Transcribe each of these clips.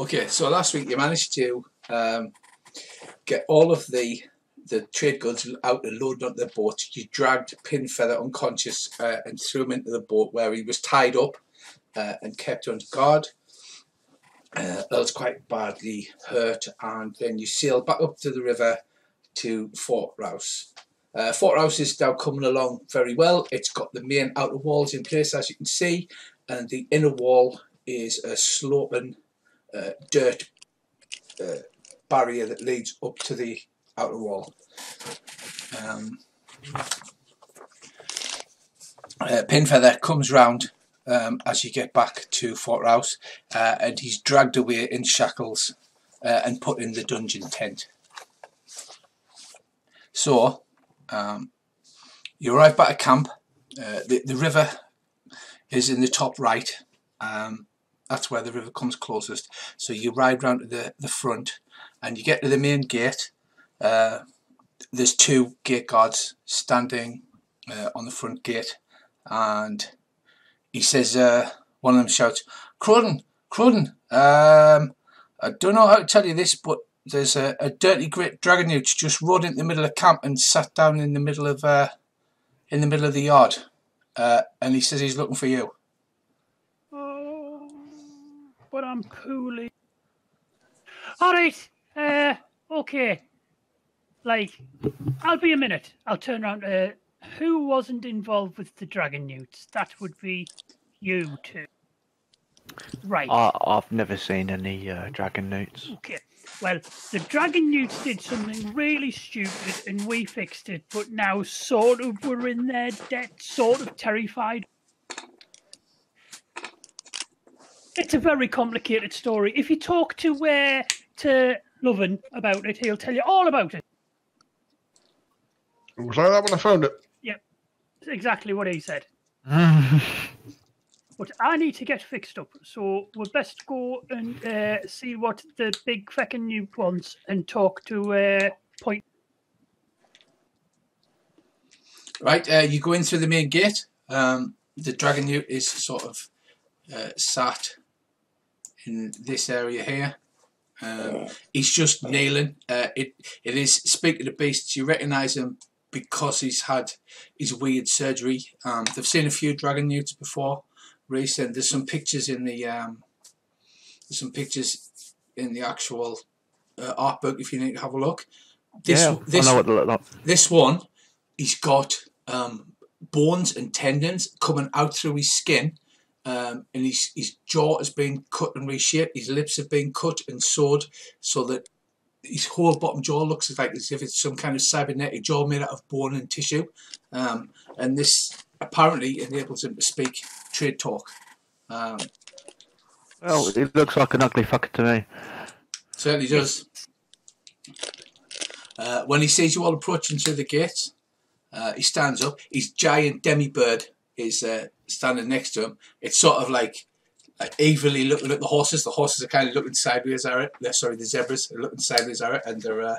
Okay, so last week you managed to get all of the trade goods out and loaded onto the boat. You dragged Pinfeather unconscious and threw him into the boat where he was tied up and kept under guard. Earl's quite badly hurt, and then you sailed back up to the river to Fort Rouse. Fort Rouse is now coming along very well. It's got the main outer walls in place, as you can see, and the inner wall is a sloping dirt barrier that leads up to the outer wall. Pinfeather comes round as you get back to Fort Rouse, and he's dragged away in shackles and put in the dungeon tent. So you arrive back at camp. The river is in the top right. That's where the river comes closest. So you ride round to the front and you get to the main gate. There's two gate guards standing on the front gate, and he says, one of them shouts, Cruden, I don't know how to tell you this, but there's a dirty great dragon newt just rode into the middle of camp and sat down in the middle of the yard, and he says he's looking for you. But I'm poorly. Alright, okay. Like, I'll be a minute. I'll turn around. Who wasn't involved with the dragon newts? That would be you two. Right. I've never seen any dragon newts. Okay. Well, the dragon newts did something really stupid and we fixed it, but now sort of we're in their debt, sort of terrified. It's a very complicated story. If you talk to Lovin about it, he'll tell you all about it. Was I that when I found it? Yep, that's exactly what he said. But I need to get fixed up, so we'll best go and see what the big feckin' newt wants and talk to Point. Right, you go in through the main gate. The dragon newt is sort of sat in this area here. He's just kneeling. It is Speak of the Beasts. You recognise him because he's had his weird surgery. They've seen a few dragon newts before. Recent. There's some pictures in the actual art book if you need to have a look. I know what they look like. This one, he's got bones and tendons coming out through his skin. And his jaw has been cut and reshaped. His lips have been cut and sewed so that his whole bottom jaw looks like as if it's some kind of cybernetic jaw made out of bone and tissue. And this apparently enables him to speak trade talk. Well, it looks like an ugly fucker to me. Certainly does. When he sees you all approaching through the gates, he stands up. His giant demi-bird is standing next to him. It's sort of like evilly looking at the horses. The horses are kind of looking sideways at it. Sorry, the zebras are looking sideways at it, and they're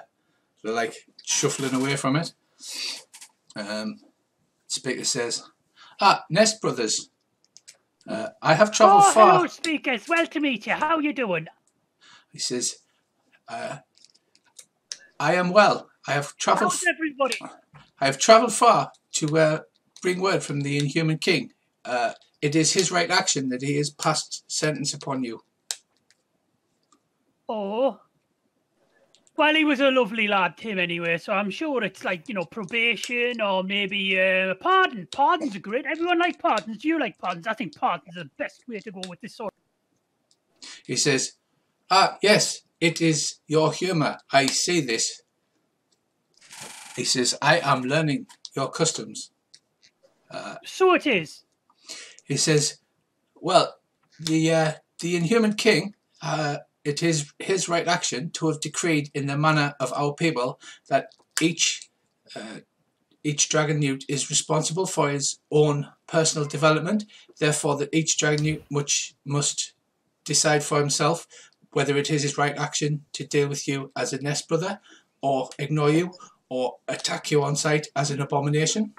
like shuffling away from it. Speaker says, Nest Brothers, I have travelled far. Hello, speakers. Well to meet you. How you doing? He says, I am well. I have travelled. How's everybody? I have travelled far to bring word from the Inhuman King. It is his right action that he has passed sentence upon you. Oh. Well, he was a lovely lad, Tim, anyway, so I'm sure it's like, you know, probation or maybe pardon. Pardons are great. Everyone likes pardons. Do you like pardons? I think pardons are the best way to go with this sort. He says, yes, it is your humour. I see this. He says, I am learning your customs. So it is. He says, well, the Inhuman King, it is his right action to have decreed in the manner of our people that each dragon newt is responsible for his own personal development, therefore that each dragon newt must decide for himself whether it is his right action to deal with you as a nest brother, or ignore you, or attack you on sight as an abomination.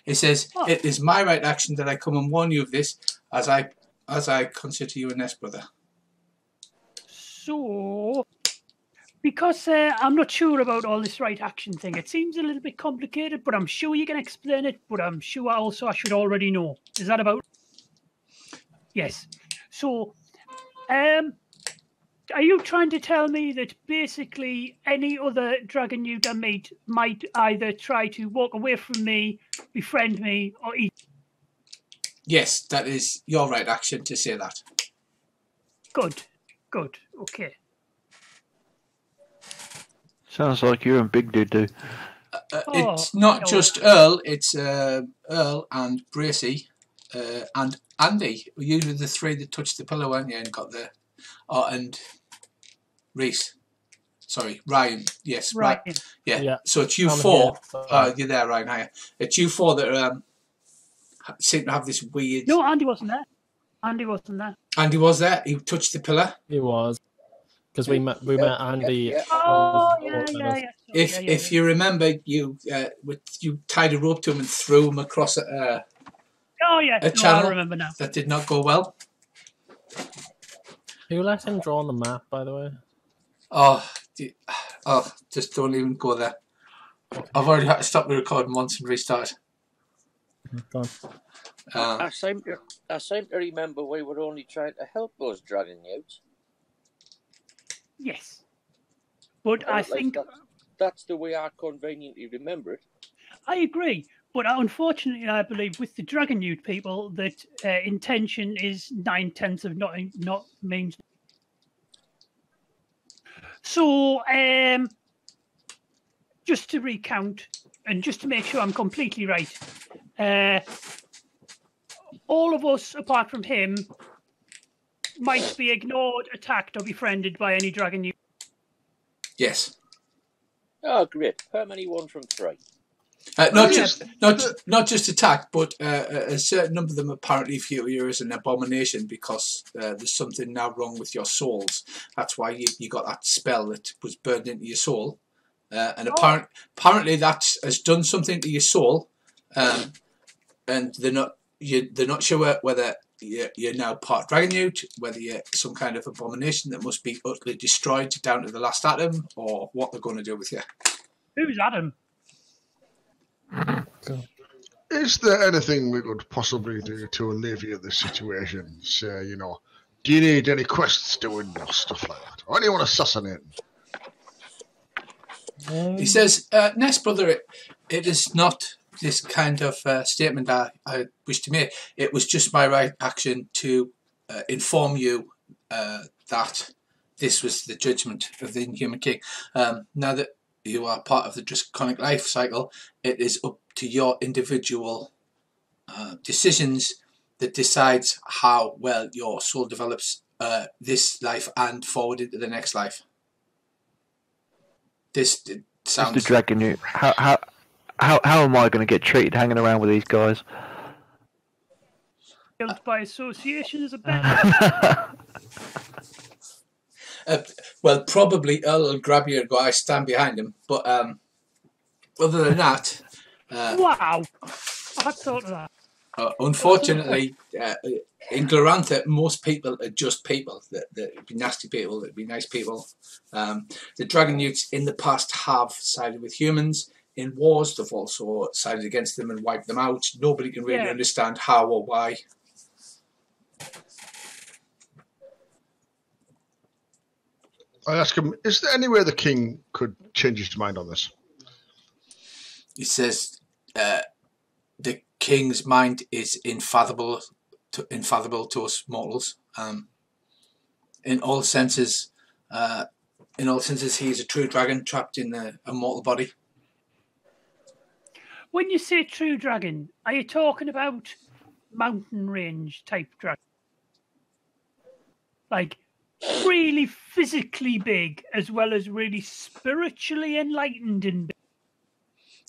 He says, it is my right action that I come and warn you of this, as I as I consider you a nest brother. So, because I'm not sure about all this right action thing, it seems a little bit complicated, but I'm sure you can explain it, but I'm sure also I should already know. Is that about? Yes. So, are you trying to tell me that basically any other dragon you can meet might either try to walk away from me, befriend me, or eat? Yes, that is your right action to say that. Good. Good. Okay. Sounds like you're in big doo-doo. It's not just Earl, it's Earl and Bracy and Andy. You were the three that touched the pillow, weren't you, and got the... Oh, and Reese. Sorry, Ryan. Yes, Ryan. Yeah. So it's you I'm four. here. You're there, Ryan. Hiya. It's you four that seem to have this weird... No, Andy wasn't there. Andy wasn't there. Andy was there. He touched the pillar. He was. Because we met Andy. Oh, yeah. If you remember, you tied a rope to him and threw him across a channel. I remember now. That did not go well. Who let him draw on the map, by the way? Just don't even go there. I've already had to stop the recording once and restart. Go on. I seem to remember we were only trying to help those dragon youths. Yes. But I think... That's the way I conveniently remember it. I agree. But unfortunately, I believe with the Dragon Youth people that intention is 9/10 of not means. So, just to recount and just to make sure I'm completely right, all of us apart from him might be ignored, attacked, or befriended by any Dragon Youth. Yes. Oh, great! How many? 1 from 3. Not just attack, but a certain number of them apparently view you as an abomination because there's something now wrong with your souls. That's why you got that spell that was burned into your soul, and apparently that has done something to your soul, and they're not sure whether you're now part Dragon Youth, whether you're some kind of abomination that must be utterly destroyed down to the last atom, or what they're going to do with you. Who's Adam? Is there anything we could possibly do to alleviate this situation? Say, do you need any quests doing or stuff like that? Or anyone assassinating? He says, Nest Brother, it is not this kind of statement I wish to make. It was just my right action to inform you that this was the judgment of the Inhuman King. Now that you are part of the draconic life cycle, it is up to your individual decisions that decides how well your soul develops this life and forward into the next life. This sounds... Mr. Dragon Youth, how am I going to get treated hanging around with these guys? Guilt by association is a better. Well, probably Earl will grab you and go, I stand behind him. But other than that... wow! I had thought of that. Unfortunately, in Glorantha, most people are just people. That'd be nasty people, that'd be nice people. The Dragon Youths in the past have sided with humans. In wars, they've also sided against them and wiped them out. Nobody can really understand how or why. I ask him, is there any way the king could change his mind on this? He says the king's mind is infathomable to us mortals. In all senses, he is a true dragon trapped in a mortal body. When you say true dragon, are you talking about mountain range type dragon? Like really physically big as well as really spiritually enlightened and big?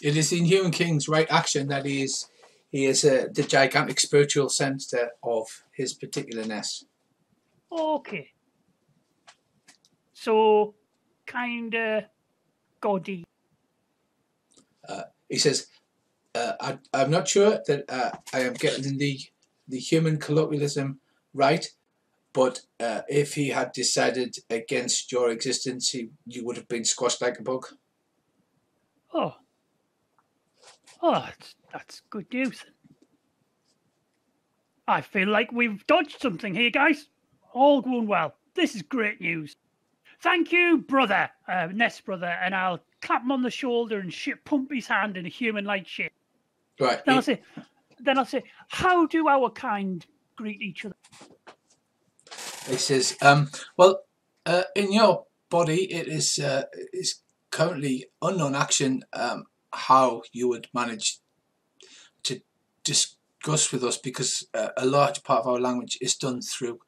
It is the Inhuman King's right action that he is the gigantic spiritual centre of his particularness. Okay. So, kinda gaudy. He says, I'm not sure that I am getting the human colloquialism right? But if he had decided against your existence, you would have been squashed like a bug. Oh, that's good news. I feel like we've dodged something here, guys. All going well. This is great news. Thank you, brother, Ness brother, and I'll clap him on the shoulder and pump his hand in a human-like shape. Right. Then I'll say, how do our kind greet each other? He says, well, in your body, it is currently unknown action how you would manage to discuss with us, because a large part of our language is done through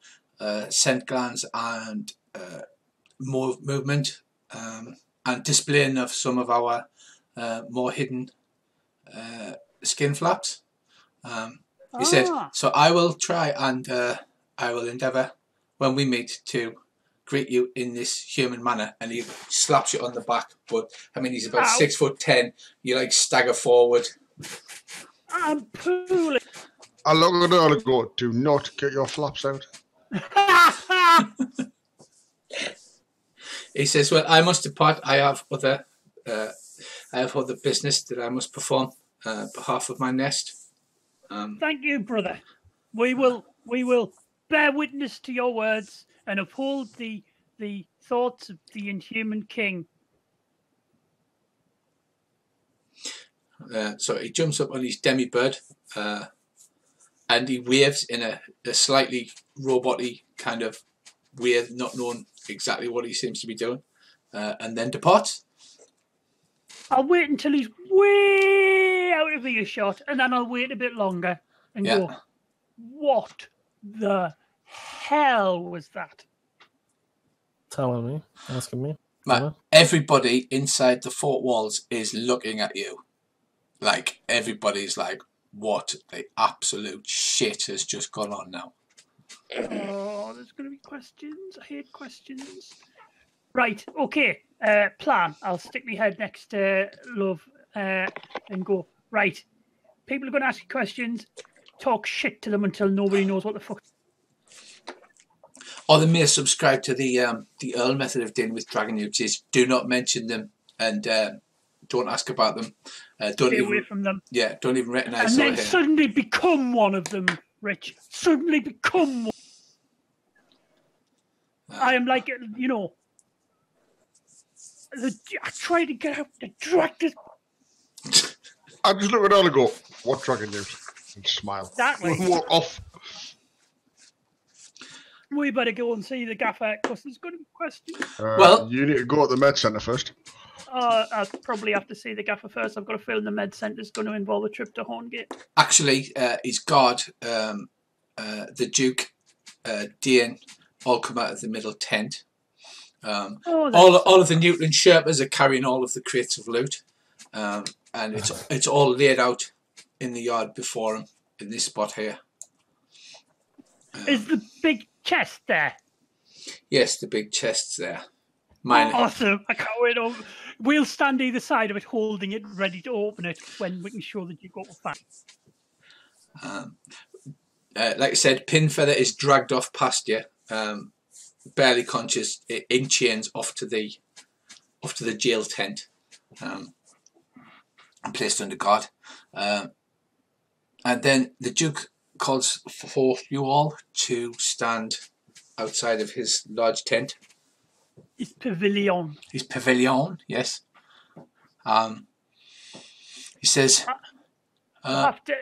scent glands and movement and displaying of some of our more hidden skin flaps. He said, so I will try and I will endeavour when we meet to greet you in this human manner. And he slaps you on the back, but I mean, he's about 6'10". You like stagger forward. I'm pooling. I'll look at all go. Do not get your flaps out. He says, well, I must depart. I have other business that I must perform on behalf of my nest. Thank you, brother. We will bear witness to your words and uphold the thoughts of the inhuman king. So he jumps up on his demi-bird and he waves in a slightly robot-y kind of way, not knowing exactly what he seems to be doing, and then departs. I'll wait until he's way out of earshot, and then I'll wait a bit longer and go, what the hell was that? Telling me, asking me. Right. Everybody inside the fort walls is looking at you. Like, everybody's like, what the absolute shit has just gone on now? Oh, there's going to be questions. I hate questions. Right, okay. Plan. I'll stick my head next to Love and go, right, people are going to ask you questions. Talk shit to them until nobody knows what the fuck. Or they may subscribe to the Earl method of dealing with dragon newts. Do not mention them and don't ask about them. Stay away from them. Yeah, don't even recognise them. And then suddenly become one of them, Rich. Suddenly become one. I am like, you know, I try to get out the dragon. I just look at all and go, what dragon newt? And smile. That way. Walk off. We better go and see the gaffer because there's going to be questions. Well, you need to go at the med centre first. I'll probably have to see the gaffer first. I've got a feeling the med centre is going to involve a trip to Horngate. Actually, his guard, the Duke, Dean, all come out of the middle tent. All of the Newton Sherpas are carrying all of the crates of loot, and it's all laid out in the yard before him in this spot here. Is the big chest there? Yes, the big chest's there. Awesome! I can't wait. We'll stand either side of it, holding it, ready to open it when we can show that you've got the facts. Like I said, Pinfeather is dragged off past you, barely conscious, in chains, off to the jail tent, and placed under guard. And then the Duke calls for you all to stand outside of his large tent. His pavilion. His pavilion, yes. He says, I'll have to,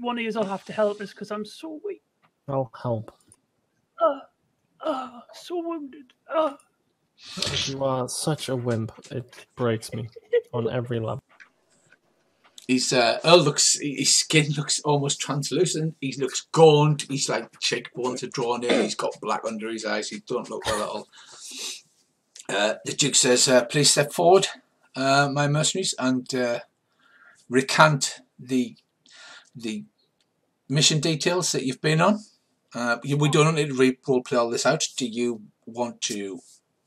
one of you will have to help us because I'm so weak. I'll help. So wounded. You are such a wimp. It breaks me on every level. His his skin looks almost translucent. He looks gaunt. He's like cheekbones are drawn in. He's got black under his eyes. He don't look well at all. The Duke says, please step forward, my mercenaries, and recant the mission details that you've been on. We don't need to roleplay all this out. Do you want to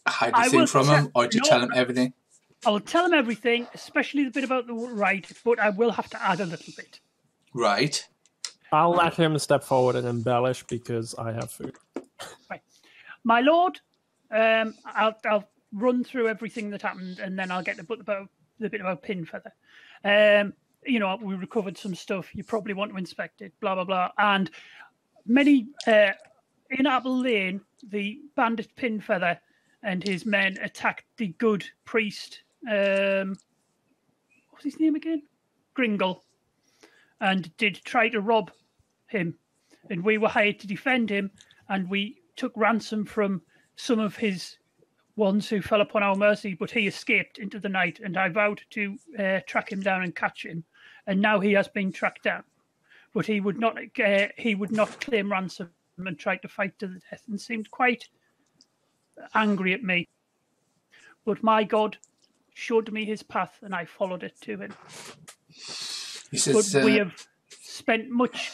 hide a thing from him, or do you tell him everything? I will tell him everything, especially the bit about the right, but I will have to add a little bit. Right. I'll let him step forward and embellish because I have food. Right. My lord, I'll run through everything that happened, and then I'll get the bit about pin feather. You know, we recovered some stuff. You probably want to inspect it. Blah blah blah. And many in Apple Lane, the bandit pin feather and his men attacked the good priest. What's his name again? Gringle, and did try to rob him, and we were hired to defend him, and we took ransom from some of his ones who fell upon our mercy, but he escaped into the night, and I vowed to track him down and catch him, and now he has been tracked down, but he would not claim ransom and tried to fight to the death and seemed quite angry at me, but my God showed me his path and I followed it to him. He says, but we have spent much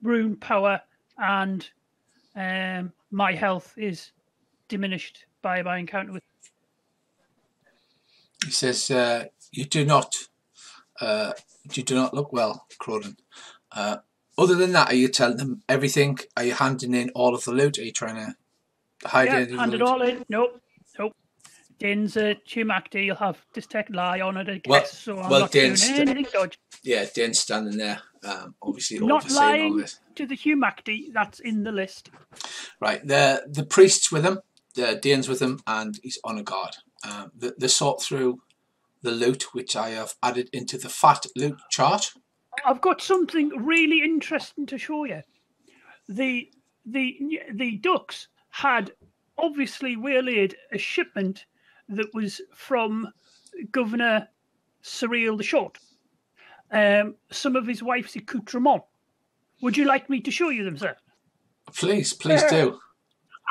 rune power, and my health is diminished by my encounter with. He says, you do not look well, Cronin. Other than that, are you telling them everything? Are you handing in all of the loot? Are you trying to hide any of the hand loot? it all in. Nope. Din's a Chumacti. You'll have detect lie on it, I guess. Well, so I'm well, not doing Din's anything dodgy. Yeah, Din's standing there, obviously Not overseeing all lying this. to the Chumacti. That's in the list. Right, the priest's with him, Din's with him, and he's on a guard. They sort through the loot, which I have added into the fat loot chart. I've got something really interesting to show you. The ducks had obviously waylaid a shipment that was from Governor Cyril the Short. Some of his wife's accoutrements. Would you like me to show you them, sir? Please do.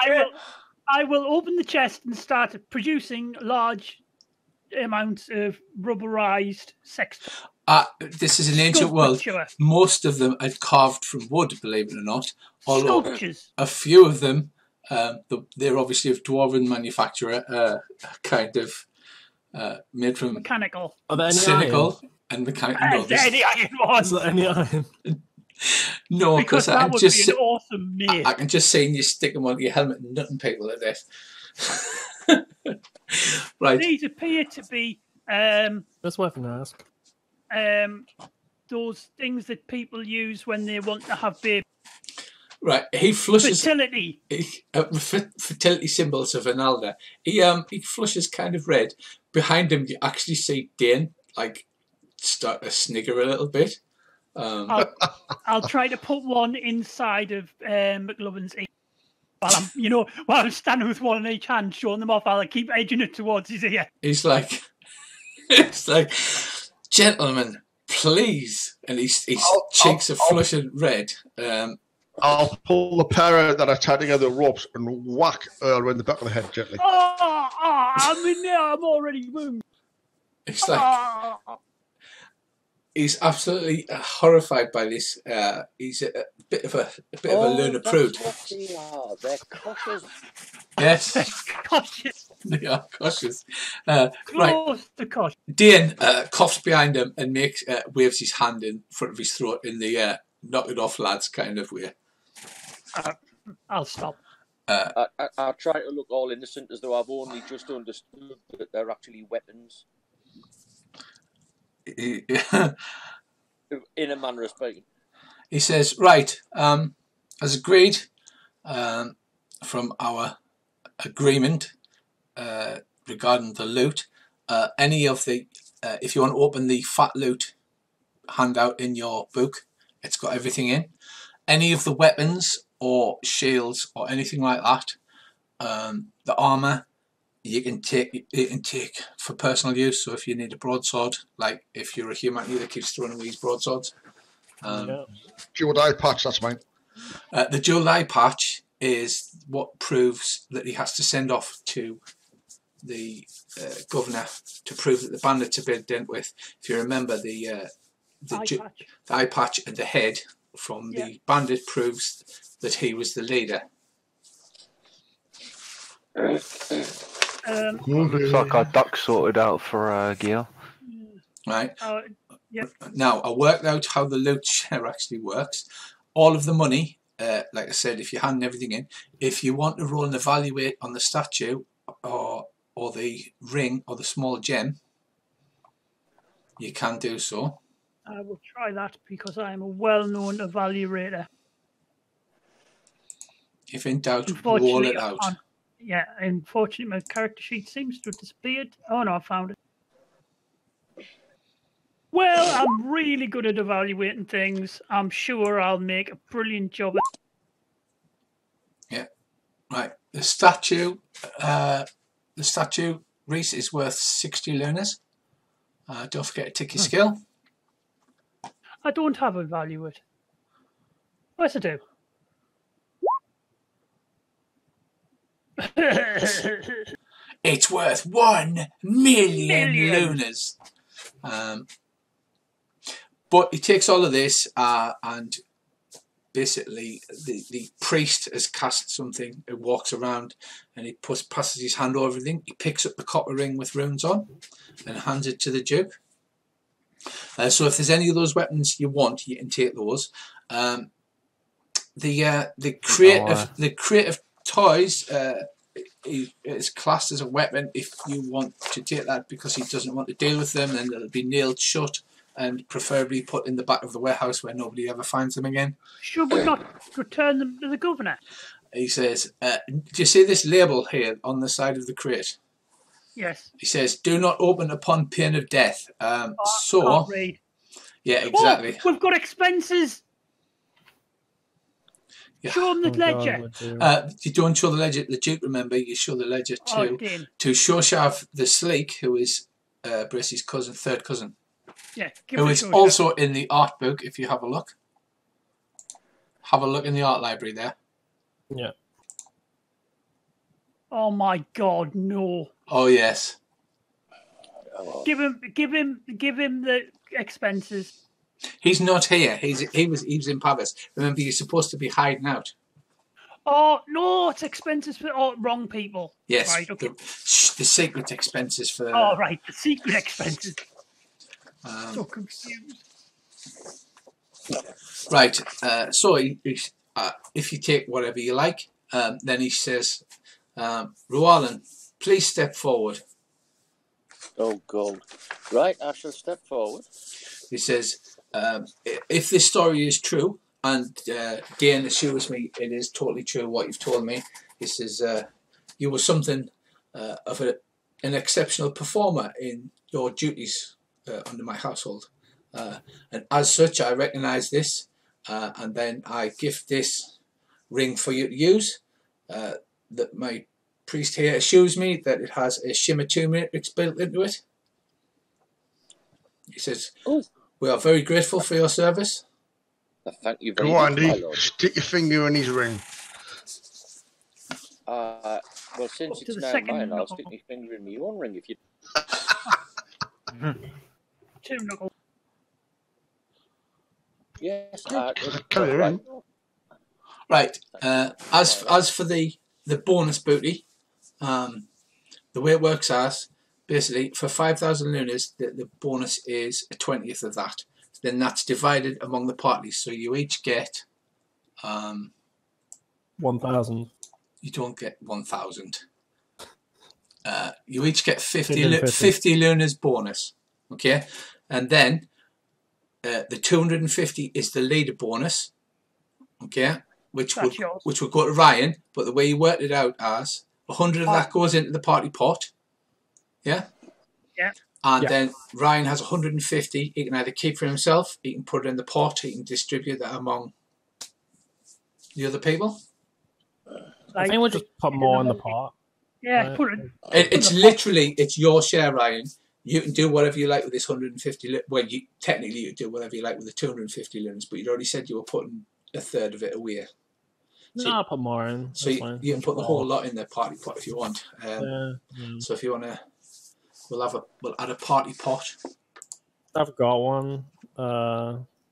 I will open the chest and start producing large amounts of rubberized sex. This is an ancient world. Most of them are carved from wood, believe it or not. Although Sculptures. A few of them, they're obviously of dwarven manufacturer, kind of made from mechanical. Are there any cynical iron? And mechanical. No, Is there any iron ones? Is there any iron? No, because that would be an awesome mate. I can just see you stick them on your helmet and nutting people at this. Right. These appear to be That's worth an ask. Those things that people use when they want to have babies. Right, he flushes fertility. Fertility symbols of an elder. He flushes kind of red. Behind him, you actually see Dane like start to snigger a little bit. I'll try to put one inside of McLovin's ear. While I'm standing with one in each hand, showing them off, I'll keep edging it towards his ear. He's like, it's like, gentlemen, please, and his cheeks are flushing red. I'll pull the pair out that I tied together ropes and whack Earl in the back of the head gently. I'm in there. I'm already wounded. It's like he's absolutely horrified by this. He's a bit of a learner prude. What they are. They're cautious. Yes, cautious. They are cautious. Close to cautious. Dane coughs behind him and waves his hand in front of his throat in the knock it off, lads kind of way. I'll stop. I'll try to look all innocent as though I've only just understood that they're actually weapons. In a manner of speaking. He says, right, as agreed from our agreement regarding the loot, any of the, if you want to open the fat loot handout in your book, it's got everything in. Any of the weapons or shields or anything like that, the armor, you can take for personal use. So if you need a broadsword, like if you're a human that keeps throwing away his broadswords. Jeweled eye patch, that's mine. The jeweled eye patch is what proves that he has to send off to the governor to prove that the bandits have been dealt with. If you remember, the eye patch and the head from the bandit proves that he was the leader. Looks like our duck sorted out for Gil. Right. Yep. Now, I worked out how the loot share actually works. All of the money, like I said, if you're handing everything in, if you want to roll and evaluate on the statue or the ring or the small gem, you can do so. I will try that because I am a well-known evaluator. If in doubt, roll Unfortunately, it out. Yeah, unfortunately, my character sheet seems to have disappeared. Oh no, I found it. Well, I'm really good at evaluating things. I'm sure I'll make a brilliant job. Yeah, right. The statue, Reese, is worth 60 learners. Don't forget to tick your skill. I don't have evaluate. Yes, I do. It's worth 1 million lunars. But he takes all of this and basically the priest has cast something. It walks around and he passes his hand over everything. He picks up the copper ring with runes on and hands it to the Duke. So if there's any of those weapons you want, you can take those. The creative toys is classed as a weapon if you want to take that because he doesn't want to deal with them, and it'll be nailed shut and preferably put in the back of the warehouse where nobody ever finds them again. Should we not return them to the governor? He says, do you see this label here on the side of the crate? Yes. He says, do not open upon pain of death. I can't read. Yeah, exactly. Oh, we've got expenses. Yeah. Show them the ledger. You don't show the ledger. The Duke, remember, you show the ledger to Shoshav the Sleek, who is Bracey's cousin, third cousin. Yeah, who is also in the art book, if you have a look. Have a look in the art library there. Yeah. Oh my God, no. Oh yes. Give him the expenses. He's not here. He was in Paris. Remember, you're supposed to be hiding out. Oh no, it's expenses for wrong people. Yes. Right, okay. The secret expenses for. Oh right, the secret expenses. So confused. Right. So if you take whatever you like, then he says, Rualan, please step forward. Oh God. Right, I shall step forward. He says, if this story is true, and Dane assures me it is totally true what you've told me, he says, you were something of an exceptional performer in your duties under my household. And as such, I recognise this, and then I gift this ring for you to use. That my priest here assures me that it has a Shimmer 2 matrix built into it. He says, we are very grateful for your service. Thank you very much. Go on, Andy. Stick your finger in his ring. Well, since it's now mine, I'll stick my finger in my own ring if you... 2 knuckles. Yes, right. As for the bonus booty, the way it works as basically for 5,000 lunars, the bonus is a 20th of that. Then that's divided among the parties, so you each get 1,000. You don't get 1,000. You each get 50 lunars bonus. Okay, and then the 250 is the leader bonus. Okay, which would go to Ryan, but the way you worked it out as 100 of that goes into the party pot. Yeah. Yeah. And then Ryan has 150. He can either keep for himself, he can put it in the pot, he can distribute that among the other people. I think we'll just put more in the pot. Yeah, right? put it. It's literally, it's your share, Ryan. You can do whatever you like with this 150. Well, technically you do whatever you like with the 250 lunars, but you'd already said you were putting a third of it away. So I'll put more in. So you can put the whole lot in the party pot if you want. So if you want to, we'll add a party pot. I've got one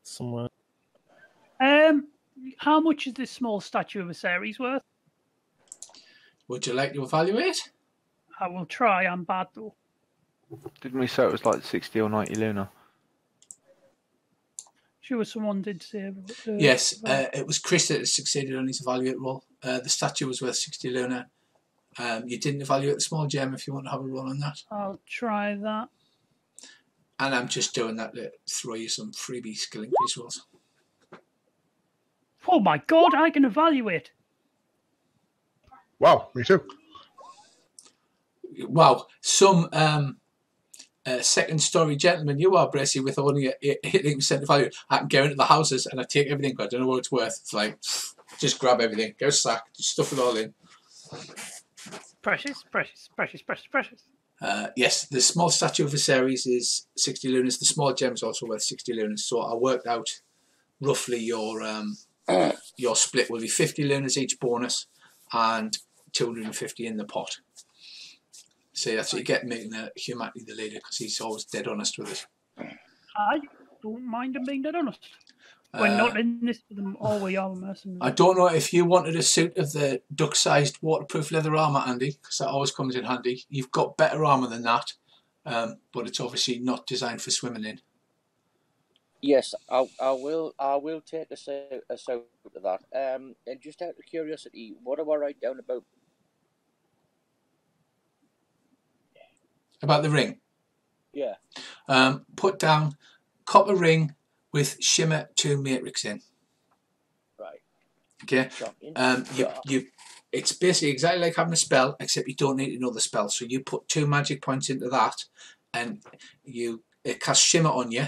somewhere. How much is this small statue of a Ceres worth? Would you like to evaluate? I will try. I'm bad though. Didn't we say it was like 60 or 90 lunar? sure someone did say. Yes, it was Chris that succeeded on his evaluate roll. The statue was worth 60 Luna. You didn't evaluate the small gem if you want to have a roll on that. I'll try that. And I'm just doing that to throw you some freebie skill increase rolls. Oh my god, I can evaluate. Wow, me too. Wow, some second story gentleman you are, Bracy, with only a 18% value. I can go into the houses and I take everything, but I don't know what it's worth. It's like, just grab everything, go sack, just stuff it all in. Precious, precious, precious, precious, precious. Yes, the small statue of Viserys is 60 lunas. The small gem's also worth 60 lunas. So I worked out roughly your split will be 50 lunas each bonus and 250 in the pot. So that's what you get making humanity the leader, because he's always dead honest with it. I don't mind him being dead honest. We're not in this with them, all we are mercenaries. I don't know if you wanted a suit of the duck-sized waterproof leather armour, Andy, because that always comes in handy. You've got better armour than that, but it's obviously not designed for swimming in. Yes, I will take a suit of that. And just out of curiosity, what do I write down about? About the ring? Yeah. Put down copper ring with shimmer 2 matrix in. Right. Okay. It's basically exactly like having a spell, except you don't need to know the spell. So you put 2 magic points into that, and it casts shimmer on you.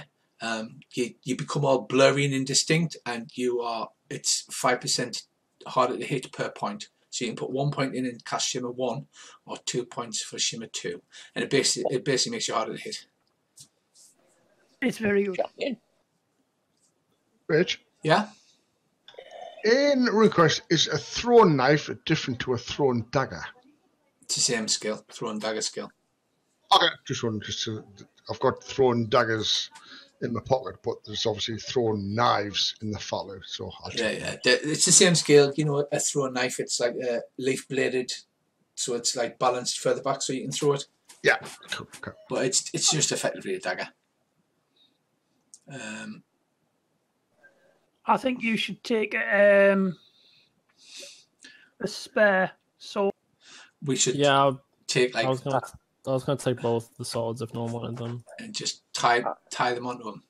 You become all blurry and indistinct, and it's 5% harder to hit per point. So you can put 1 point in and cast shimmer 1, or 2 points for shimmer 2, and it basically makes you harder to hit. It's very good. Rich? Yeah? In RuneQuest, is a thrown knife different to a thrown dagger? It's the same skill, thrown dagger skill. Okay, I've got thrown daggers in my pocket, but there's obviously thrown knives in the fallow, so it's the same skill. You know, a thrown knife, it's like leaf bladed, so it's like balanced further back so you can throw it. Yeah, cool. Okay. But it's just effectively a dagger. I think you should take a spare sword. We should take like. I was gonna take both the swords if no one wanted them, and just tie them onto them.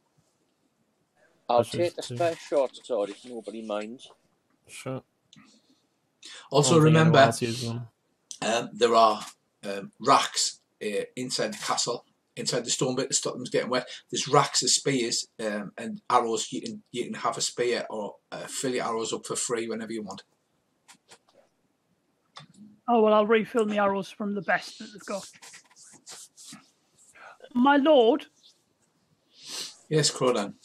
I'll take the spare short sword if nobody minds. Sure. Also remember, there are racks inside the castle, inside the stone bit to stop them getting wet. There's racks of spears and arrows. You can have a spear or fill your arrows up for free whenever you want. Oh well, I'll refill my arrows from the best that they've got. My lord. Yes, Crodan.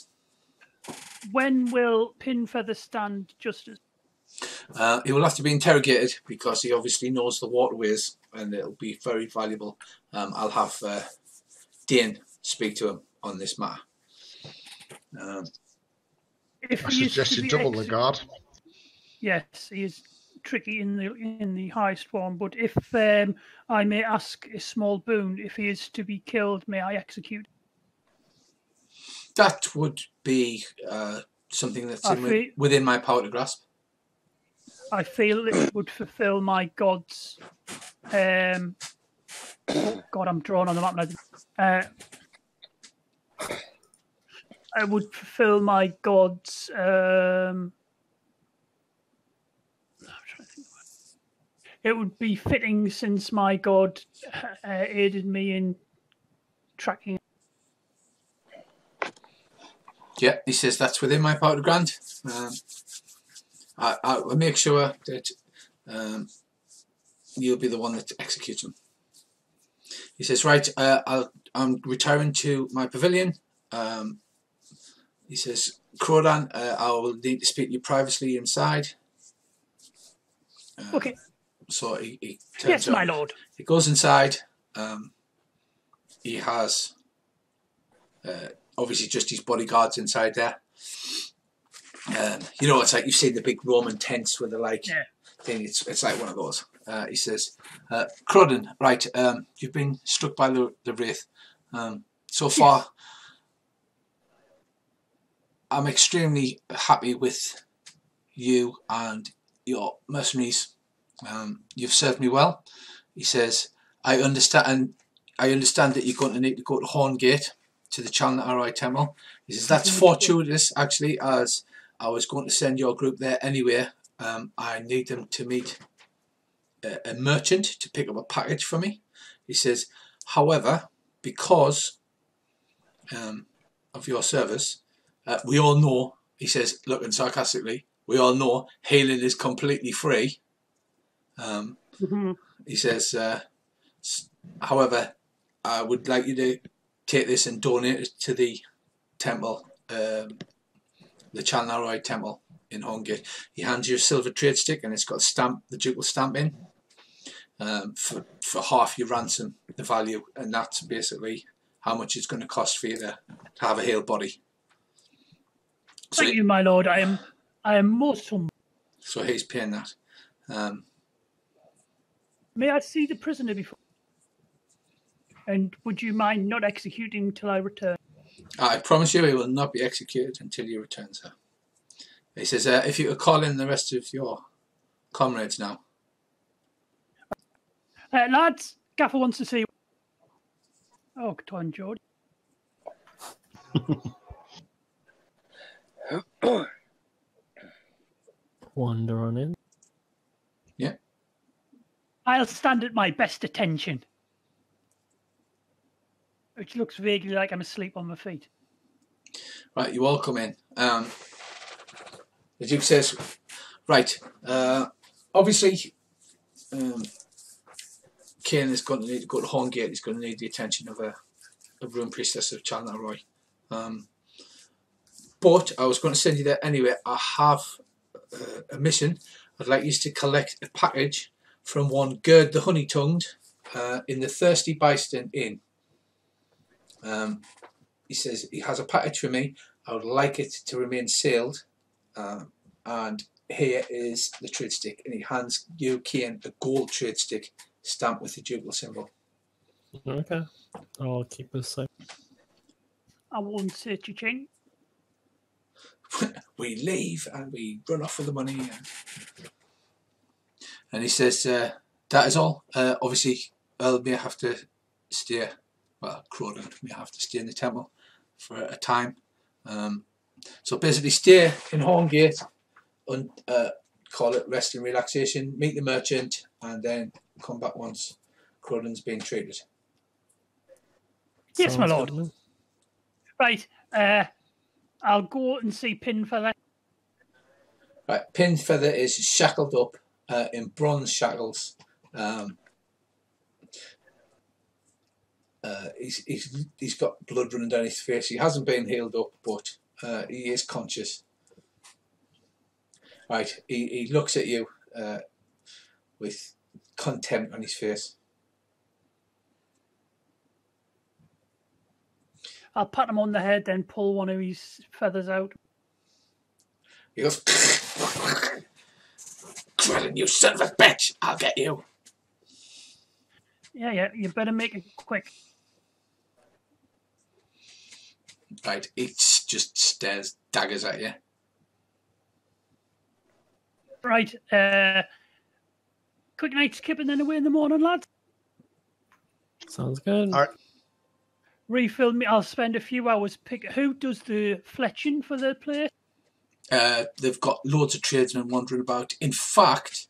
When will Pinfeather stand justice? He will have to be interrogated because he obviously knows the waterways, and it'll be very valuable. I'll have Dane speak to him on this matter. I suggest you double the guard. Yes, he is tricky in the highest form. But if I may ask a small boon, if he is to be killed, may I execute? That would be something that's within my power to grasp. I feel it would fulfill my god's. Oh God, I'm drawn on the map now. I would fulfill my god's. It would be fitting since my god aided me in tracking. Yeah, he says that's within my power to grant. I'll make sure that you'll be the one that executes him. He says, right, I'm retiring to my pavilion. He says, Crodan, I will need to speak to you privately inside. Okay. So he turns yes, up. my lord. He goes inside. He has obviously just his bodyguards inside there. You know, it's like you've seen the big Roman tents with the thing. It's like one of those. He says, Crodan, right, you've been struck by the wraith. So far, I'm extremely happy with you and your mercenaries. You've served me well. He says, I understand that you're going to need to go to Horngate to the Chandler Arroy Temple. He says, that's fortuitous, actually, as I was going to send your group there anyway. I need them to meet a merchant to pick up a package for me. He says, however, because of your service, we all know, he says, looking sarcastically, we all know healing is completely free. He says, however, I would like you to take this and donate it to the temple, the Chalnaroy Temple in Horngate. He hands you a silver trade stick and it's got a stamp, the ducal stamp in, for half your ransom, the value, and that's basically how much it's going to cost for you to have a healed body. So Thank you, my lord. I am most humble. So he's paying that. May I see the prisoner before? And would you mind not executing till I return? I promise you he will not be executed until you return, sir. He says, if you could call in the rest of your comrades now. Lads, Gaffer wants to see. Oh, come on, George. Wander on in. Yeah. I'll stand at my best attention. Which looks vaguely like I'm asleep on my feet. Right, you all come in. The Duke says, right, obviously, Khaine is going to need to go to Horngate. He's going to need the attention of a rune priestess of Chalnaroy. But I was going to send you there anyway. I have a mission. I'd like you to collect a package from one Gerd the Honey-Tongued in the Thirsty Byston Inn. He says he has a package for me. I would like it to remain sealed. And here is the trade stick. And he hands you, Khaine, a gold trade stick stamped with the ducal symbol. Okay. I'll keep this safe. I won't say cha-ching. We leave and we run off with the money. And he says, that is all. Obviously, Earl may have to stay, well, Cronin may have to stay in the temple for a time. So basically stay in Horngate and call it rest and relaxation, meet the merchant, and then come back once Cronin's been treated. Yes, my Sounds lord. good. Right, I'll go and see Pinfeather. Right, Pinfeather is shackled up in bronze shackles. He's got blood running down his face. He hasn't been healed up, but he is conscious. Right, he looks at you with contempt on his face. I'll pat him on the head, then pull one of his feathers out. He goes, Krillin, you son of a bitch, I'll get you. Yeah, you better make it quick. Right, he just stares daggers at you. Right, quick night skip and then away in the morning, lads. Sounds good. All right. Refill me. I'll spend a few hours who does the fletching for the place? They've got loads of tradesmen wandering about. In fact,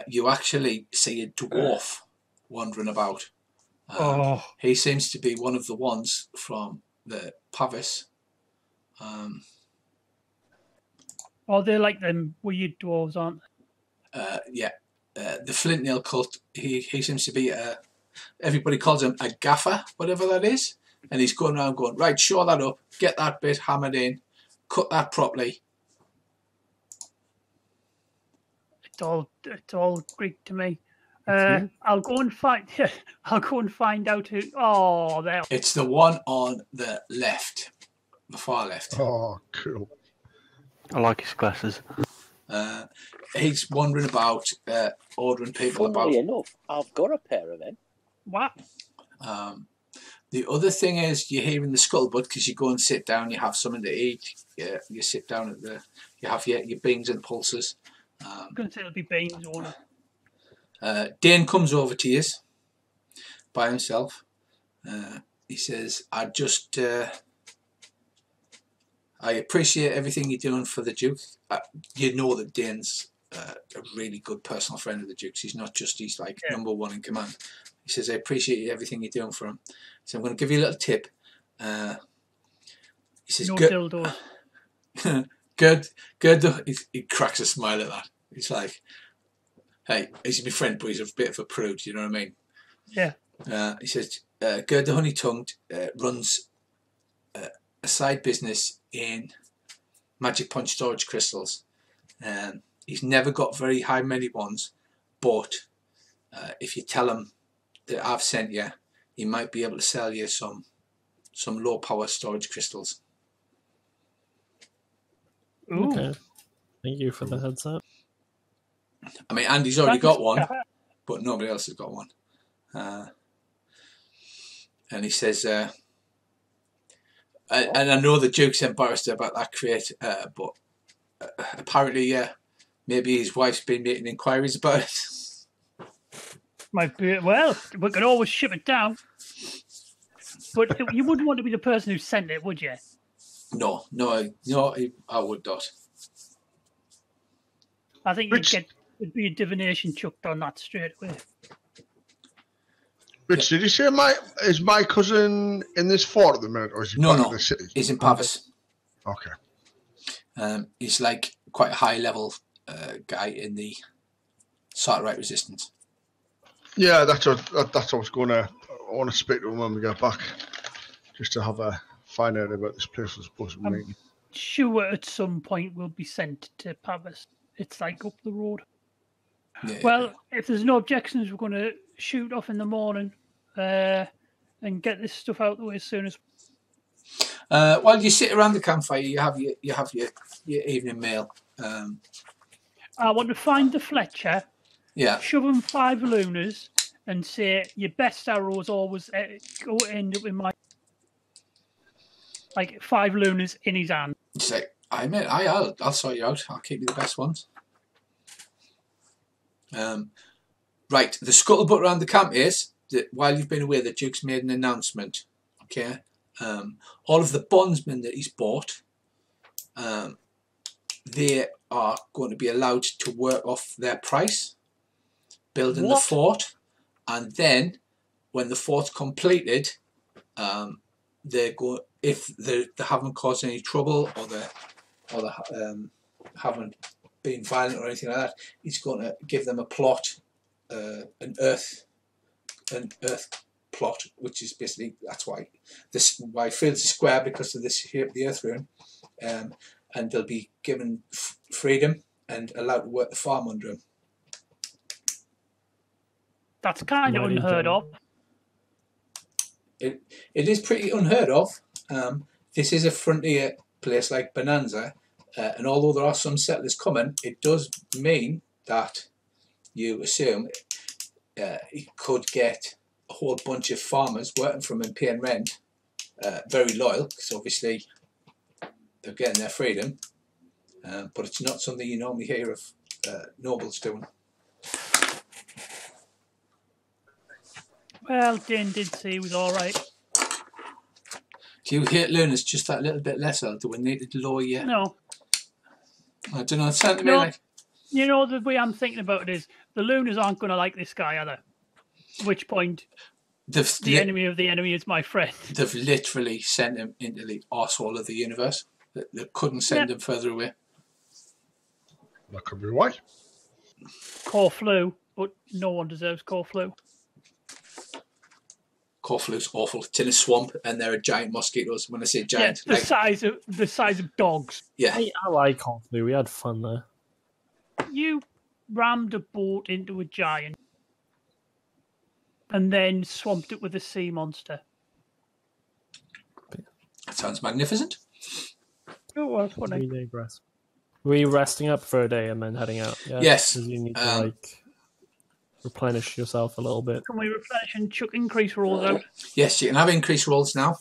you actually see a dwarf wandering about. He seems to be one of the ones from the Pavis. Oh, they're like them weird dwarves, aren't they? Yeah. The Flintnail cult, he seems to be everybody calls him a gaffer, whatever that is. And he's going around going, right, show that up, get that bit hammered in, cut that properly. It's all Greek to me. I'll go and find. I'll go and find out who. Oh, there. It's the one on the left, the far left. Oh, cool. I like his glasses. He's wandering about, ordering people about. Funnily enough, I've got a pair of them. What? The other thing is you're hearing the scuttlebutt because you go and sit down, you have something to eat, you sit down at you have your beans and pulses. I'm going to say it'll be beans or Dane comes over to you by himself. He says, I appreciate everything you're doing for the Duke. You know that Dane's a really good personal friend of the Duke's. He's not just, he's like number one in command. He says, I appreciate everything you're doing for him. So I'm going to give you a little tip. He says, no dildos. good. He cracks a smile at that. He's like, hey, he's my friend, but he's a bit of a prude, you know what I mean? Yeah. He says, Gerd the Honey-Tongued runs a side business in magic punch storage crystals. He's never got very high many ones, but if you tell him that I've sent you, he might be able to sell you some low power storage crystals. Ooh. Okay. Thank you for the heads up. I mean, Andy's already got one, but nobody else has got one. And he says, and I know the Duke's embarrassed about that crate, but apparently, maybe his wife's been making inquiries about it. Might be. Well, we could always ship it down. But you wouldn't want to be the person who sent it, would you? No, I would not. I think it'd be a divination chucked on that straight away. Rich, did you say is my cousin in this fort at the minute, or is he back in the city? He's in Pavis. Okay. He's like quite a high level guy in the Sartorite resistance. Yeah, that's what I was I want to speak to him when we get back, just to find out about this place we're supposed to be meeting. Sure, at some point we'll be sent to Pavis. It's like up the road. Yeah. Well, if there's no objections, we're going to shoot off in the morning and get this stuff out the way as soon as. While you sit around the campfire, you have your evening meal. I want to find the Fletcher. Yeah. Shove him 5 lunars and say your best arrows always end up in my 5 lunars in his hand. Say, I'll sort you out. I'll keep you the best ones. Right, the scuttlebutt around the camp is that while you've been away, the Duke's made an announcement. Okay, all of the bondsmen that he's bought, they are going to be allowed to work off their price, building the fort, and then when the fort's completed, they go if they haven't caused any trouble or they haven't been violent or anything like that. He's going to give them a plot, an earth plot, which is basically that's why Field's square because of this shape of the earth rune, and they'll be given freedom and allowed to work the farm under him. That's kind of unheard of. It is pretty unheard of. This is a frontier place like Bonanza, and although there are some settlers coming, it does mean that you assume he could get a whole bunch of farmers working for him and paying rent, very loyal, because obviously they're getting their freedom, but it's not something you normally hear of nobles doing. Well, Dane did say he was all right. Do you hate learners just that little bit less, or do we need to lower you? No. I don't know. It sounded to me like... You know, the way I'm thinking about it is the Lunars aren't going to like this guy, are they? At which point, the enemy of the enemy is my friend. They've literally sent him into the arsehole of the universe. They couldn't send him further away. That could be why. Corflu, but no one deserves Corflu. Corflu's awful. It's in a swamp, and there are giant mosquitoes. When I say giant, the size of dogs. Yeah, I like Corflu. We had fun there. You rammed a boat into a giant, and then swamped it with a sea monster. That sounds magnificent. It was funny. We digress. Were you resting up for a day and then heading out? Yeah? Yes. You need to replenish yourself a little bit. Can we replenish and chuck increase rolls out? Yes, you can have increased rolls now.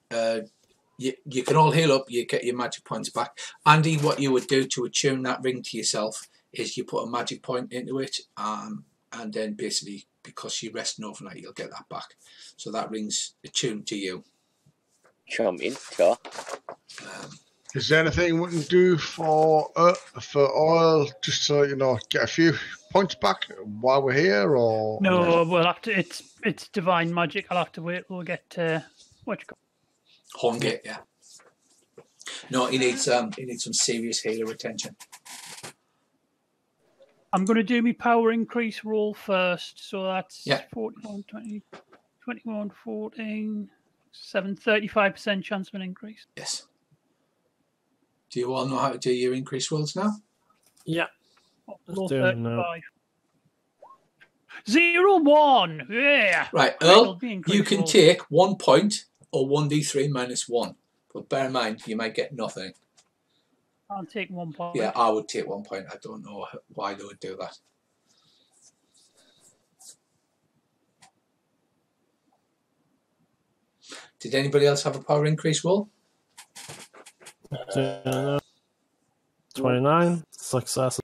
You can all heal up, you get your magic points back. Andy, what you would do to attune that ring to yourself is you put a magic point into it, and then basically, because you're resting overnight, you'll get that back. So that ring's attuned to you. Champion, sure. Is there anything we can do for oil, just to, you know, get a few points back while we're here, or No, we'll have to. It's divine magic. I'll have to wait. We'll get what you call Horngate, yeah. No, he needs some serious healer retention. I'm going to do my power increase roll first. So that's 41, 20, 21, 14, 7, 35% chance of an increase. Yes. Do you all know how to do your increase rolls now? Yeah. Roll doing it now. 35. 0, 1. Yeah. Right, Earl, you can take 1 point or 1d3 minus 1. But bear in mind, you might get nothing. I'll take 1 point. Yeah, I would take 1 point. I don't know why they would do that. Did anybody else have a power increase roll? 29 success.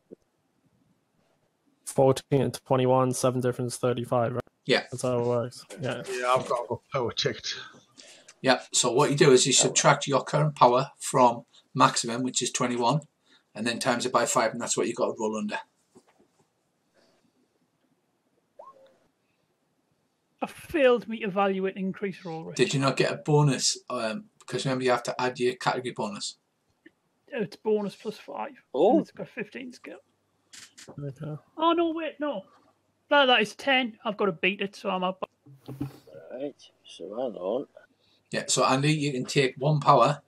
14 and 21, 7 difference, 35, right? Yeah. That's how it works. Yeah. Yeah, I've got a power ticked. Yeah, so what you do is you subtract your current power from maximum, which is 21, and then times it by 5, and that's what you've got to roll under. I failed me evaluate increase roll rate. Did you not get a bonus? Because remember, you have to add your category bonus. It's bonus plus 5. Oh. And it's got 15 skill. Okay. Oh, no, wait, no. That is 10. I've got to beat it, so I'm up. Right, so hang on. Yeah, so Andy, you can take 1 power,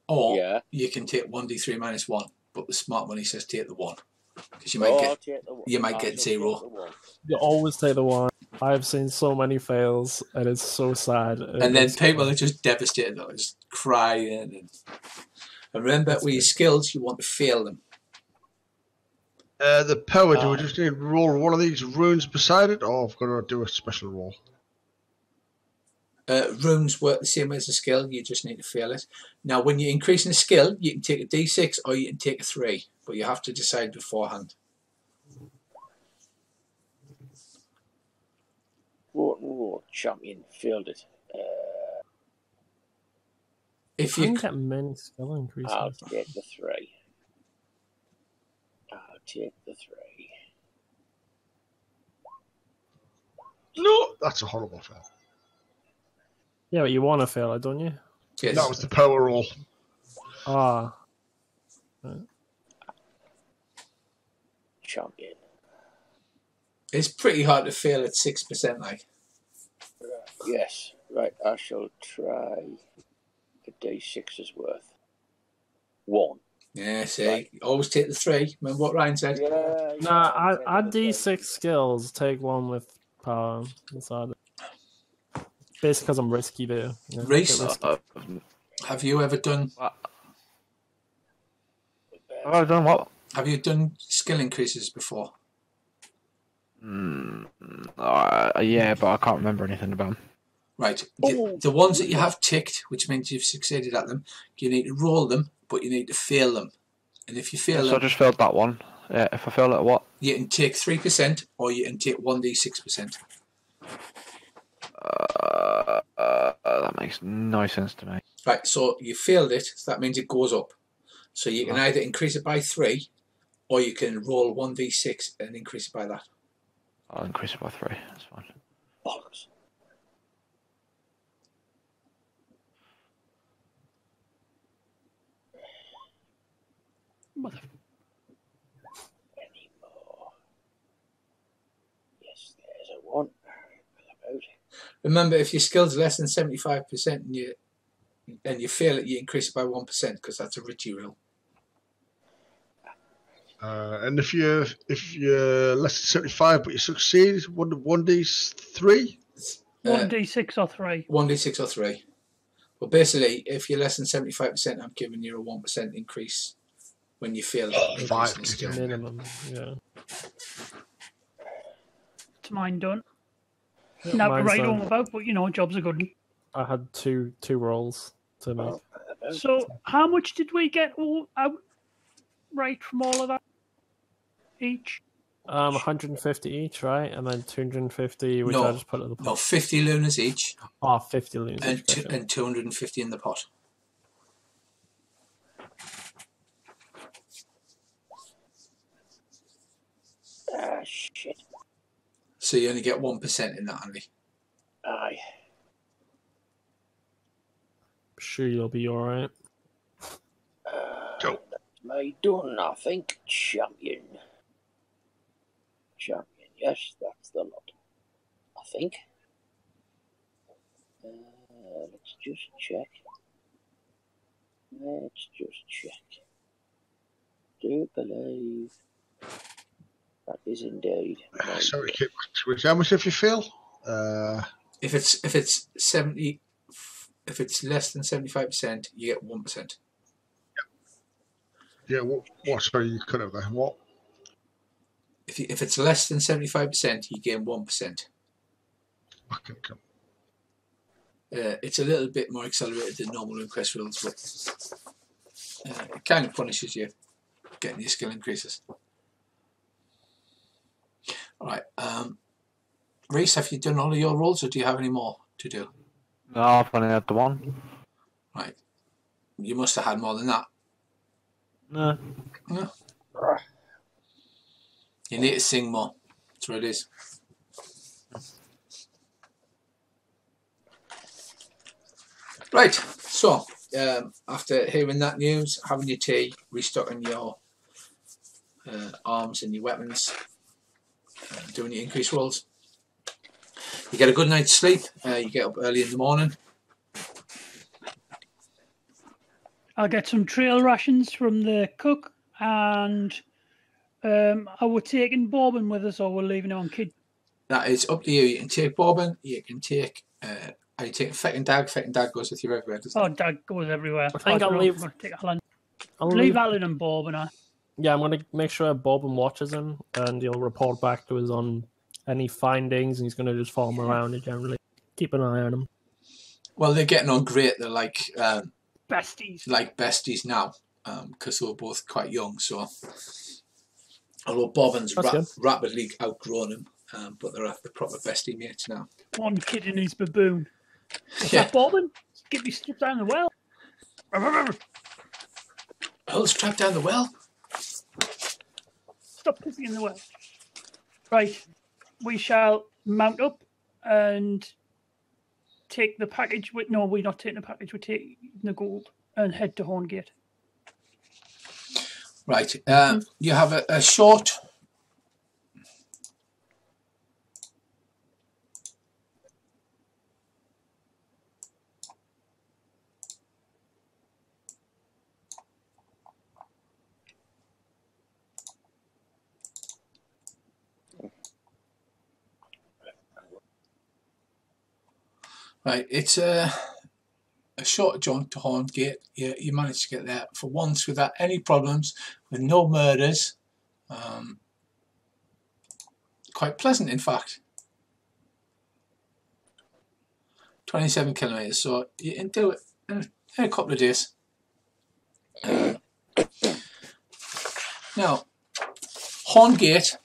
or you can take 1d3 minus 1. But the smart money says take the 1. Because you might get 0. You always take the 1. I've seen so many fails, and it's so sad. And then people are just devastated, though, just crying. And remember, with your skills, you want to fail them. The power, do we just need to roll one of these runes beside it, or I've got to do a special roll? Runes work the same way as a skill, you just need to fail it. Now, when you're increasing a skill, you can take a d6 or you can take a 3, but you have to decide beforehand. Whoa, champion, failed it. If I you didn't get many skill increases. I'll take the 3. I'll take the 3. No, that's a horrible fail. Yeah, but you want to fail it, don't you? Yes. That was the power roll. Ah. Right. Champion. It's pretty hard to fail at 6%, like. Yes, right, I shall try a d6's worth. 1. Yeah, see, always take the 3. Remember what Ryan said? Yeah. Nah, add D6 skills, take 1 with power inside it. Basically because I'm risky there. Yeah, Reese, have you ever done... Have I done what? Have you done skill increases before? Yeah, but I can't remember anything about them. Right. The ones that you have ticked, which means you've succeeded at them, you need to roll them, but you need to fail them. And if you fail them... So I just failed that one. Yeah, if I fail at what? You can take 3% or you can take 1d6%. That makes no sense to me. Right, so you failed it, so that means it goes up. So you can either increase it by 3 or you can roll 1d6 and increase it by that. I'll increase it by 3, that's fine. Bollocks. Mother... Any more? Yes, there's a 1. About. Remember, if your skill's less than 75% and you fail it, you increase it by 1% because that's a Richie rule. And if you're less than 75 but you succeed, 1d3? 1d6 or 3. 1d6 or 3. Well, basically, if you're less than 75%, I'm giving you a 1% increase when you fail it. 5 minimum, yeah. That's mine done. Yeah, Now to mine's write done. home about, but you know, jobs are good. I had two rolls to make. So, how much did we get out right from all of that each? 150 each, right? And then 250, which I No, just put in the pot. no, 50 lunas each, 50 loons and, each. Okay. and 250 in the pot. Ah, shit. So you only get 1% in that, Andy. Aye. Sure, you'll be alright. Go. That's my done, I think. Champion. Champion, yes, that's the lot. I think. Let's just check. Let's just check. Do believe that is indeed. Sorry, keep. How much if you feel? If it's 70, if it's less than 75%, you get 1%. Yeah. What? Sorry, you cut out there. What? If it's less than 75%, you gain 1%. Okay, come. It's a little bit more accelerated than normal Runequest rules, but it kind of punishes you getting your skill increases. Alright, Reese, have you done all of your rolls, or do you have any more to do? No, I've only had the one. Right, you must have had more than that. No. No. You need to sing more. That's what it is. Right, so after hearing that news, having your tea, restocking your arms and your weapons, doing your increase rolls, you get a good night's sleep. You get up early in the morning. I'll get some trail rations from the cook, and are we taking Bobbin with us, or we're leaving it on Kid? That is up to you. You can take Bobbin, you can take. Are you taking Feck and Dag? Feck and Dag goes with you everywhere, doesn't Oh, it? Dag goes everywhere. I think I'll don't know leave- if I'm gonna take Alan. I'll Leave Alan and Bobbin. Yeah, I'm gonna make sure Bobbin watches him, and he'll report back to us on any findings, and he's gonna just follow him around and generally keep an eye on him. Well, they're getting on great. They're like Besties. now, because they were both quite young. So, although Bobbin's rapidly outgrown him, but they're the proper bestie mates now. One kid and his baboon. What's Yeah. that, Bobbin? Get me stripped down the well. Earl's trapped down the well. Stop pissing in the well. Right, we shall mount up and take the package with. No, we're not taking the package. We're taking the gold and head to Horngate. Right, you have a short. Right, it's a short jaunt to Horngate. You managed to get there for once without any problems, with no murders. Quite pleasant, in fact. 27 kilometres, so you can do it in a couple of days. Now, Horngate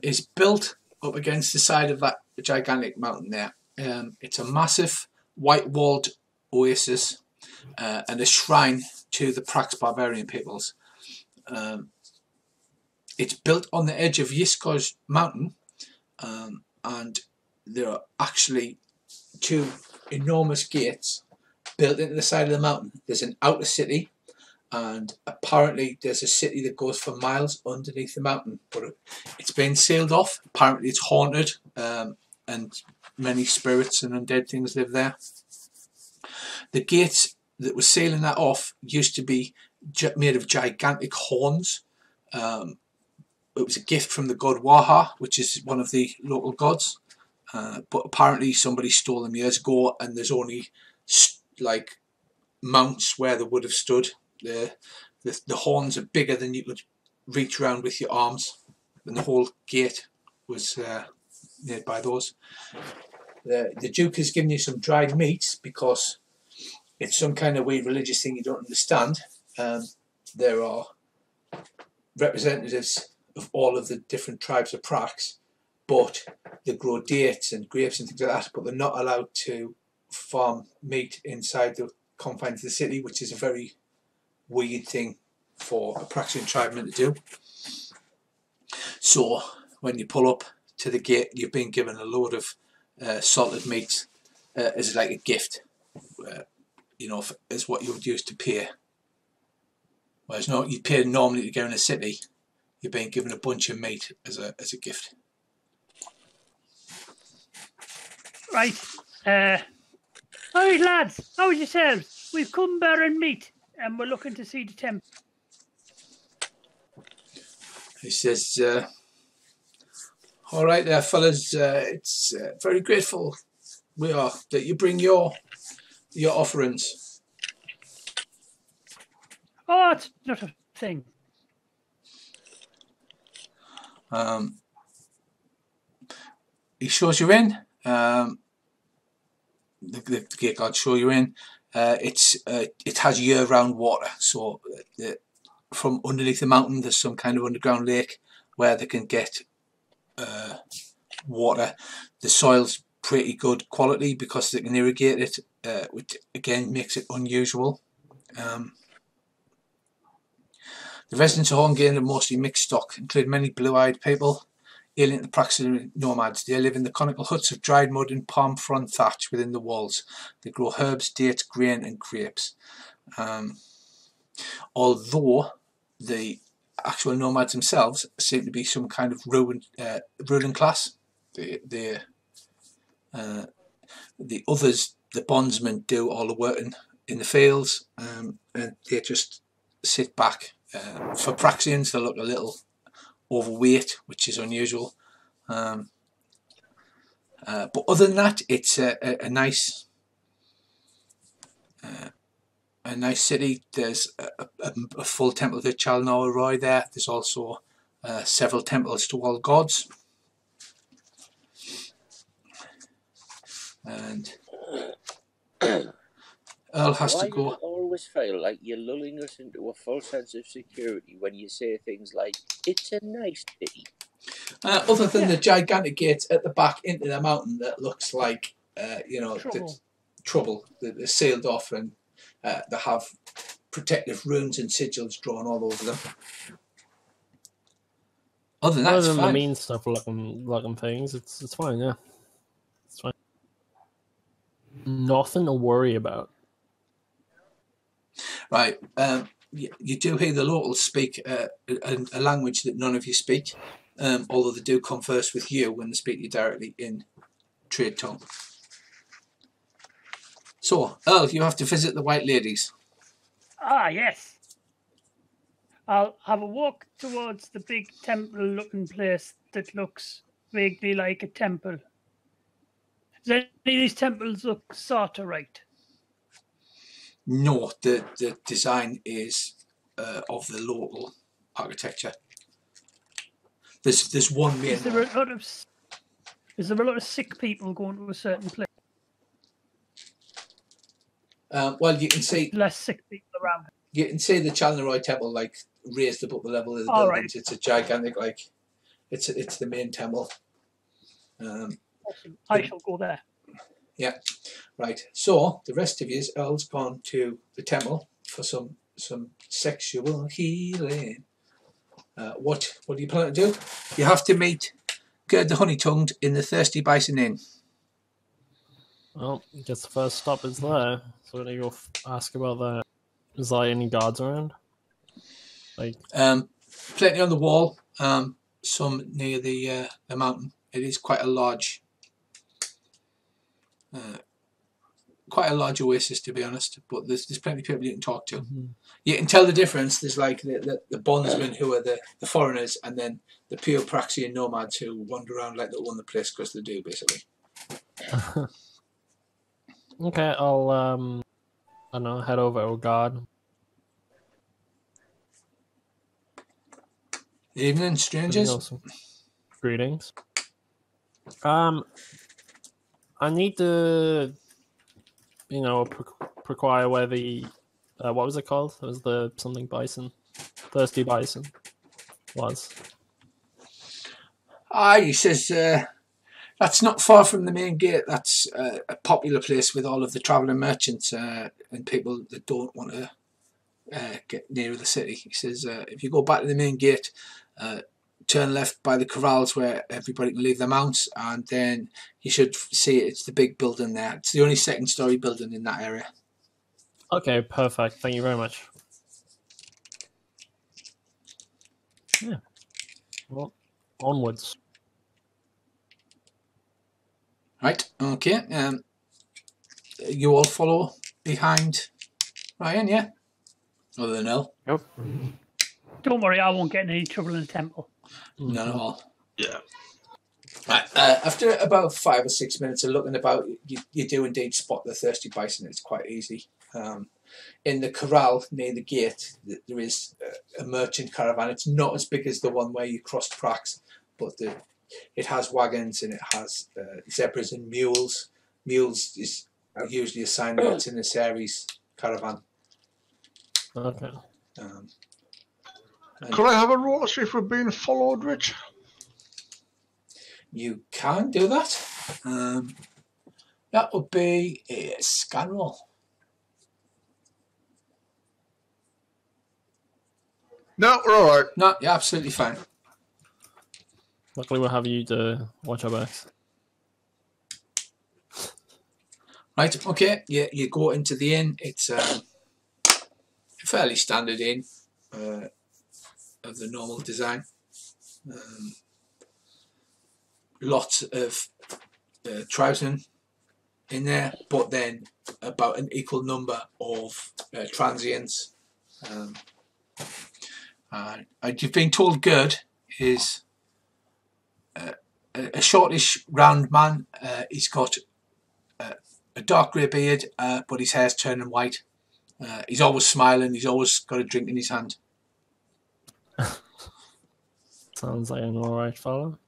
is built up against the side of that gigantic mountain there. It's a massive white-walled oasis and a shrine to the Prax barbarian peoples. It's built on the edge of Yisko's mountain, and there are actually two enormous gates built into the side of the mountain. There's an outer city, and apparently there's a city that goes for miles underneath the mountain, but it's been sealed off. Apparently it's haunted, and many spirits and undead things live there. The gates that were sealing that off used to be made of gigantic horns. It was a gift from the god Waha, which is one of the local gods, but apparently somebody stole them years ago, and there's only like mounts where they would have stood. The horns are bigger than you could reach around with your arms, and the whole gate was nearby those. The Duke has given you some dried meats because it's some kind of weird religious thing you don't understand. There are representatives of all of the different tribes of prax, but they grow dates and grapes and things like that, but they're not allowed to farm meat inside the confines of the city, which is a very weird thing for a Praxian tribeman to do. So when you pull up to the gate, you've been given a load of salted meat as like a gift, you know, as what you would use to pay. Whereas no, you pay normally to go in a city, you're being given a bunch of meat as a gift. Right. Alright lads, how's yourselves? We've come bearing meat and we're looking to see the temple. He says, all right there fellas, it's very grateful we are that you bring your offerings. Oh, it's not a thing. He shows you in. The gate guard show you in. It has year-round water, so from underneath the mountain there's some kind of underground lake where they can get water. The soil's pretty good quality because they can irrigate it, which again makes it unusual. The residents of Horngate are mostly mixed stock, including many blue-eyed people alien to the Praxian nomads. They live in the conical huts of dried mud and palm frond thatch within the walls. They grow herbs, dates, grain and grapes. Although the actual nomads themselves seem to be some kind of ruling class. The others, the bondsmen, do all the work in the fields, and they just sit back. For Praxians, they look a little overweight, which is unusual. But other than that, it's a nice city. There's a full temple to Chalnor Roy there. There's also several temples to all gods. And Earl has to go. Why does it always feel like you're lulling us into a false sense of security when you say things like, it's a nice city? Other than the gigantic gates at the back into the mountain that looks like, you know, trouble. They're sealed off and they have protective runes and sigils drawn all over them. Other than that, it's fine. The mean stuff looking things, it's fine, yeah. It's fine. Nothing to worry about. Right. You do hear the locals speak a language that none of you speak, although they do converse with you when they speak to you directly in trade tongue. So, Earl, you have to visit the White Ladies. Ah, yes. I'll have a walk towards the big temple-looking place that looks vaguely like a temple. Does any of these temples look sort of right? No, the design is of the local architecture. There's one main. Is there a lot of sick people going to a certain place? Well, you can see less sick people around. You can see the Chalnor Temple like raised above the level of the buildings. Right. It's a gigantic it's the main temple. Awesome. I shall go there. Yeah, right. So the rest of you, Earl's gone to the temple for some sexual healing. What do you plan to do? You have to meet Gerd the Honey-Tongued in the Thirsty Bison Inn. Well, I guess the first stop is there. So I'm gonna go ask about that. Is there any guards around? Like, plenty on the wall. Some near the mountain. It is quite a large oasis, to be honest. But there's plenty of people you can talk to. Mm-hmm. You can tell the difference. There's like the bondsmen who are the foreigners, and then the pure Praxian nomads who wander around like they own the place because they do, basically. Okay, I'll I don't know, head over to guard. Evening, strangers. Greetings. I need to, require where the what was it called? It was the something bison, thirsty bison, was. He says that's not far from the main gate. That's a popular place with all of the travelling merchants and people that don't want to get near the city. He says if you go back to the main gate, turn left by the corrals where everybody can leave their mounts, and then you should see it's the big building there. It's the only second-story building in that area. Okay, perfect. Thank you very much. Yeah. Well, onwards. Right, okay. You all follow behind Ryan, yeah? Other than Earl? Yep. Don't worry, I won't get in any trouble in the temple. None at all. Yeah. Right, after about 5 or 6 minutes of looking about, you do indeed spot the thirsty bison. It's quite easy. In the corral near the gate, there is a merchant caravan. It's not as big as the one where you crossed Prax, but it has wagons and it has zebras and mules. Mules is usually assigned what's in the series caravan. Okay. Could I have a roll to see if we're being followed, Rich? You can do that. That would be a scan roll. No, we're all right. No, you're absolutely fine. Luckily, we'll have you to watch our backs. Right, okay. You go into the inn. It's a fairly standard inn of the normal design. Lots of trousen in there, but then about an equal number of transients. And you've been told Gerd is a shortish, round man. He's got a dark grey beard, but his hair's turning white. He's always smiling. He's always got a drink in his hand. Sounds like an alright fella.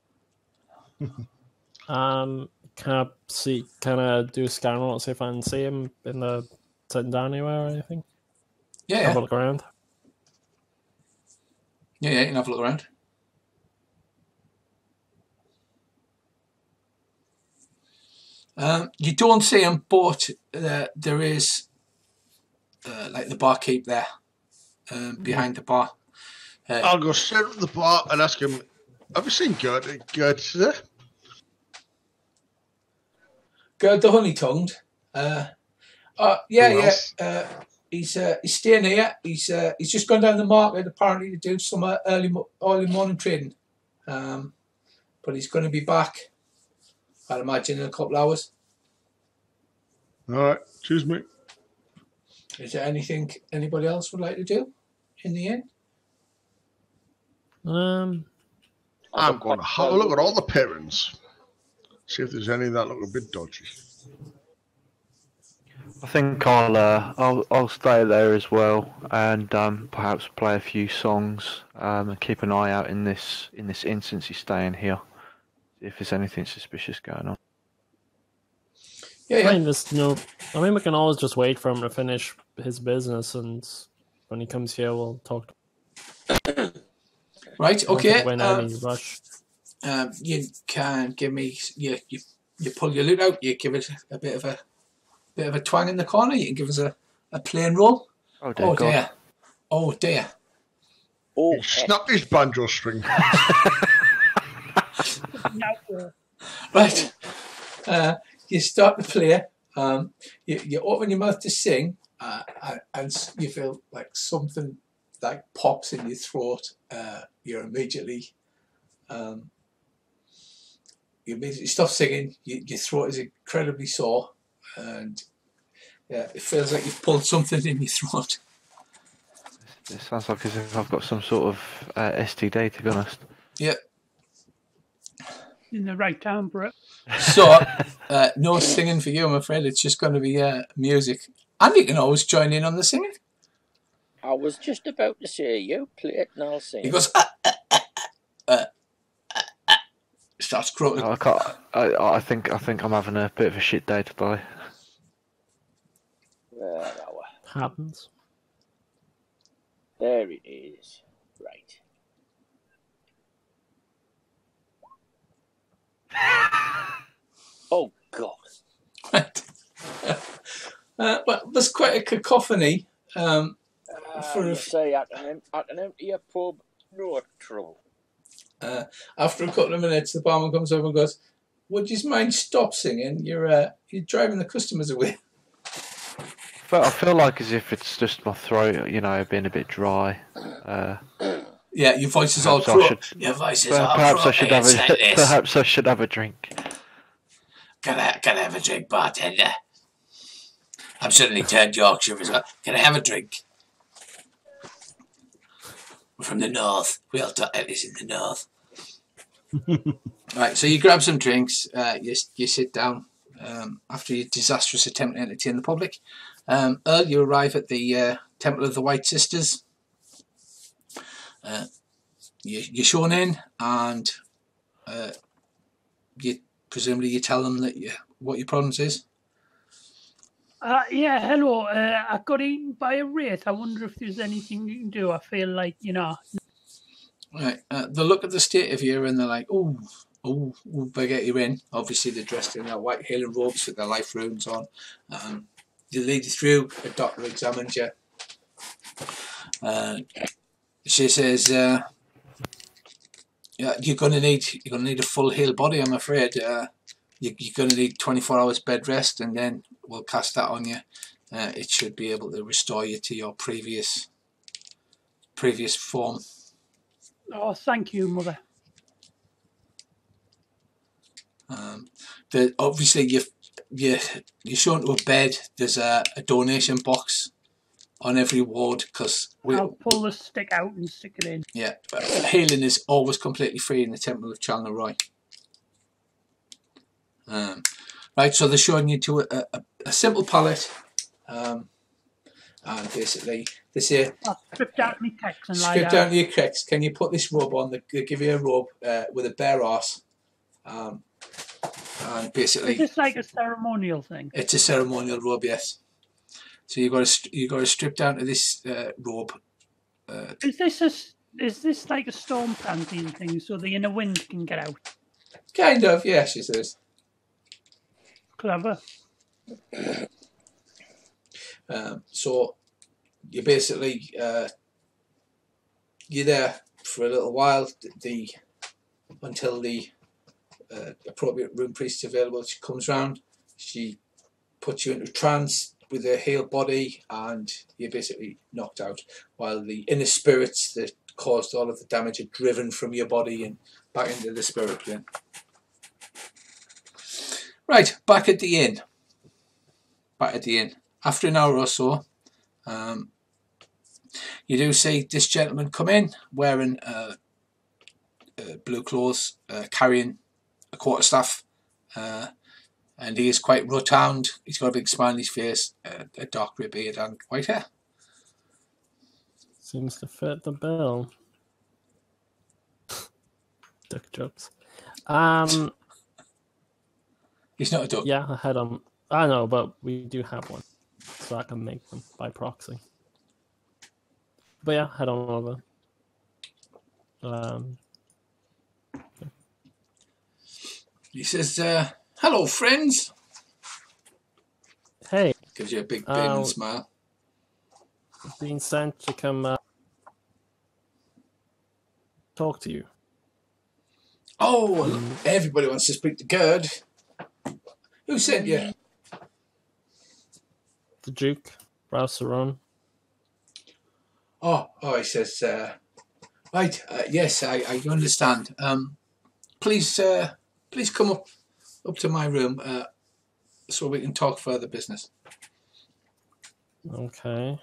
Can I do a scan roll to see if I can see him in the sitting down anywhere or anything? Yeah, Have a look around. Yeah, you can have a look around. You don't see him, but there is like the barkeep there behind the bar. I'll go straight to the bar and ask him, have you seen Gerd today? Gerd the honey-tongued. He's staying here. He's just gone down the market apparently to do some early morning trading. But he's going to be back, I'd imagine, in a couple of hours. All right, cheers, mate. Is there anything anybody else would like to do in the inn? I'm going to have a look at all the pairings. See if there's any that look a bit dodgy. I think I'll stay there as well, and perhaps play a few songs, and keep an eye out in this instance he's staying here, see if there's anything suspicious going on. Yeah. I mean, we can always just wait for him to finish his business, and when he comes here, we'll talk to him. Right. Okay. Rush. You can give me you pull your loot out. You give it a bit of a twang in the corner. You can give us a plain roll. Oh dear. God. Oh dear. He snapped his banjo string. Right. You start to play. You open your mouth to sing, and you feel like something like pops in your throat. You immediately stop singing. Your throat is incredibly sore, and it feels like you've pulled something in your throat. It sounds like as if I've got some sort of STD, to be honest. Yeah. In the right time for it. So, no singing for you, I'm afraid. It's just going to be music. And you can always join in on the singing. I was just about to say, you play it and I'll sing. He goes, starts croaking. I can't. I think I'm having a bit of a shit day today. Happens. There it is. Right. Oh, God. Right. Well, there's quite a cacophony. For You say at an empty pub, no trouble. after a couple of minutes, the barman comes over and goes, "Would you mind stop singing? You're driving the customers away." I feel like as if it's just my throat, you know, being a bit dry. Yeah, your voice is all Perhaps I crook. should- Your voice is all Perhaps I crook. should have It's like this. Perhaps I should have a drink. Can I have a drink, bartender? I'm suddenly turned Yorkshire as well. Can I have a drink? We're from the north. We all talk like this in the north. Right, so you grab some drinks. You sit down after your disastrous attempt to entertain the public. Earl, you arrive at the Temple of the White Sisters. You're shown in, and presumably you tell them that what your problems is. Yeah, hello. I got eaten by a wraith. I wonder if there's anything you can do. I feel like, Right, they look at the state of you and they're like, oh, they get you in. Obviously, they're dressed in their white hailing robes with their life runes on. They lead you through. A doctor examines you. She says, "Yeah, you're gonna need a full healed body. I'm afraid. You're gonna need 24 hours bed rest, and then we'll cast that on you. It should be able to restore you to your previous form." Oh, thank you, Mother. Obviously you're shown to a bed. There's a donation box on every ward because I'll pull the stick out and stick it in. Yeah, healing is always completely free in the Temple of Chandler Roy. Right, so they're showing you to a simple pallet, and basically they say, I'll strip down my text and lie strip down. down to your cracks. Can you put this robe on? They give you a robe with a bare arse, and basically Is this like a ceremonial thing? it's a ceremonial robe, yes. So you got to strip down to this robe. Is this like a storm panting thing so the inner wind can get out? Kind of, yeah, she says. Clever. So you basically you're there for a little while until the appropriate room priest is available. She comes round, she puts you into trance with a healed body, and you're basically knocked out while the inner spirits that caused all of the damage are driven from your body and back into the spirit plane. Right, back at the inn. After an hour or so, you do see this gentleman come in wearing blue clothes, carrying a quarterstaff, and he is quite rotund. He's got a big smile on his face, a dark grey beard and white hair. Seems to fit the bill. Dick jokes. He's not a duck. Yeah, I had I know, but we do have one, so I can make them by proxy. But yeah, head on over. He says, "Hello, friends." Hey, Gives you a big beaming smile. being sent to come talk to you. Oh, everybody wants to speak to Gerd. Who sent you? The Duke, Browseron. Oh, he says, right, yes, I understand. Please come up to my room so we can talk further business. Okay.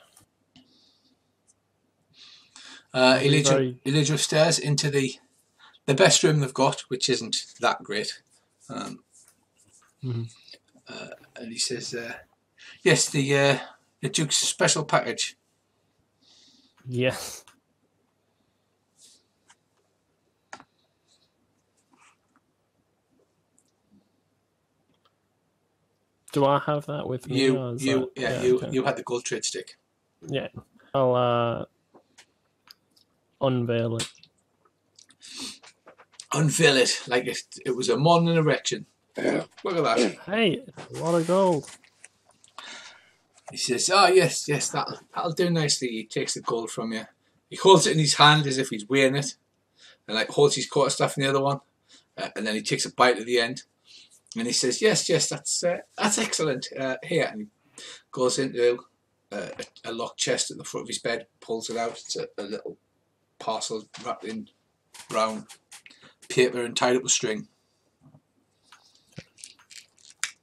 He leads you upstairs into the best room they've got, which isn't that great. And he says, yes, the Duke's special package. Yes. Do I have that with me? You or is you that... yeah, you okay. you had the gold trade stick. Yeah, I'll unveil it. Unveil it like it was a morning erection. Look at that. Hey, a lot of gold. He says, "Oh yes, that'll do nicely." He takes the gold from you. He holds it in his hand as if he's weighing it, and like holds his quarterstaff in the other one, and then he takes a bite at the end, and he says, "Yes, that's excellent." Here, and he goes into a locked chest at the front of his bed, pulls it out. It's a little parcel wrapped in brown paper and tied up with string.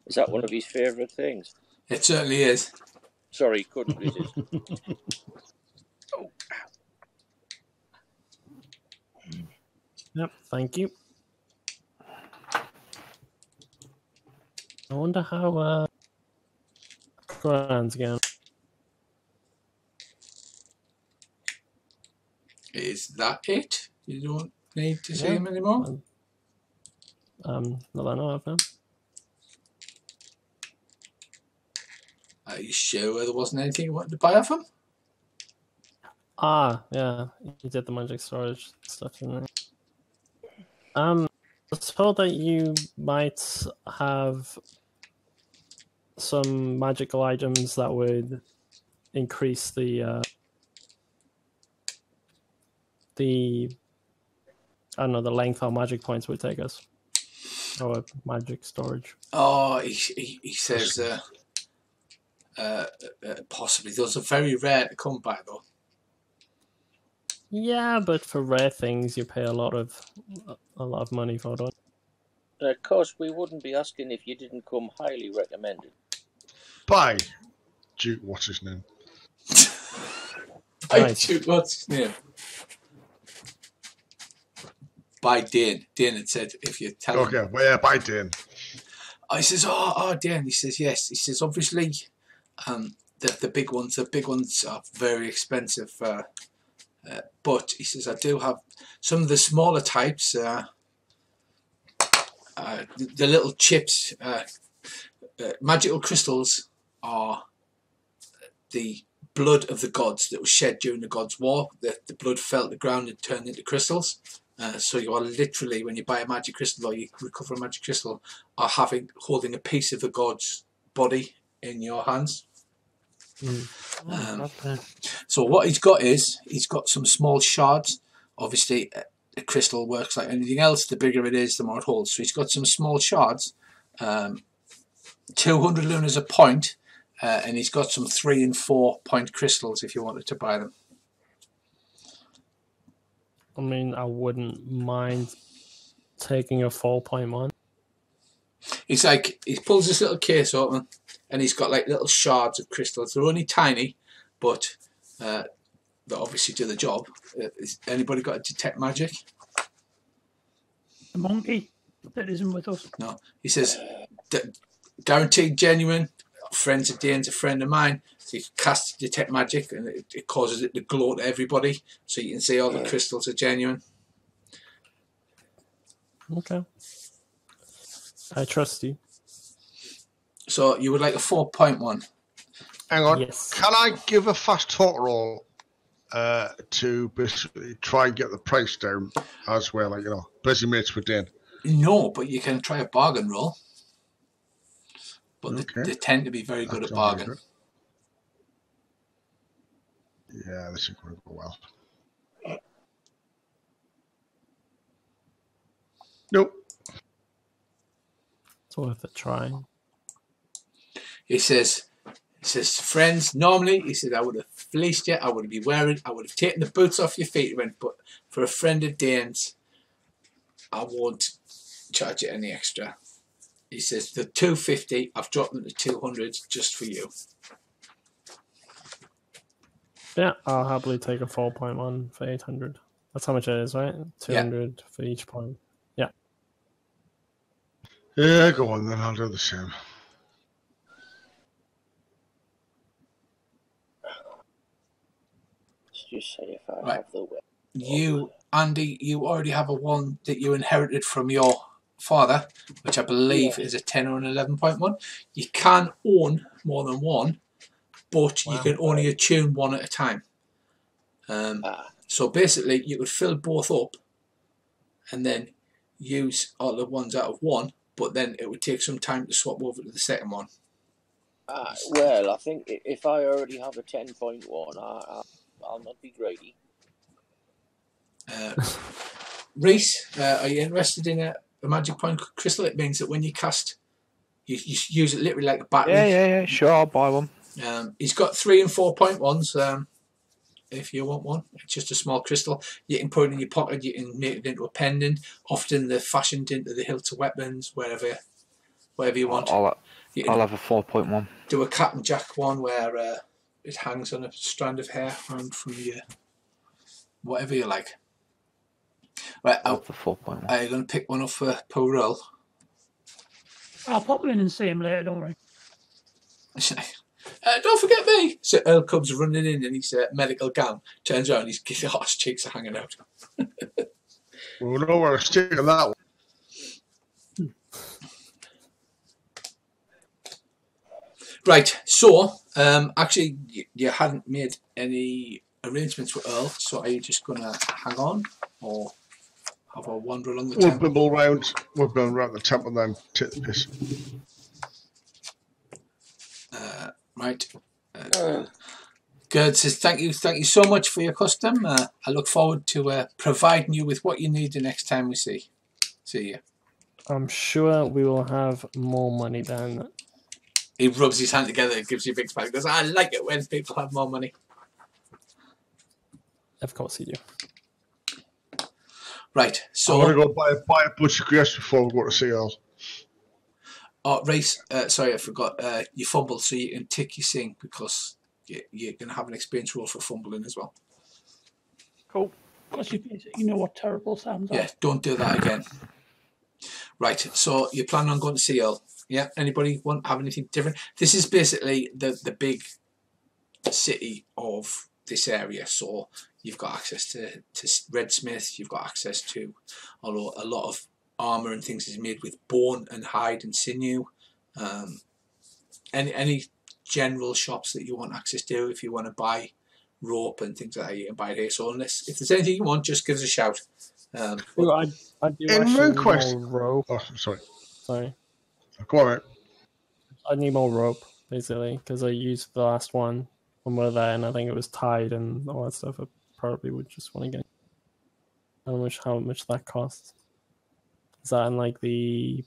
Is that one of his favourite things? It certainly is. Sorry, couldn't resist. Yep, thank you. I wonder how Grand's again. Is that it? You don't need to see him anymore? Not that I know of him. Are you sure there wasn't anything you wanted to buy off him? Ah, yeah, you did the magic storage stuff, didn't you? I was told that you might have some magical items that would increase the I don't know, the length our magic points would take us. Or magic storage. Oh, he says possibly. Those are very rare to come by, though. Yeah, but for rare things, you pay a lot of money for it. Of course, we wouldn't be asking if you didn't come highly recommended. By Duke, what's his name? Duke, what's his name? By Dane. Dane had said, if you tell him. Okay, well, yeah, by Dane. He says, oh, Dane. He says, yes. He says, obviously, the big ones are very expensive. But he says, I do have some of the smaller types. The little chips, magical crystals are the blood of the gods that was shed during the gods' war. The blood fell to the ground and turned into crystals. So you are literally, when you buy a magic crystal or you recover a magic crystal, are holding a piece of the god's body in your hands. So what he's got is, he's got some small shards. Obviously, a crystal works like anything else. The bigger it is, the more it holds. So he's got some small shards, 200 lunas a point, and he's got some 3 and 4 point crystals if you wanted to buy them. I mean, I wouldn't mind taking a 4.1 one. It's like, he pulls this little case open, and he's got like little shards of crystals. They're only tiny, but they obviously do the job. Has anybody got a detect magic? The monkey that isn't with us. No. He says, guaranteed genuine. Friends of Dane's a friend of mine. So you cast detect magic, and it causes it to glow to everybody, so you can see all the crystals are genuine. Okay. I trust you. So you would like a 4.1? Hang on. Yes. Can I give a fast talk roll to basically try and get the price down as well? Like, busy mates with Dan. No, but you can try a bargain roll. But Okay. they tend to be very good at bargain. Yeah, this is going to go well. Nope. It's worth a try. He says, friends, normally, he said, I would have fleeced you, I would have taken the boots off your feet. He went, but for a friend of Dane's, I won't charge you any extra. He says, the 250, I've dropped them to 200 just for you. Yeah, I'll happily take a 4.1 for 800. That's how much it is, right? 200 for each point. Yeah. Yeah, go on then. I'll do the same. Let's just say if I have the way. You, Andy, you already have a one that you inherited from your father, which I believe is a 10 or an 11.1. You can own more than one, but you can only attune one at a time. So basically, you could fill both up and then use all the ones out of one, but then it would take some time to swap over to the second one. Well, I think if I already have a 10.1, I'll not be greedy. Reese, are you interested in a magic point crystal? It means that when you cast, you use it literally like a battery. Yeah, sure, I'll buy one. He's got 3 and 4.1s. If you want one, it's just a small crystal. You can put it in your pocket. You can make it into a pendant. Often they're fashioned into the hilts of weapons, whatever you want. I'll have a 4.1. Do a Captain Jack one where it hangs on a strand of hair around from you. Whatever you like. Right, I'll have the 4.1. Are you going to pick one up for poor Earl? I'll pop in and see him later, don't worry. Don't forget me! So Earl comes running in his medical gown, turns around, his horse cheeks are hanging out. We'll know where to stick on that one. Right, so actually you hadn't made any arrangements with Earl, so are you just going to hang on or have a wander along the temple? We'll bimble around the temple then, take the piss. Right. Good. Says thank you so much for your custom. I look forward to providing you with what you need the next time we see you. I'm sure we will have more money than. He rubs his hand together and gives you a big smile. He goes, I like it when people have more money. Of course you do. Right. So I want to go buy a bunch of grapes before we go to see Earl. Oh, Race, sorry, I forgot. You fumble, so you can tick your sing because you're going to have an experience roll for fumbling as well. Cool. Because you know what terrible sounds are. Yeah, don't do that again. Right, so you plan on going to see Earl. Yeah, anybody have anything different? This is basically the big city of this area, so you've got access to Redsmith, you've got access to, although a lot of armour and things is made with bone and hide and sinew. Any general shops that you want access to, if you want to buy rope and things like that, you can buy it here. So if there's anything you want, just give us a shout. I do in RuneQuest. Rope. Oh, sorry. Go on, mate. I need more rope, basically, because I used the last one when we were there, and I think it was tied and all that stuff. I probably would just want to get. I don't know how much that costs. Is that in like the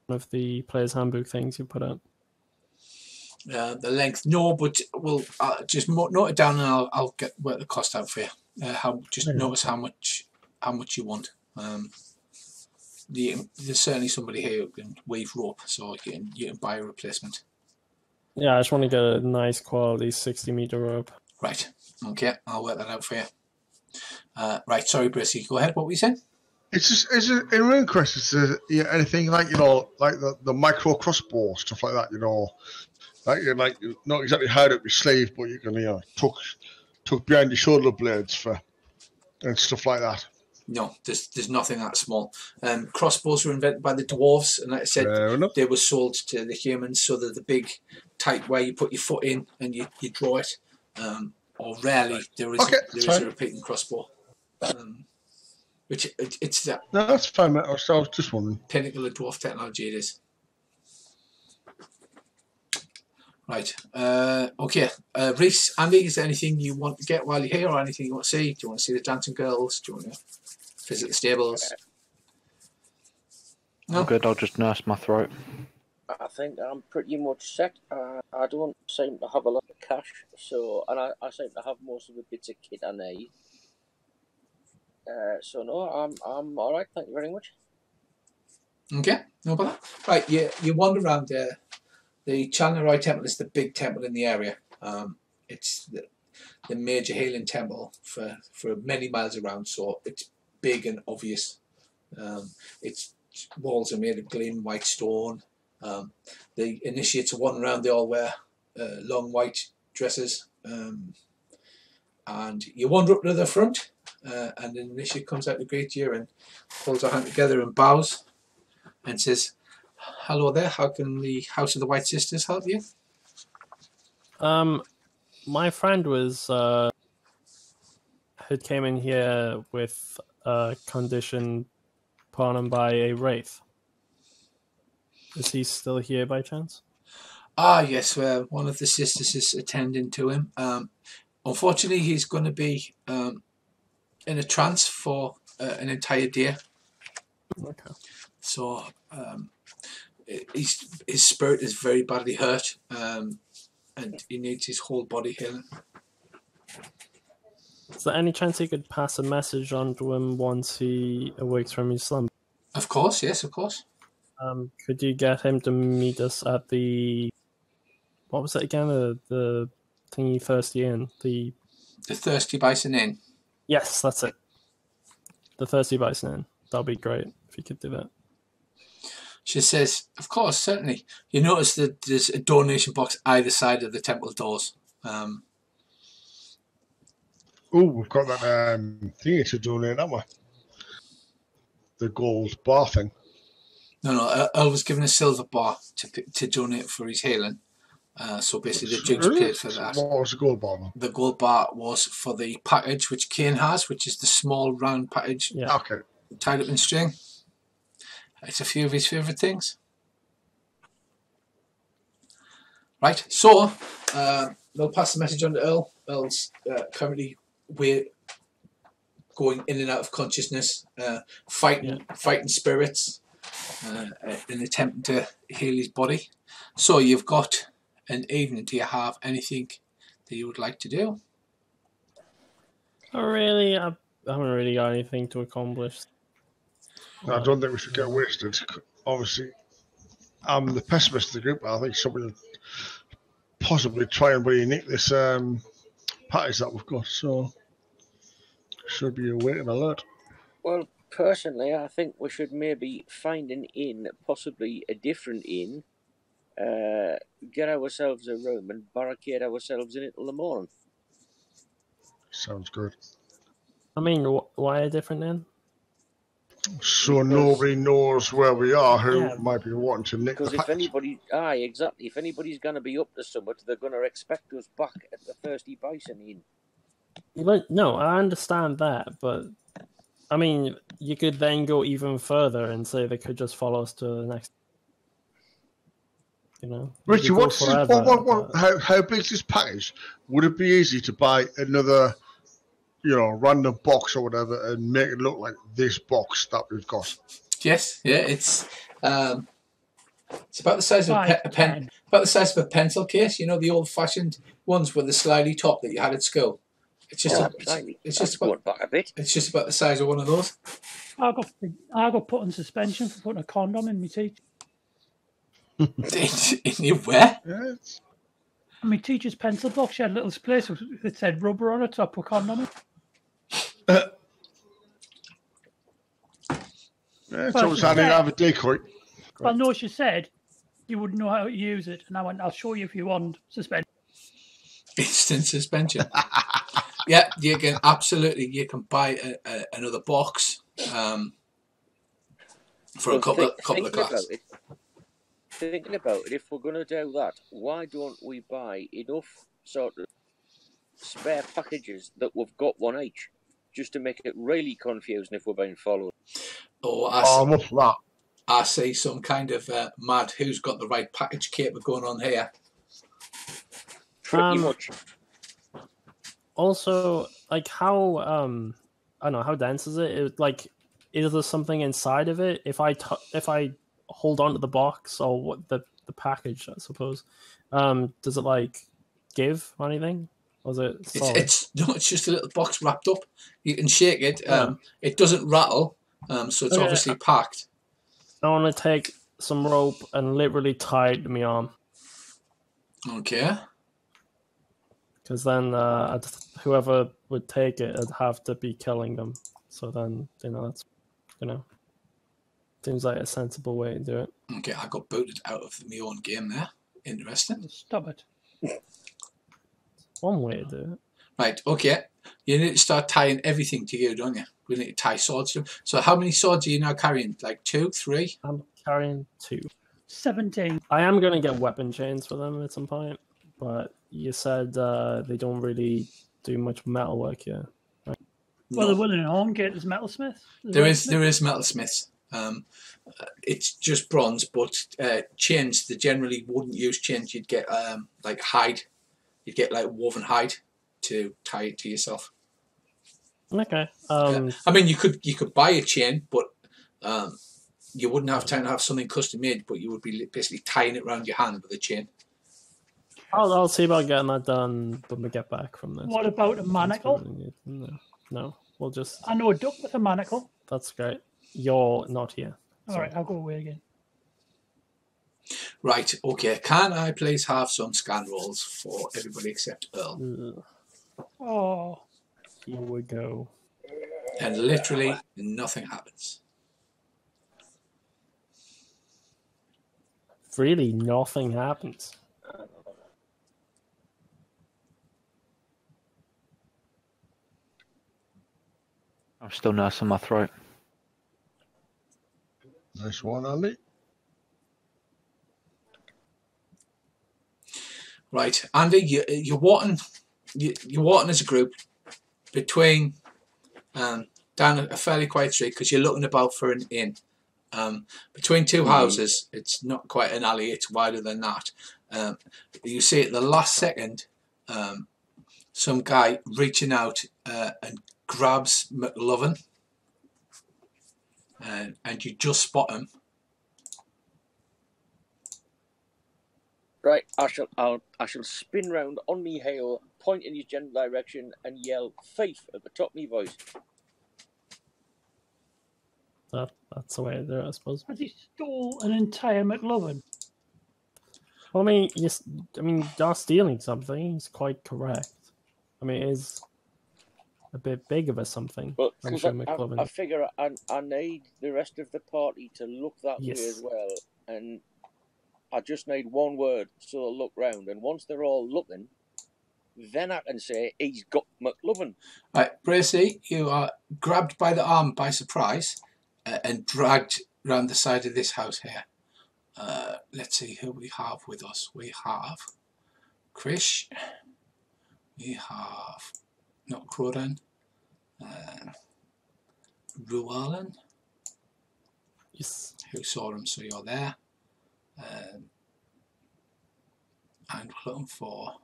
one of the player's handbook things you put out? The length, no, but we'll just note it down and I'll work the cost out for you. Notice how much you want. There's certainly somebody here who can weave rope, so you can buy a replacement. Yeah, I just want to get a nice quality 60-meter rope. Right. Okay, I'll work that out for you. Right, sorry, Brissy, go ahead. What were you saying? Is it in RuneQuest? Is there anything like like the micro crossbow stuff like that? Like not exactly hide up your sleeve, but you can tuck behind your shoulder blades and stuff like that. No, there's nothing that small. Crossbows were invented by the dwarves, and like I said, they were sold to the humans. So they're the big type where you put your foot in and you draw it. Or rarely there is a repeating crossbow. It's that. No, that's fine, mate. I was just wondering. Pinnacle of dwarf technology it is. Right. Okay. Reese, Andy, is there anything you want to get while you're here, or anything you want to see? Do you want to see the dancing girls? Do you want to visit the stables? No? I'm good. I'll just nurse my throat. I think I'm pretty much set. I don't seem to have a lot of cash, and I seem to have most of the bits of kit I need. So no, I'm all right. Thank you very much. Okay, no bother. Right, you wander around there. The Challeroy Temple is the big temple in the area. It's the major healing temple for many miles around, so it's big and obvious. Its walls are made of gleaming white stone. The initiates wander around, they all wear long white dresses. And you wander up to the front, and then Nisha comes out to greet you and pulls her hand together and bows and says, "Hello there. How can the House of the White Sisters help you?" My friend was who came in here with a condition put on him by a wraith. Is he still here by chance? Ah, yes. One of the sisters is attending to him. Unfortunately, he's going to be in a trance for an entire day. Okay. So his spirit is very badly hurt, and he needs his whole body healing. Is there any chance he could pass a message on to him once he awakes from his slumber? Of course, yes, of course. Could you get him to meet us at the... What was it again? The thingy Thirsty Inn? The Thirsty Bison Inn. Yes, that's it. The Thirsty Bison Inn. That'd be great if you could do that. She says, "Of course, certainly." You notice that there's a donation box either side of the temple doors. We've got that thingy to donate, haven't we? The gold bar thing. No, Earl was given a silver bar to donate for his healing. So basically the jigs paid for that. What was the gold bar then? The gold bar was for the package which Khaine has, which is the small round package Okay. tied up in string. It's a few of his favourite things. Right, so they'll pass the message on to Earl. Earl's currently going in and out of consciousness, fighting spirits, and attempting to heal his body. So you've got an evening. Do you have anything that you would like to do? Not really. I haven't really got anything to accomplish. I don't think we should get wasted. Obviously, I'm the pessimist of the group, but I think somebody will possibly try and really nick this package that we've got. So, should be awaiting alert. Well, personally, I think we should maybe find an inn, possibly a different inn, get ourselves a room and barricade ourselves in it till the morning. Sounds good. I mean, why a different inn? So nobody knows where we are who might be wanting to nick the Because if package. anybody, exactly. If anybody's going to be up to something, they're going to expect us back at the Thirsty Bison Inn. But no, I understand that, but I mean, you could then go even further and say they could just follow us to the next. You know, Richie, how big is this package? Would it be easy to buy another, random box or whatever and make it look like this box that we've got? Yes, yeah, it's about the size of a pen, about the size of a pencil case. You know, the old-fashioned ones with the slidey top that you had at school. It's just about back a bit. It's just about the size of one of those. I got put on suspension for putting a condom in my teeth. In your where? Yes. My teacher's pencil box, she had a little place that said rubber on it, so I put a condom in. It's always handy to have a decoy. Well, no, she said you wouldn't know how to use it, and I went, "I'll show you if you want suspension." Instant suspension. Yeah, you can absolutely. You can buy another box for a couple of glass. Thinking about it, if we're going to do that, why don't we buy enough sort of spare packages that we've got one each, just to make it really confusing if we're being followed? I see some kind of mad who's got the right package caper going on here. Pretty much. Also, like how I don't know, how dense is it? Is there something inside of it? If I hold on to the box or what the package, I suppose, does it give or anything? Or is it solid? It's just a little box wrapped up. You can shake it. It doesn't rattle, so it's obviously packed. I want to take some rope and literally tie it to my arm. Okay. Because then whoever would take it would have to be killing them. So then, that's, seems like a sensible way to do it. Okay, I got booted out of my own game there. Interesting. Stop it. One way to do it. Right, okay. You need to start tying everything to you, don't you? We need to tie swords to them. So how many swords are you now carrying? Like 2, 3? I'm carrying 2. 17. I am going to get weapon chains for them at some point, but you said they don't really do much metal work here. Right? Well, No. they're willing in Horngate. There's metalsmiths. There is metalsmiths. It's just bronze, but chains, they generally wouldn't use chains. You'd get like hide. You'd get like woven hide to tie it to yourself. Okay. I mean, you could buy a chain, but you wouldn't have time to have something custom made. But you would be basically tying it around your hand with a chain. I'll see about getting that done when we get back from this. What about a manacle? No, we'll just. I know a duck with a manacle. That's great. You're not here. All right, I'll go away again. Right, okay. Can I please have some scan rolls for everybody except Earl? Oh. Here we go. And literally nothing happens. Really, nothing happens. I'm still nursing my throat. Nice one, Andy. Right, Andy, you're walking as a group between down a fairly quiet street because you're looking about for an inn. Between two houses, it's not quite an alley; it's wider than that. You see at the last second, some guy reaching out and grabs McLovin, and you just spot him. Right, I shall spin round on me heel, point in his general direction, and yell "Thief" at the top of my voice. That's the way to do it, I suppose. Has he stole an entire McLovin? Well, I mean, you're stealing something. He's quite correct. I mean, it is a bit big of a something. But I'm because sure I figure I need the rest of the party to look that way as well, and I just need one word so they'll look round, and once they're all looking, then I can say he's got McLovin. Right, Bracy, you are grabbed by the arm by surprise and dragged round the side of this house here. Let's see who we have with us. We have Krish. We have not Croden. Rualan. Yes. Who saw him? So you're there. And we're looking for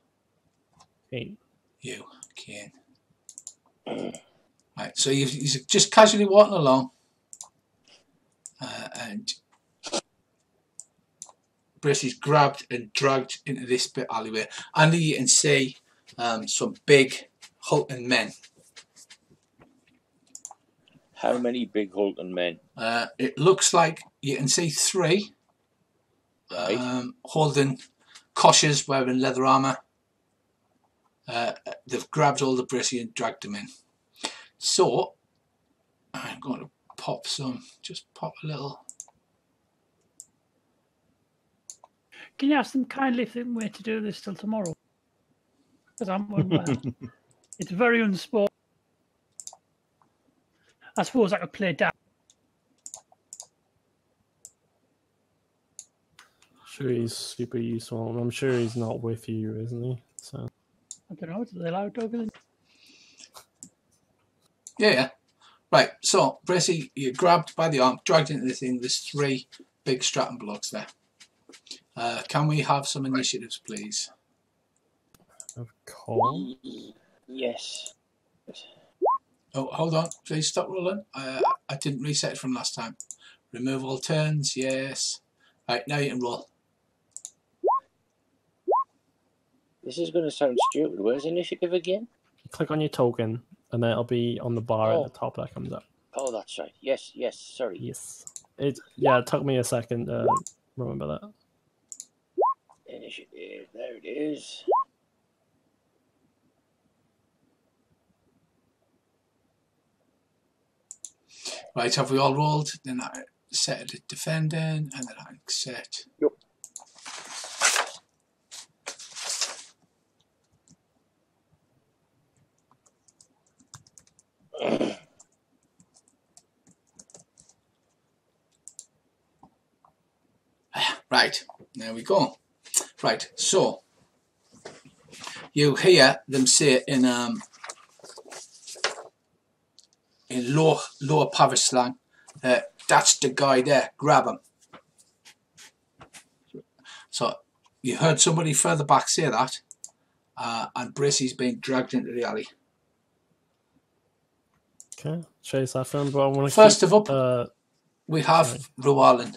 Khaine. you, Khaine. Right, so you're just casually walking along, and Bracy's grabbed and dragged into this bit alleyway. Under you can see some big hulking men. How many big hulking men? It looks like you can see 3. Right. Holding koshers, wearing leather armour. They've grabbed all the Bracy and dragged them in. So I'm going to pop a little. Can you ask them kindly if they can wait to do this till tomorrow? Because I'm unwell. It's very unsport. I suppose I could play down. Sure, he's super useful. I'm sure he's not with you, isn't he? So I don't know. Is they allowed over there? Yeah. Right, so Bracy, you're grabbed by the arm, dragged into the thing. There's 3 big Stratton blocks there. Can we have some initiatives, please? Of course. Yes. Oh, hold on. Please stop rolling. I didn't reset it from last time. Remove all turns. Yes. Right, now you can roll. This is going to sound stupid. Where's initiative again? Click on your token, and then it'll be on the bar at the top that comes up. Oh, that's right. Yes, sorry. Yes. It took me a second to remember that. Initiative. There it is. Right, have we all rolled? Then I set it defending, and then I set. Yep. Right, there we go. Right, so you hear them say in lower parish slang, that's the guy there, grab him. So you heard somebody further back say that, and Bracey's being dragged into the alley. Okay, chase after him, but I want to First of all, we have Llewellyn.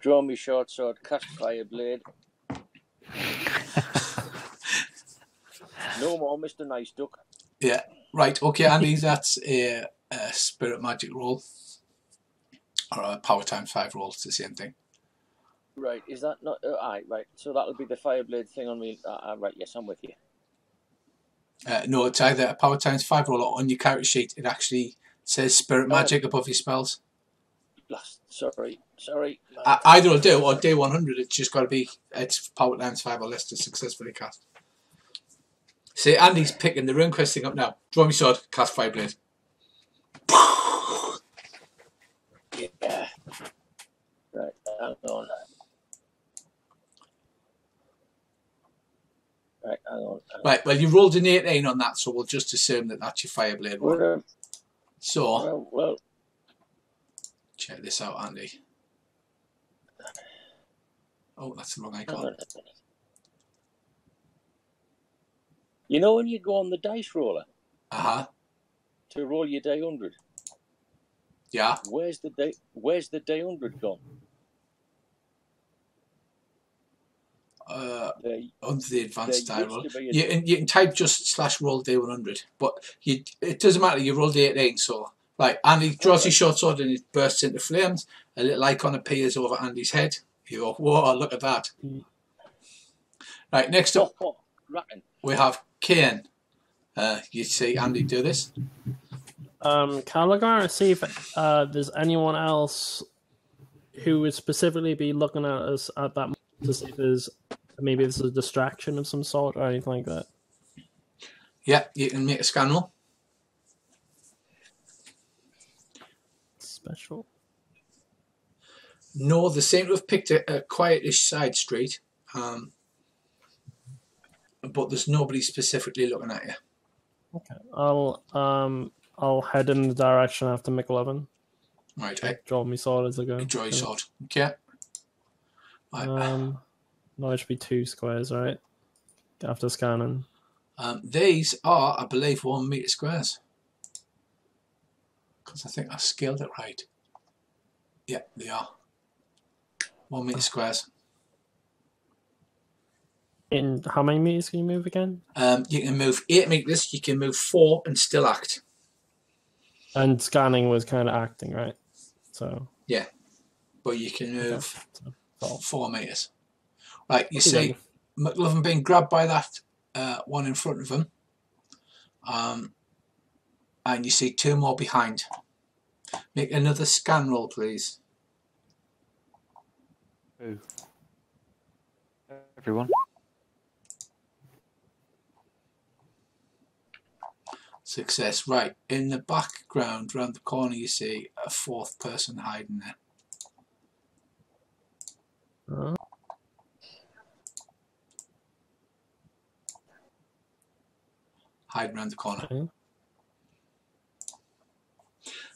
Draw me short sword, cast fire blade. No more, Mr. Nice Duck. Yeah, right. Okay, Andy, that's a spirit magic roll, or a power times 5 roll. It's the same thing. Right, is that not... right, so that'll be the fireblade thing on me. Right, yes, I'm with you. No, it's either a power times 5 roll, or on your character sheet it actually says spirit magic above your spells. Sorry. Either will do, or day 100 it's just got to be, it's power times 5 or less to successfully cast. See, Andy's picking the Runequest thing up now. Draw me sword, cast Fireblade. Yeah. Right, hang on. Right, well, you rolled an 18 on that, so we'll just assume that that's your Fireblade one. So, well, check this out, Andy. Oh, that's the wrong icon. You know when you go on the dice roller? Uh-huh. To roll your day 100? Yeah. Where's the day 100 gone? Under the advanced die roll. You can type just /roll day 100, but it doesn't matter, you rolled the 18, so... Right, Andy draws his short sword and it bursts into flames. A little icon appears over Andy's head. You go, whoa, look at that. Right, next up, we have khaine. You see Andy do this. Can I look around and see if there's anyone else who would specifically be looking at us at that moment to see if there's maybe there's a distraction of some sort or anything like that? Yeah, you can make a scan roll. Special. No, they seem to have picked a quietish side street, but there's nobody specifically looking at you. Okay, I'll head in the direction after McLovin. Right, draw me sword as I go. Draw your sword. Okay. Right. No, it should be 2 squares, right? After scanning. These are, I believe, 1 meter squares. Because I think I scaled it right. Yeah, they are. 1 meter squares. In how many meters can you move again? You can move 8 meters, you can move 4 and still act. And scanning was kind of acting, right? So yeah, but you can move 4 meters. Right, you see McLovin being grabbed by that one in front of him, and you see 2 more behind. Make another scan roll, please. Who? Everyone. Success. Right, in the background, round the corner, you see a 4th person hiding there. Hiding around the corner. Okay.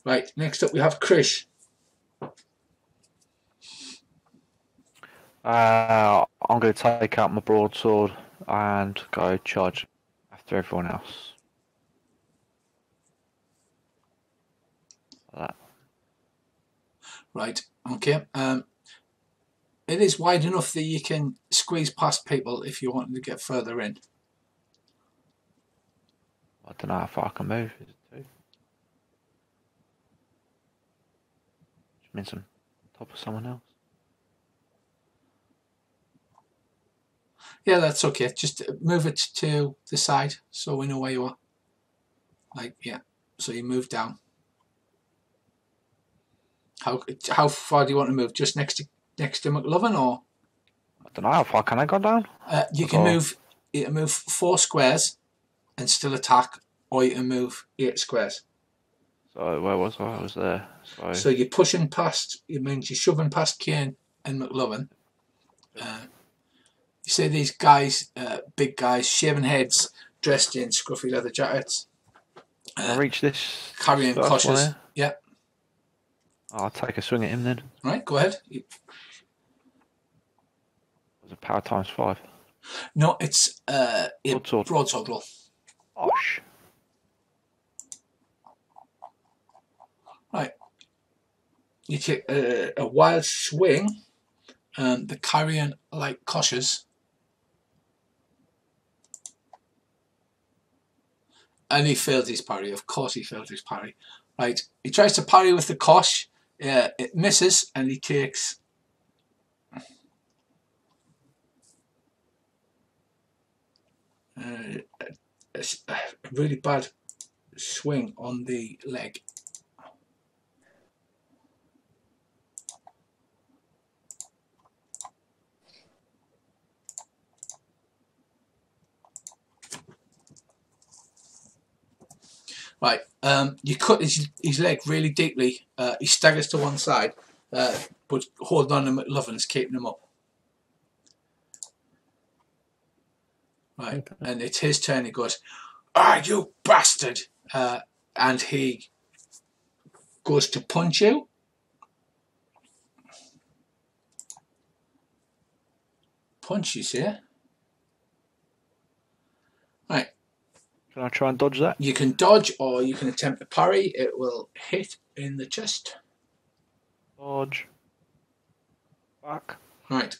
Right, next up we have Krish. I'm going to take out my broadsword and go charge after everyone else. Like that. Right, okay. It is wide enough that you can squeeze past people if you want to get further in. I don't know how far I can move. Is it 2? Which means I'm on top of someone else. Yeah, that's okay. Just move it to the side so we know where you are. Like, yeah. So you move down. How far do you want to move? Just next to McLovin, or? I don't know. How far can I go down? You can move 4 squares and still attack, or you can move 8 squares. So where was I? I was there. So you're pushing past. It means you're shoving past Kane and McLovin. You see these guys, big guys, shaven heads, dressed in scruffy leather jackets. Can I reach this? Carrying this first one koshes. here? Yeah. I'll take a swing at him then. Right, go ahead. It was a power times 5. No, it's Broadsword. broadsword roll. Osh. Right. You take a wild swing, and the carrion like koshes. And he failed his parry. Of course he failed his parry. Right. He tries to parry with the kosh. It misses, and he takes a really bad swing on the leg. Right, you cut his leg really deeply. He staggers to one side, but holding on to McLovin's keeping him up. Right, okay. And it's his turn. He goes, "Ah, you bastard!" And he goes to punch you. Punch, you see? Right. Can I try and dodge that? You can dodge, or you can attempt to parry. It will hit in the chest. Dodge. Back. Right.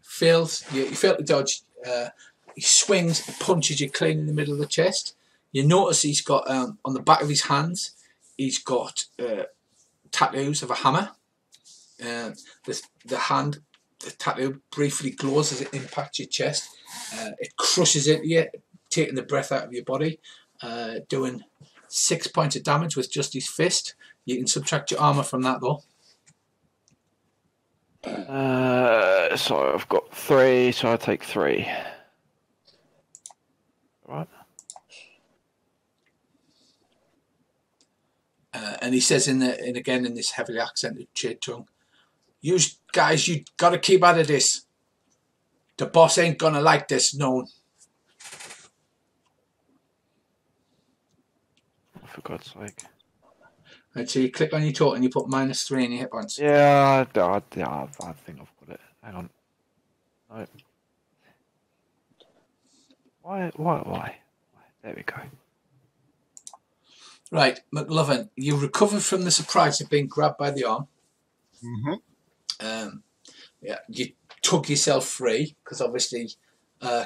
Fails. You fail to dodge. He swings, punches you clean in the middle of the chest. You notice he's got, on the back of his hands, he's got tattoos of a hammer. The tattoo briefly glows as it impacts your chest. It crushes into you, taking the breath out of your body, doing 6 points of damage with just his fist. You can subtract your armor from that though. So I've got 3, so I take 3. Right. And he says again in this heavily accented trade tongue, "You guys, you gotta keep out of this. The boss ain't gonna like this known." For God's sake. Right, so you click on your total and you put -3 in your hit points. Yeah, I think I've got it. Hang on. No. Why? There we go. Right, McLovin, you recovered from the surprise of being grabbed by the arm. Mm-hmm. Yeah, you tug yourself free because obviously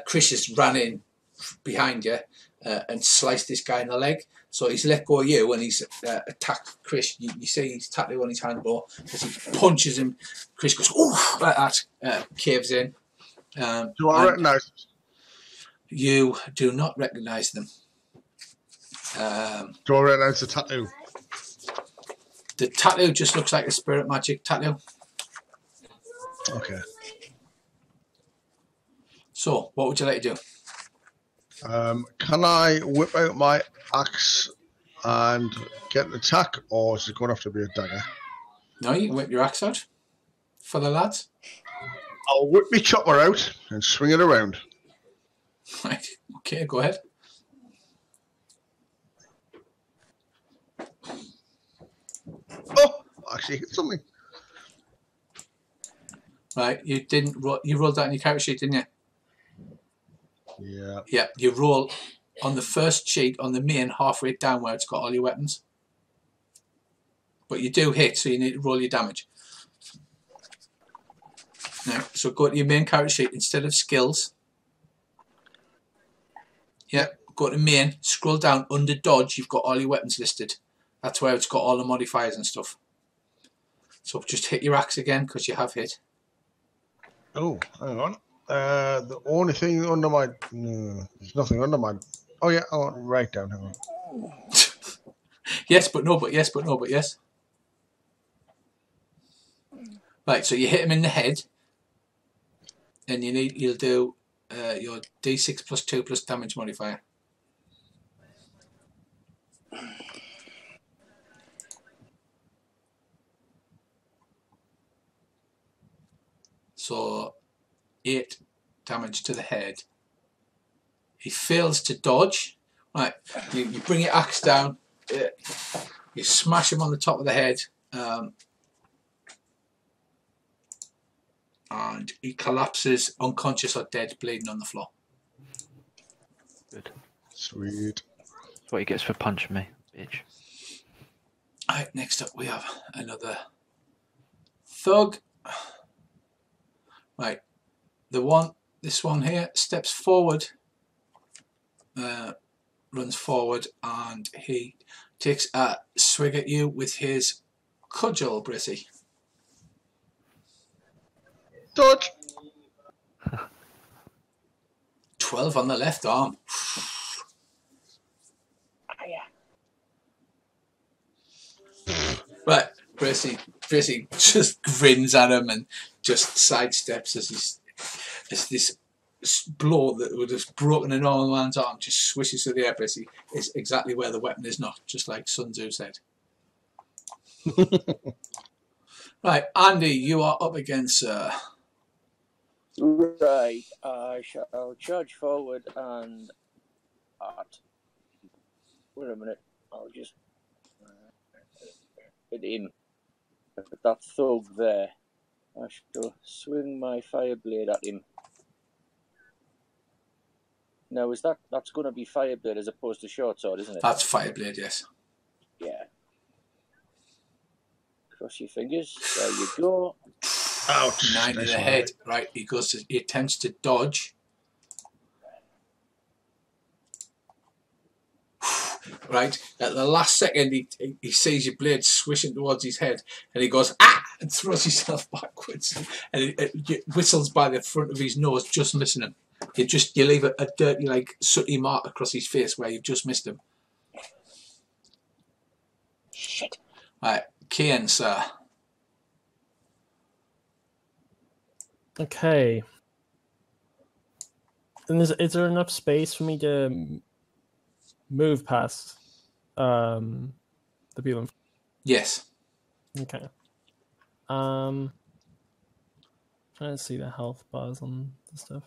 Chris has ran in behind you and sliced this guy in the leg. So he's let go of you and he's attacked Chris. You see his tattoo on his hand, though, as he punches him. Chris goes, "Oof!" like that, caves in. Do I recognise? You do not recognise them. Do I recognise the tattoo? The tattoo just looks like a spirit magic tattoo. Okay. So, what would you like to do? Can I whip out my axe and get an attack, or is it going to have to be a dagger? No, you can whip your axe out for the lads. I'll whip my chopper out and swing it around. Right, okay, go ahead. Oh, actually hit something. Right, you didn't. You rolled that in your character sheet, didn't you? Yeah. Yeah, you roll on the first sheet on the main halfway down where it's got all your weapons. But you do hit, so you need to roll your damage. Now, so go to your main character sheet instead of skills. Yeah, go to main, scroll down under dodge. You've got all your weapons listed. That's where it's got all the modifiers and stuff. So just hit your axe again because you have hit. Oh, hang on. The only thing under my... No, there's nothing under my... Oh, yeah, I want to write down. Hang on. Yes, but no, but yes, but no, but yes. Right, so you hit him in the head. And you'll do your D6 plus 2 plus damage modifier. So 8 damage to the head. He fails to dodge. Right, you bring your axe down, you smash him on the top of the head, and he collapses unconscious or dead, bleeding on the floor. Good. Sweet. That's what he gets for punching me, bitch. Alright, next up we have another thug. Right, this one here steps forward, runs forward, and he takes a swig at you with his cudgel, Brissy. Dodge. 12 on the left arm. Right, Brissy just grins at him and just sidesteps as this blow that would have broken a normal man's arm just swishes to the air. Brissy is exactly where the weapon is not, just like Sun Tzu said. Right, Andy, you are up against Right, I shall charge forward and wait a minute, I'll just hit him. That thug there. I shall swing my fire blade at him. Now, that's going to be fire blade as opposed to short sword, isn't it? that's Fireblade, yes. Yeah. Cross your fingers. There you go. Ouch. 9 in the head. Right, he attempts to dodge. Right, at the last second he sees your blade swishing towards his head and he goes ah and throws himself backwards and it whistles by the front of his nose, just missing him. You leave a dirty, like, sooty mark across his face where you've just missed him. Shit. Right, Khaine, sir. Okay. And is there enough space for me to move past the people? Yes. Okay. Trying to see the health bars on the stuff.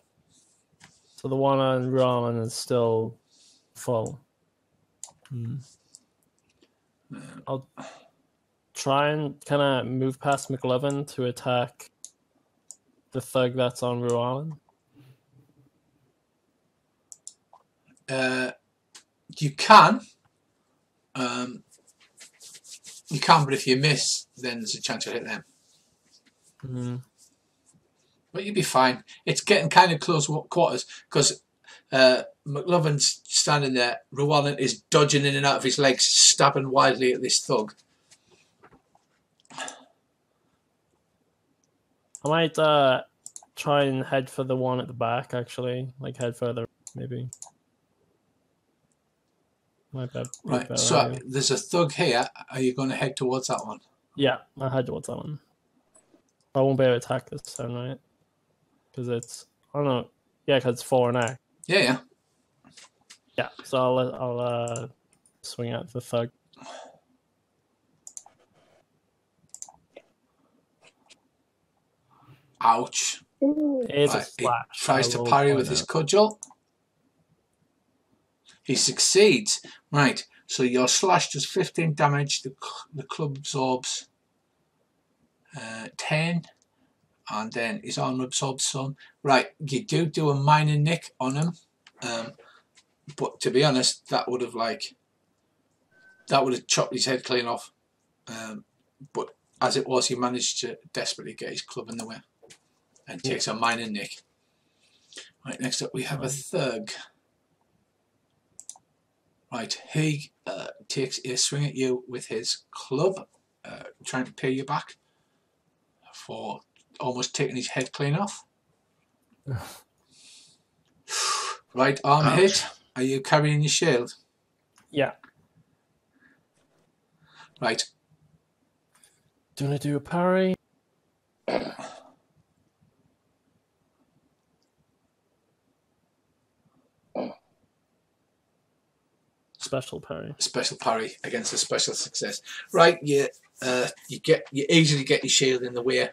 So the one on Ramen is still full. I'll try and kind of move past McLovin to attack the thug that's on Rualan. You can. You can, but if you miss, then there's a chance you'll hit them. But you'll be fine. It's getting kind of close quarters because McLovin's standing there. Rualan is dodging in and out of his legs, stabbing wildly at this thug. I might try and head for the one at the back, actually. Like, head further, maybe. Right, so there's a thug here. Are you going to head towards that one? Yeah, I'll head towards that one. I won't be able to attack this turn, right? Because it's... I don't know. Yeah, because it's 4 and act. Yeah. Yeah, so I'll swing at the thug. Ouch. It's Right, a slash. he tries to parry with his cudgel. He succeeds. Right, so your slash does 15 damage. The club absorbs 10. And then his armor absorbs some. Right, you do a minor nick on him. But to be honest, that would have chopped his head clean off. But as it was, he managed to desperately get his club in the way. And takes a minor nick. Right, next up we have a thug. Right, he takes a swing at you with his club, trying to pay you back for almost taking his head clean off. Right arm hit. Are you carrying your shield? Yeah. Right. Do you want to do a parry? Special parry. Special parry against a special success. Right, you easily get your shield in the way.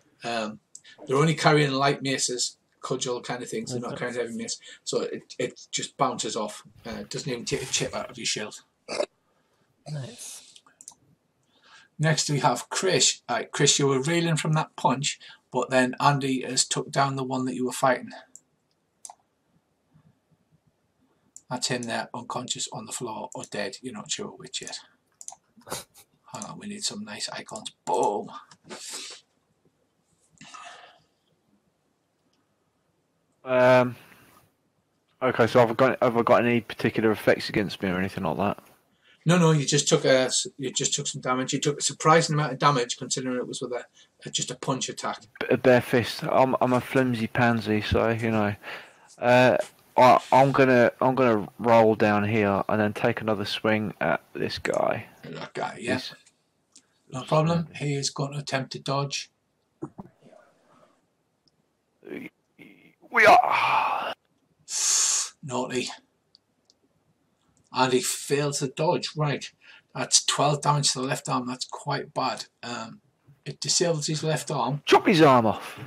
they're only carrying light maces, cudgel kind of things. They're not carrying heavy mace, so it just bounces off. It doesn't even take a chip out of your shield. Nice. Next we have Krish. Right, Krish, you were reeling from that punch, but then Andy has took down the one that you were fighting. That's him there, unconscious on the floor or dead. You're not sure which yet. Hang on, we need some nice icons. Boom. Okay, so have I got any particular effects against me or anything like that? No, you just took some damage. You took a surprising amount of damage considering it was with just a punch attack. A bare fist. I'm a flimsy pansy, so you know. I'm gonna roll down here and then take another swing at this guy. That guy, yeah. No problem. He is going to attempt to dodge. We are naughty. And he fails to dodge. Right, that's 12 damage to the left arm. That's quite bad. It disables his left arm. Chop his arm off.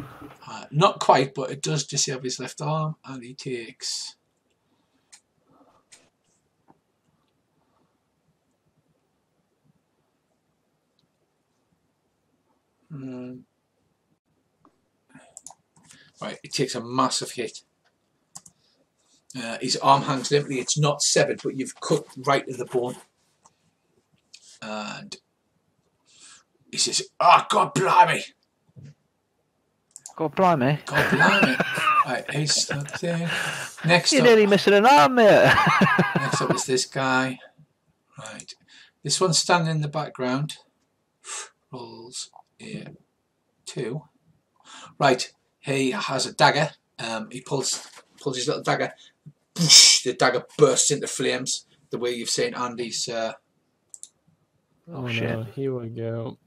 Not quite, but it does disable his left arm, and he takes. Right, it takes a massive hit. His arm hangs limply. It's not severed, but you've cut right to the bone. And he says, "Oh, God blimey! God blimey! God blimey!" Right, he's up there. Next You're up, nearly missing an arm, mate. next up is this guy. Right, this one's standing in the background. Rolls here, 2. Right, he has a dagger. He pulls his little dagger. The dagger bursts into flames. The way you've seen Andy's. Oh shit! No, here we go.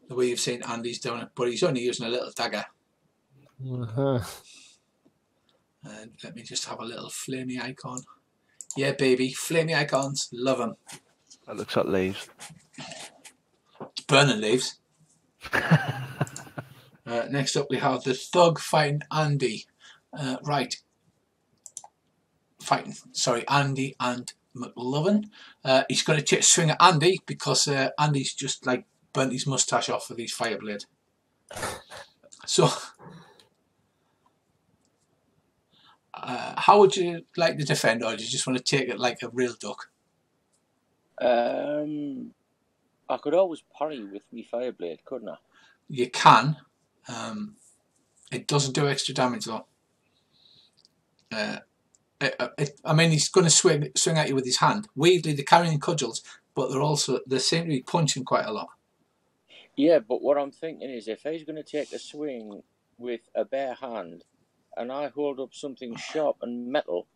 The way you've seen Andy's doing it, but he's only using a little dagger. And let me just have a little flamey icon. Yeah, baby, flamey icons, love them. That looks like leaves. It's burning leaves. Next up, we have the thug fighting Andy. Right. Sorry, Andy and McLovin. He's going to take a swing at Andy because Andy's just like burnt his moustache off with his fireblade. So, how would you like to defend, or do you just want to take it like a real duck? I could always parry with my fireblade, couldn't I? You can. It doesn't do extra damage though. I mean, he's going to swing at you with his hand. Weirdly, they're carrying cudgels, but they seem to be punching quite a lot. Yeah, but what I'm thinking is if he's going to take a swing with a bare hand, and I hold up something sharp and metal.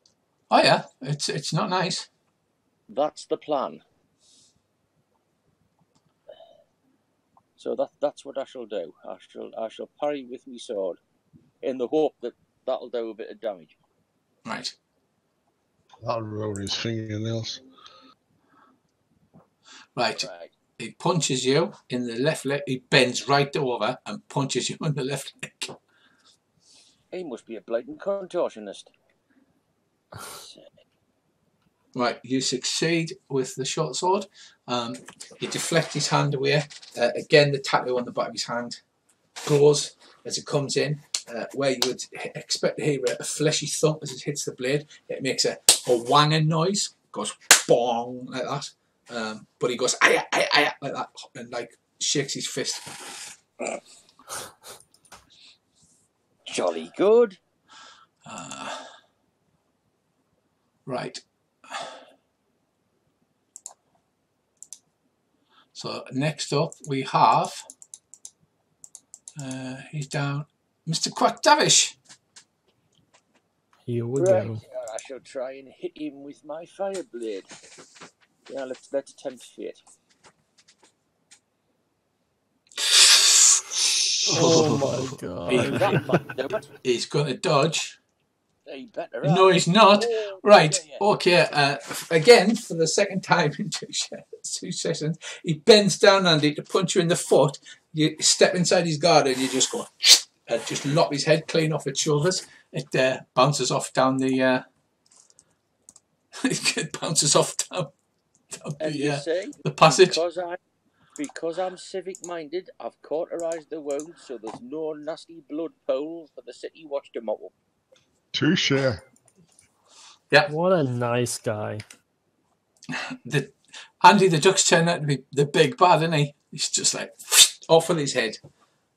Oh yeah, it's not nice. That's the plan. So that's what I shall do. I shall parry with my sword, in the hope that that'll do a bit of damage. Right. That'll ruin his fingernails. Right. He punches you in the left leg. He bends right over and punches you in the left leg. He must be a blatant contortionist. Right, you succeed with the short sword. You deflect his hand away. Again, the tattoo on the back of his hand glows as it comes in. Where you would expect to hear a fleshy thump as it hits the blade. It makes a whanging noise. Goes bong like that. But he goes aya, aya, aya, like that, and like shakes his fist. Jolly good. Right. So next up we have he's down, Mr. Quacktavish. Here we Right, go. I shall try and hit him with my fireblade. Yeah, let's attempt fate. Oh my god. He's going to dodge. He better. No, he's not. Oh, Right. yeah. Okay. Again, for the second time in two sessions, he bends down, Andy, to punch you in the foot. You step inside his guard and you just go, just lop his head clean off its shoulders. It bounces off down the. It bounces off down the passage. Because I'm civic-minded, I've cauterized the wound so there's no nasty blood pool for the city watch tomorrow. Touche. Yeah. What a nice guy. Andy the Duck's turned out to be the big bad, isn't he? He's just like off with his head.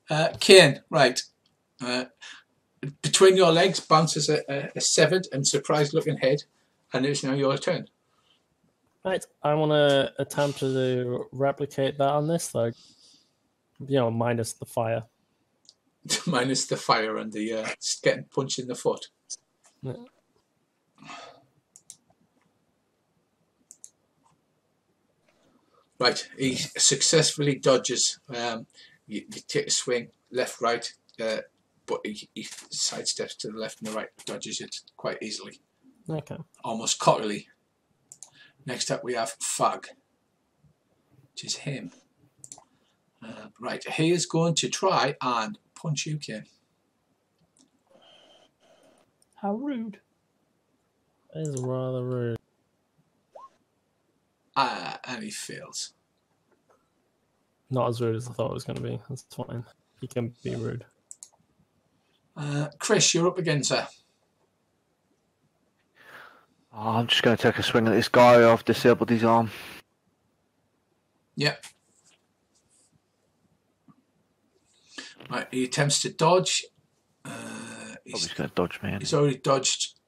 Khaine, right. Between your legs bounces a severed and surprised-looking head, and it's now your turn. Right, I want to attempt to replicate that on this, though. You know, minus the fire. Minus the fire and the getting punched in the foot. Yeah. Right, he successfully dodges. You take a swing, left, right, but he sidesteps to the left and the right, dodges it quite easily. Okay. Almost cockily. Next up we have Fag, which is him. Right, he is going to try and punch you, Khaine. How rude. That is rather rude. And he fails. Not as rude as I thought it was going to be. That's fine. He can be rude. Chris, you're up again, sir. Oh, I'm just going to take a swing at this guy. I've disabled his arm. Yep. Right, he attempts to dodge. He's going to dodge me. He's already dodged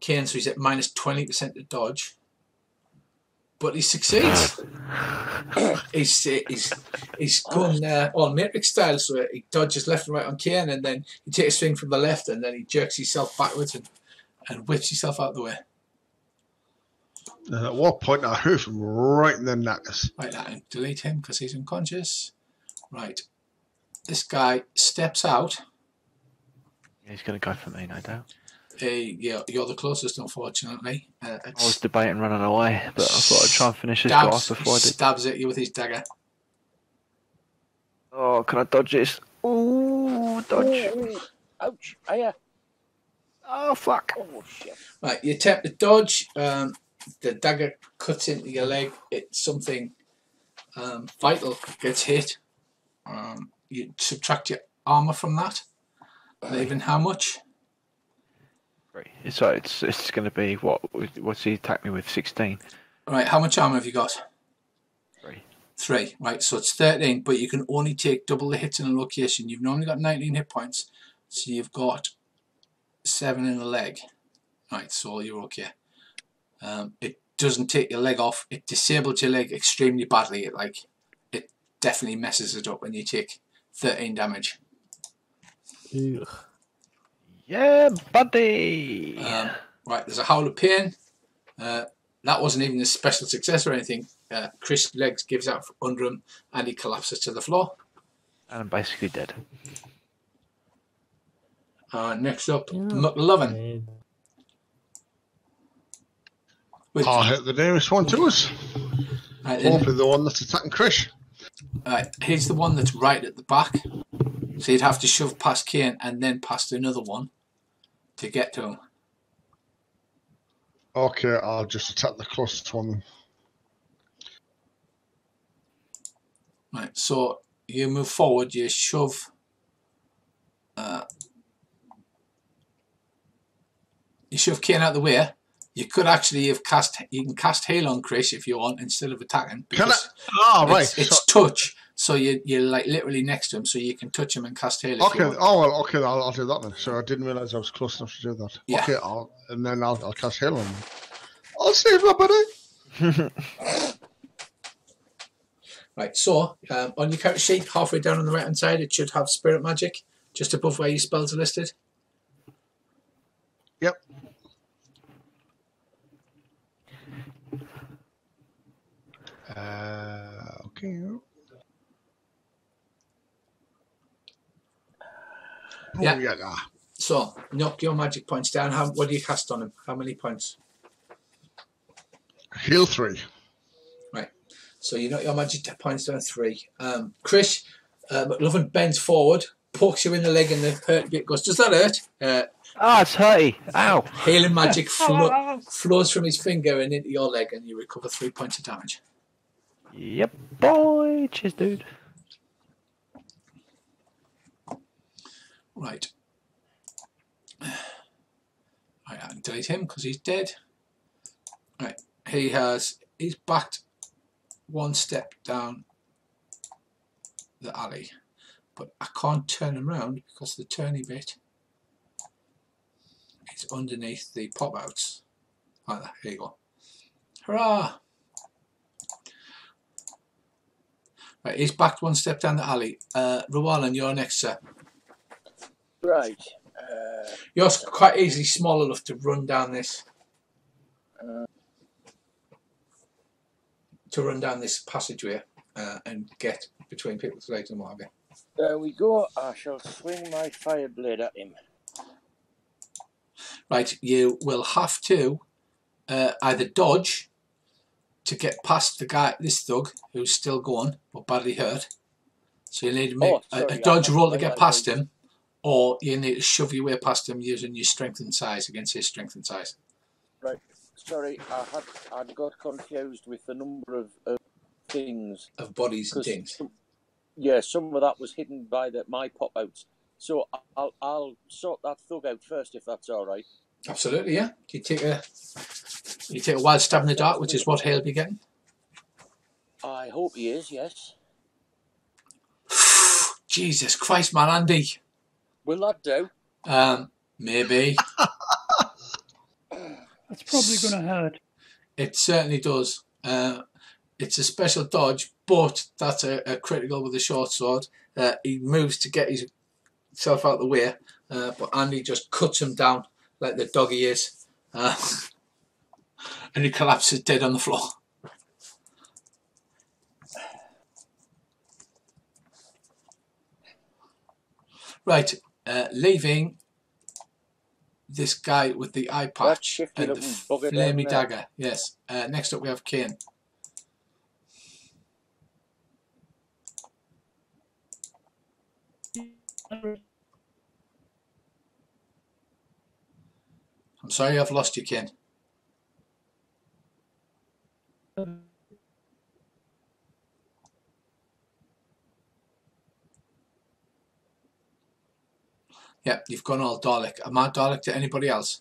Khaine, so he's at minus 20% to dodge. But he succeeds. he's gone all Matrix style, so he dodges left and right on Khaine, and then he takes a swing from the left, and then he jerks himself backwards and whips himself out of the way. And at what point I hurt him right in the knackers. Right, and delete him because he's unconscious. Right, this guy steps out. He's going to go for me, no doubt. Yeah, you're the closest, unfortunately. I was debating running away, but I thought I'd try and finish this guy off before I did. Stabs at you with his dagger. Oh, can I dodge this? Ooh, dodge. Ooh, ouch. Hiya. Oh, fuck. Oh, shit. Right, you attempt to dodge. The dagger cuts into your leg. It's something vital gets hit. You subtract your armour from that. Not even how much? So it's going to be, what's he attack me with, 16? Right, how much armour have you got? 3. 3, right, so it's 13, but you can only take double the hits in a location. You've normally got 19 hit points, so you've got 7 in the leg. Right, so you're okay. It doesn't take your leg off. It disables your leg extremely badly. It definitely messes it up when you take 13 damage. Ugh. Yeah, buddy. Right, there's a howl of pain. That wasn't even a special success or anything. Chris' legs gives out from under him and he collapses to the floor. And I'm basically dead. Next up, McLovin. I'll hit the nearest one to us. Right, hopefully the one that's attacking Chris. He's the one that's right at the back. So you'd have to shove past Khaine and then past another one to get to him. Okay, I'll just attack the closest one. Right, so you move forward, you shove Khaine out of the way. You could actually you can cast Hail on Chris if you want instead of attacking. Can I? Oh, right. It's touch, so you're like literally next to him, so you can touch him and cast Hail. Okay. Oh well. Okay. I'll do that then. So I didn't realise I was close enough to do that. Yeah. Okay. I'll cast Hail on him. I'll save my buddy. Right. So on your character sheet, halfway down on the right hand side, it should have Spirit Magic just above where your spells are listed. Yep. Okay. Yeah. So knock your magic points down. What do you cast on him? How many points? Heal 3. Right. So you knock your magic points down 3. Chris, McLovin bends forward pokes you in the leg and the hurt bit goes, does that hurt? It's hurty. Ow. Healing magic flows from his finger and into your leg, and you recover 3 points of damage. Yep, boy. Cheers, dude. Right. I can delete him because he's dead. Right. He's backed one step down the alley, but I can't turn him around because the turny bit is underneath the pop outs. Oh, here you go. Hurrah! Right, he's backed one step down the alley. Rowalan, you're next, sir. Right. You're quite easily small enough to run down this. To run down this passageway and get between people's legs and what have you. There we go. I shall swing my fire blade at him. Right, you will have to either dodge to get past the guy, this thug, who's still going but badly hurt. So you need to make a dodge roll to get past him, or you need to shove your way past him using your strength and size against his strength and size. Right. Sorry, I'd got confused with the number of things. Of bodies and things. Some of that was hidden by my pop-outs. So I'll sort that thug out first, if that's all right. Absolutely, yeah. You take a wild stab in the dark, which is what he'll be getting. I hope he is, yes. Jesus Christ, man, Andy. Will that do? Maybe. That's probably going to hurt. It certainly does. It's a special dodge, but that's a critical with a short sword. He moves to get himself out of the way, but Andy just cuts him down like the dog he is. And he collapses dead on the floor. Right, leaving this guy with the eye patch and the flamey dagger. Yes. Next up we have Khaine. I'm sorry I've lost you, Khaine. Yeah, you've gone all Dalek. Am I Dalek to anybody else?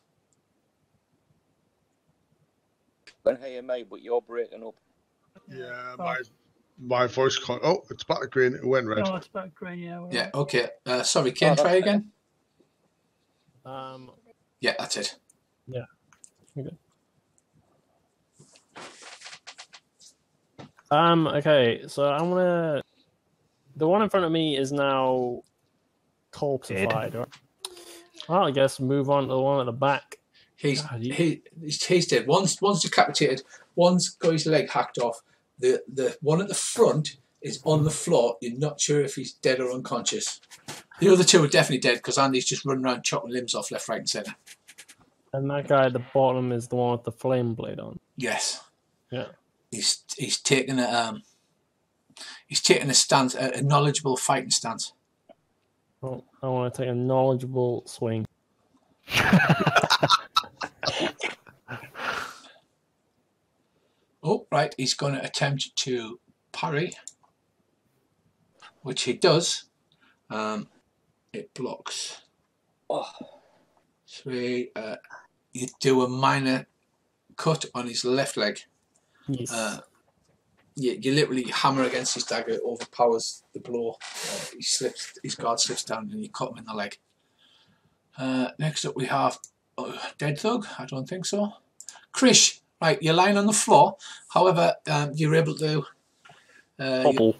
I can hear me, but you're breaking up. Yeah, my voice can't. Oh, it's back to green. It went red. No, it's back green, yeah. Yeah, okay. Sorry, Khaine, try again. Yeah, that's it. Yeah. Okay. Okay, so I'm gonna. The one in front of me is now corpseified, right? Well, I guess move on to the one at the back. He's dead. One's decapitated. One's got his leg hacked off. The one at the front is on the floor. You're not sure if he's dead or unconscious. The other two are definitely dead because Andy's just running around chopping limbs off left, right, and centre. And that guy at the bottom is the one with the flame blade on. Yes. Yeah. He's taking a stance, a knowledgeable fighting stance. Well, I want to take a knowledgeable swing. Oh, right. He's going to attempt to parry, which he does. It blocks. Oh. So you do a minor cut on his left leg. Yes. You literally hammer against his dagger, it overpowers the blow. His guard slips down and you cut him in the leg. Next up we have Dead Thug. I don't think so. Krish, right, you're lying on the floor. However, you're able to... Hobble.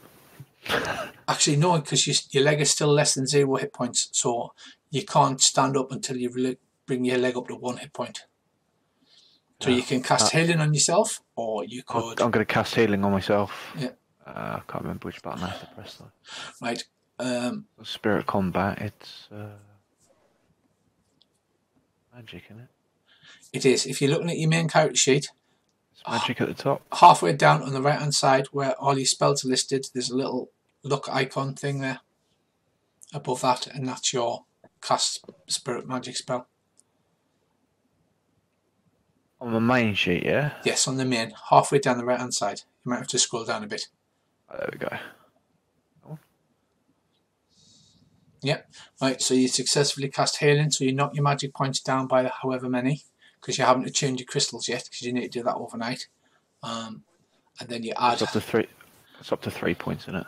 Actually, no, because your leg is still less than 0 hit points, so you can't stand up until you bring your leg up to 1 hit point. So you can cast healing on yourself, or you could... I'm going to cast healing on myself. Yeah. I can't remember which button I have to press though. Right. Spirit combat, it's magic, isn't it? It is. If you're looking at your main character sheet... It's magic at the top. Halfway down on the right hand side where all your spells are listed, there's a little look icon thing there. above that, and that's your cast spirit magic spell. On the main sheet, yeah? Yes, on the main, halfway down the right hand side. You might have to scroll down a bit. Oh, there we go. Yep. Right, so you successfully cast healing, so you knock your magic points down by however many, because you haven't changed your crystals yet, because you need to do that overnight. And then you add... It's up to 3. It's up to 3 points, isn't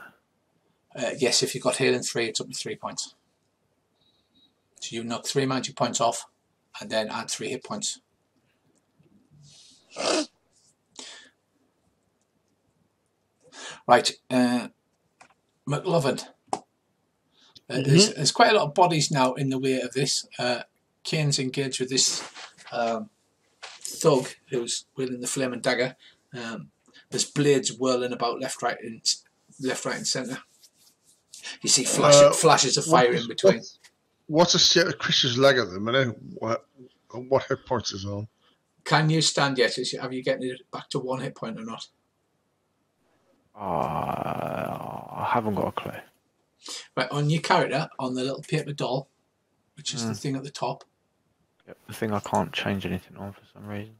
it? Yes, if you've got healing 3, it's up to 3 points. So you knock 3 magic points off, and then add 3 hit points. Right, McLovin. There's quite a lot of bodies now in the way of this. Khaine's engaged with this thug who's wielding the flaming dagger. There's blades whirling about left, right, and centre. You see flashes of fire in between. What's the state of Chris's leg at the minute? What hit points is on? Can you stand yet? Have you getting it back to 1 hit point or not? I haven't got a clue. Right, on your character, on the little paper doll, which is the thing at the top. Yep, the thing I can't change anything on for some reason.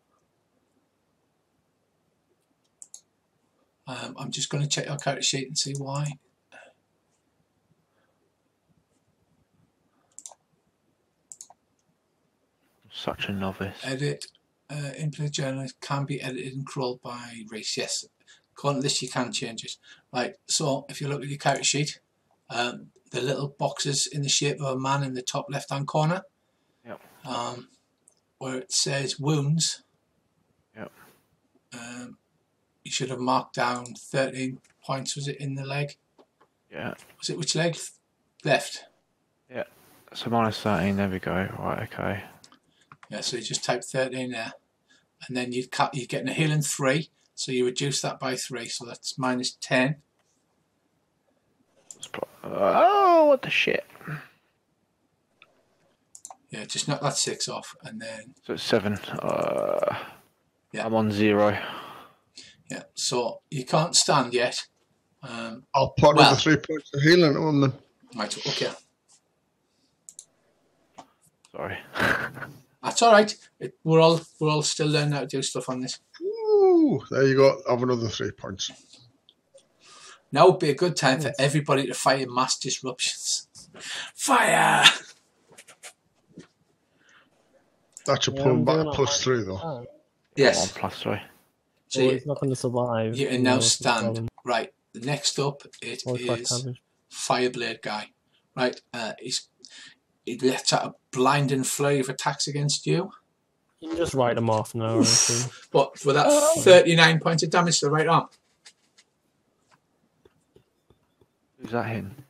I'm just going to check your character sheet and see why. Such a novice. Edit. Input journal can be edited and crawled by race. Yes. According to this, you can change it. Right, so if you look at your character sheet, the little boxes in the shape of a man in the top left hand corner, yep. Where it says wounds, yep. You should have marked down 13 points. Was it in the leg? Yeah. Was it which leg? Left. Yeah. So minus 13, there we go. Right, okay. Yeah, so you just type 13 there, and then you're getting a healing 3, so you reduce that by 3, so that's minus 10. Oh, what the shit! Yeah, just knock that 6 off, and then... So it's 7. Yeah. I'm on 0. Yeah, so you can't stand yet. I'll put another 3 points of healing on them. Right, okay. Sorry. That's all right. We're all still learning how to do stuff on this. Ooh, there you go. Have another 3 points. Now would be a good time for everybody to fire mass disruptions. Fire! That should pull him back to +3 though. Yes. I'm on +3. So he's not going to survive. You can now stand. Right. Next up, it is Fireblade guy. Right. He lets out a blinding flurry of attacks against you. You can just write them off now. What, for that 39 points of damage to the right arm? Who's that him?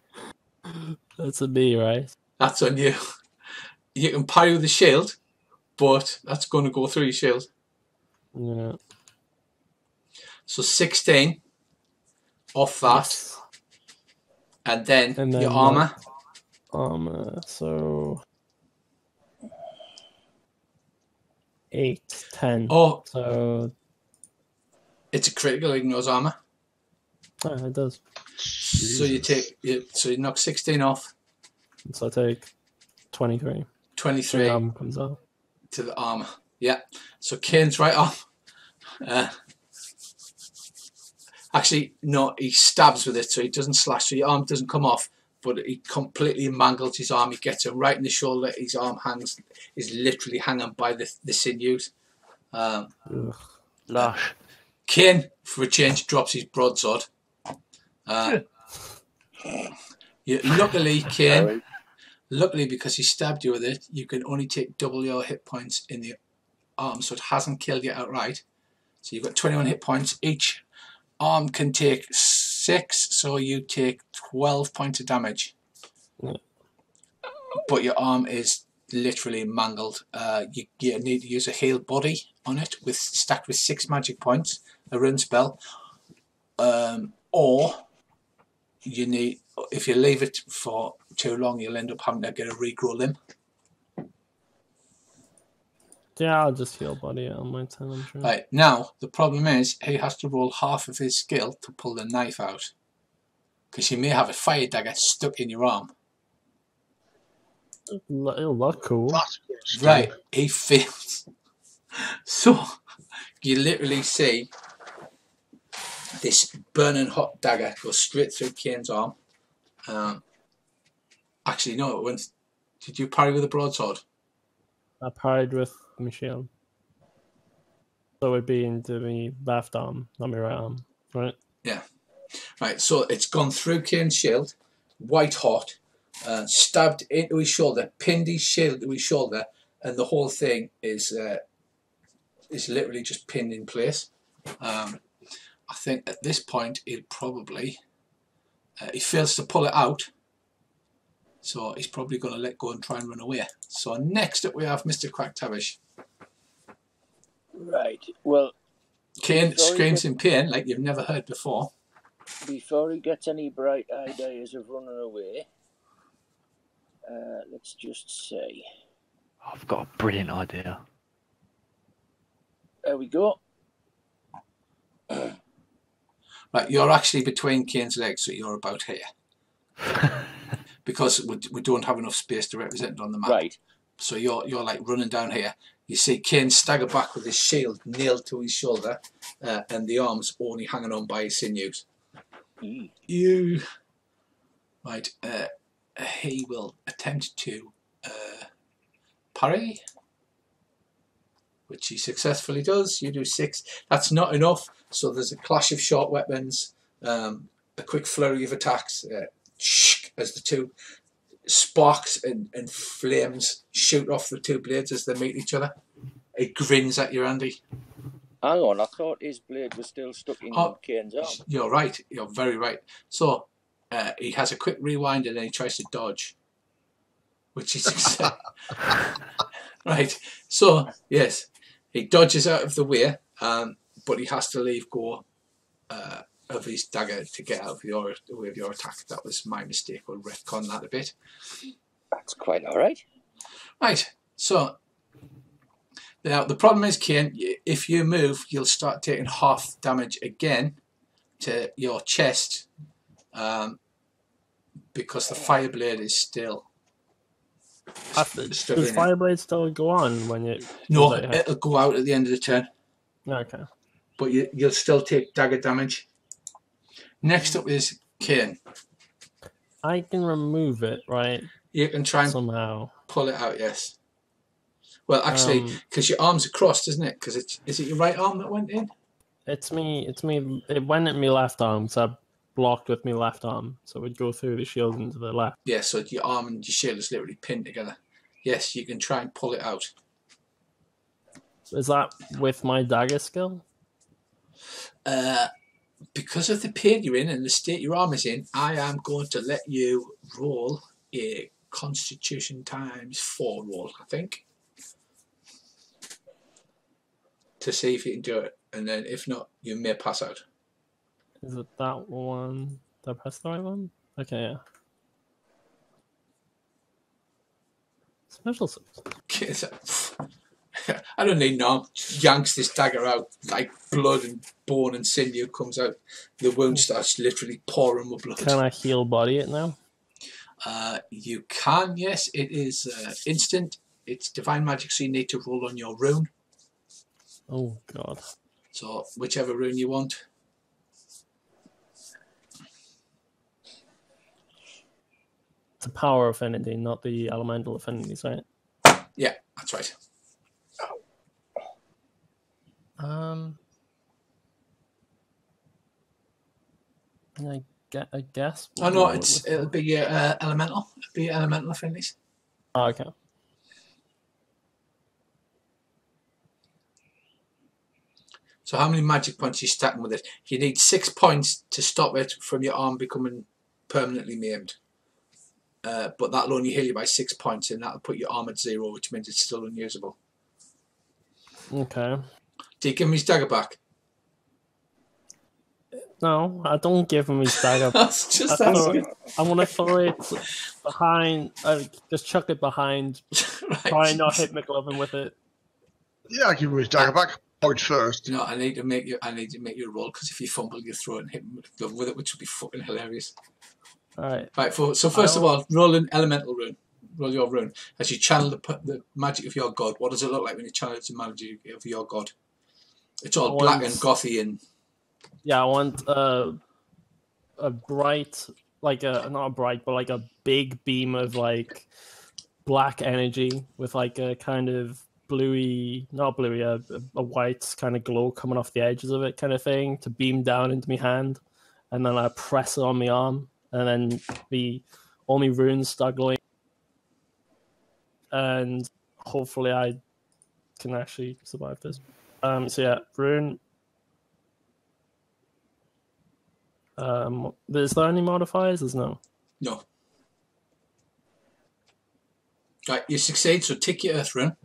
That's a B, right? That's on you. You can parry with the shield, but that's going to go through your shield. Yeah. So 16 off that. Yes. And then your armour. Armour, so 8, 10. Oh, so it's a critical, ignores armour. Oh, it does. So you knock 16 off. So I take 23. 23 comes up to the armour. Yeah. So Khaine's right off. Actually, no, he stabs with it, so he doesn't slash. So your arm doesn't come off, but he completely mangles his arm. He gets him right in the shoulder. His arm is literally hanging by the sinews. Lush. Khaine, for a change, drops his broadsword. Luckily, Khaine, because he stabbed you with it, you can only take double your hit points in the arm, so it hasn't killed you outright. So you've got 21 hit points. Each arm can take 6, so you take 12 points of damage. But your arm is literally mangled. You need to use a heal body on it, stacked with 6 magic points, a rune spell, or you need, if you leave it for too long, you'll end up having to get a regrow limb. Yeah, I'll just heal body on my turn, I'm sure. Right, now, the problem is, he has to roll half of his skill to pull the knife out. Because you may have a fire dagger stuck in your arm. It'll look cool. That's good stuff. Right, he fails. So you literally see this burning hot dagger go straight through Khaine's arm. Actually, no, it went. Did you parry with a broadsword? I parried with my shield. So it would be into my left arm, not my right arm, right? Yeah. Right, so it's gone through Khaine's shield, white hot, stabbed into his shoulder, pinned his shield to his shoulder, and the whole thing is literally just pinned in place. I think at this point he'll probably he fails to pull it out, so he's probably going to let go and try and run away. So next up we have Mr. Quacktavish. Right. Well, Khaine screams in pain like you've never heard before. before he gets any bright ideas of running away, let's just say. I've got a brilliant idea. There we go. Right, you're actually between Khaine's legs, so you're about here. Because we don't have enough space to represent it on the map. Right. So you're like running down here. You see Khaine stagger back with his shield nailed to his shoulder, and the arms only hanging on by his sinews. You. Right, he will attempt to parry, which he successfully does. You do 6. That's not enough, so there's a clash of short weapons, a quick flurry of attacks, as the two sparks and flames shoot off the two blades as they meet each other. He grins at you, Andy. Hang on, I thought his blade was still stuck in Khaine's arm. You're right, you're very right. So he has a quick rewind and then he tries to dodge, which is right. So yes, he dodges out of the way, but he has to leave go of his dagger to get out of the way of your attack. That was my mistake. We'll retcon that a bit. That's quite all right. Right. So now the problem is, Khaine, if you move, you'll start taking half damage again to your chest, because the fire blade is still. Does fire blade still go on when you? No, it'll go out at the end of the turn. Okay. But you'll still take dagger damage. Next up is Khaine. I can remove it, right? You can try and somehow pull it out, yes. Well, actually, because your arms are crossed, isn't it? Because is it your right arm that went in? It's me. It went at my left arm, so I blocked with my left arm, so it would go through the shield into the left. Yeah, so your arm and your shield is literally pinned together. Yes, you can try and pull it out. Is that with my dagger skill? Because of the pain you're in and the state your arm is in, I am going to let you roll a Constitution ×4 roll, I think, to see if you can do it. And then if not, you may pass out. Is it that one? Did I press the right one? Okay, yeah. Special suits. I don't need no. Yanks this dagger out, like blood and bone and sinew comes out. The wound starts literally pouring with blood. Can I heal body it now? You can, yes. It is instant. It's divine magic, so you need to roll on your rune. Oh, God. So, whichever rune you want. The power affinity, not the elemental affinities, right? Yeah, that's right. I guess. Oh no, it'll be elemental. It'll be elemental affinities. Oh, okay. So how many magic points are you stacking with it? You need 6 points to stop it from your arm becoming permanently maimed. But that'll only heal you by 6 points, and that'll put your arm at 0, which means it's still unusable. Okay. Do you give him his dagger back? No, I don't give him his dagger. That's just asking. I want to throw it behind. Just chuck it behind. Right. Try not hit McLovin with it. Yeah, I give him his dagger back. Point first. No, I need to make you a roll, because if you fumble, you throw it and hit him with it, which would be fucking hilarious. All right. Right. So first of all, roll an elemental rune. roll your rune. As you channel the magic of your god, what does it look like when you channel the magic of your god? It's all black and gothy and... Yeah, I want a bright, like not a bright, but like a big beam of like black energy with like a kind of bluey, not bluey, a white kind of glow coming off the edges of it kind of thing to beam down into my hand. And then I press it on my arm, and then all my runes start glowing. And hopefully I can actually survive this. So yeah, rune. Is there any modifiers? There's no. No. Right, you succeed, so tick your earth rune.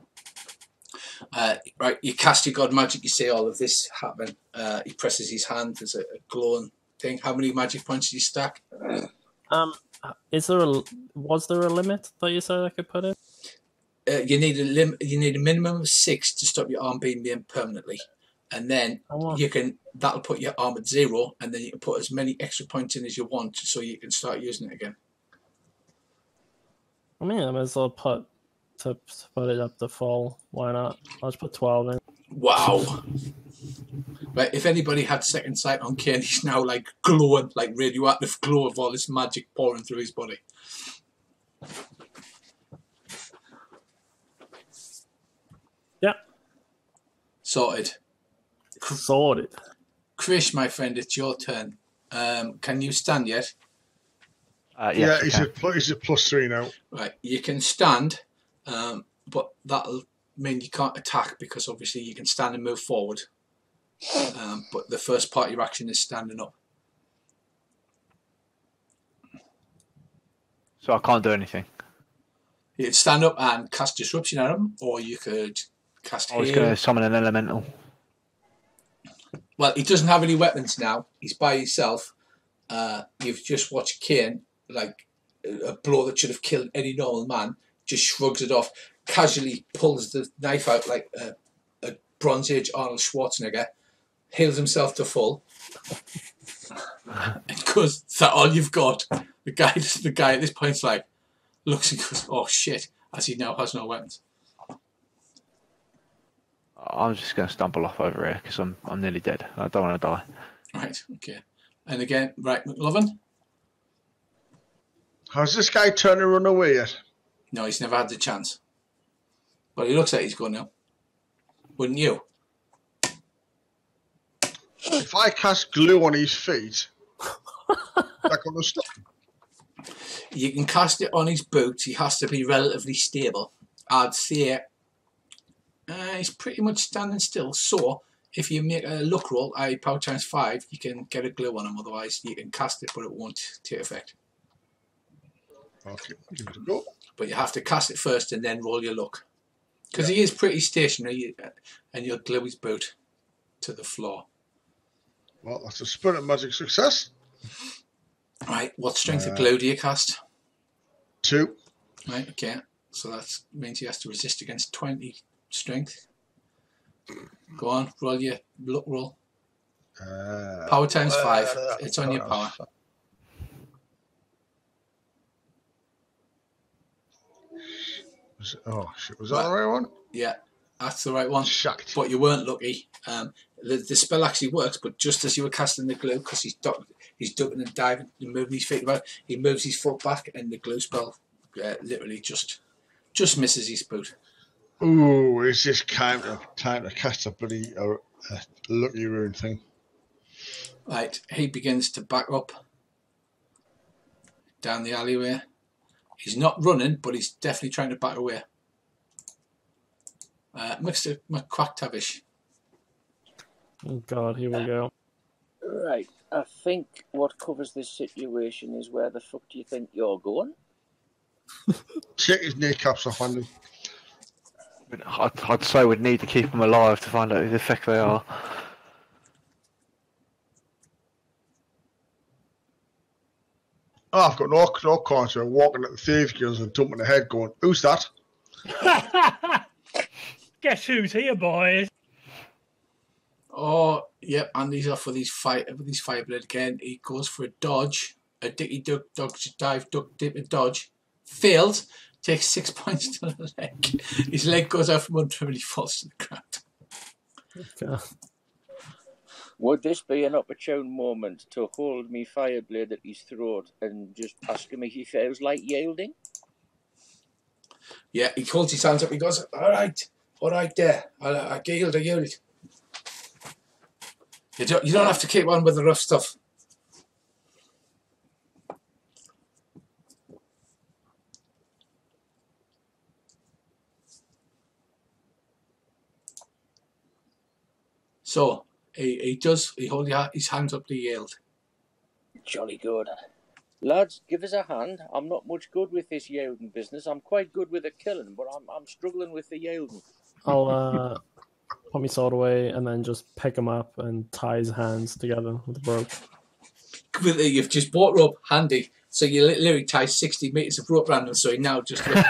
Right, you cast your god magic, you see all of this happen. He presses his hand, there's a glowing thing. How many magic points do you stack? Was there a limit that you said I could put in? You need a minimum of 6 to stop your arm being maimed permanently. And then that'll put your arm at 0, and then you can put as many extra points in as you want so you can start using it again. I mean, I might as well put it up to full. Why not? I'll just put 12 in. Wow. Right, if anybody had second sight on Khaine, he's now like glowing, like radioactive glow of all this magic pouring through his body. Yeah. Sorted. Sorted. Krish, my friend, it's your turn. Can you stand yet? Yeah, he's at +3 now. Right, you can stand, but that'll mean you can't attack because obviously you can stand and move forward. But the first part of your action is standing up. So I can't do anything. You could stand up and cast Disruption at him, or you could cast I was going to summon an elemental. Well, he doesn't have any weapons now. He's by himself. You've just watched Khaine, like a blow that should have killed any normal man, just shrugs it off, casually pulls the knife out like a Bronze Age Arnold Schwarzenegger, heals himself to full, and goes, "Is that all you've got?" The guy at this point's like, looks and goes, "Oh shit," as he now has no weapons. I'm just going to stumble off over here because I'm nearly dead. I don't want to die. Right, okay. And again, right, McLovin? Has this guy turned and run away yet? No, he's never had the chance. But he looks like he's gone now. Wouldn't you? If I cast glue on his feet, that going to stop him? You can cast it on his boots. He has to be relatively stable. I'd say he's pretty much standing still. So if you make a luck roll, power times 5, you can get a glue on him. Otherwise, you can cast it, but it won't take effect. Okay, give it a go. But you have to cast it first and then roll your luck. Because he is pretty stationary, and you'll glue his boot to the floor. Well, that's a spirit magic success. Right, what strength of glue do you cast? 2. Right, okay. So that means he has to resist against 20 strength. Go on, roll your luck roll. Power times 5. It's on your power. Oh shit! Was that the right one? Yeah, that's the right one. Shite. But you weren't lucky. The spell actually works, but just as you were casting the glue, because he's ducking and diving and moving his feet about, he moves his foot back, and the glue spell literally just misses his boot. Ooh, is this time to cast a bloody lucky rune thing? Right, he begins to back up down the alleyway. He's not running, but he's definitely trying to back away. Mr. McQuacktavish. Oh God, here we go. Right, I think what covers this situation is where the fuck do you think you're going? Check his kneecaps off, Andy. I'd say we'd need to keep them alive to find out who the fuck they are. Oh, I've got no concept. Walking at the thieves guilds and dumping the head going, "Who's that?" Guess who's here, boys? Oh, yep, Andy's off with his fireblade again. He goes for a dodge, a dicky duck, dodge, dive, duck, dip, and dodge. Failed, takes 6 points to the leg. His leg goes out from under him and he falls to the ground. Okay. Would this be an opportune moment to hold me fireblade at his throat and just ask him if he feels like yielding? Yeah, he holds his hands up. He goes, all right there. I yield. You don't have to keep on with the rough stuff. So he holds his hands up to yield. Jolly good. Lads, give us a hand. I'm not much good with this yielding business. I'm quite good with the killing, but I'm struggling with the yielding. I'll put my sword away and then just pick him up and tie his hands together with a rope. You've just bought rope handy, so you literally tie 60 metres of rope around him, so he now just looks...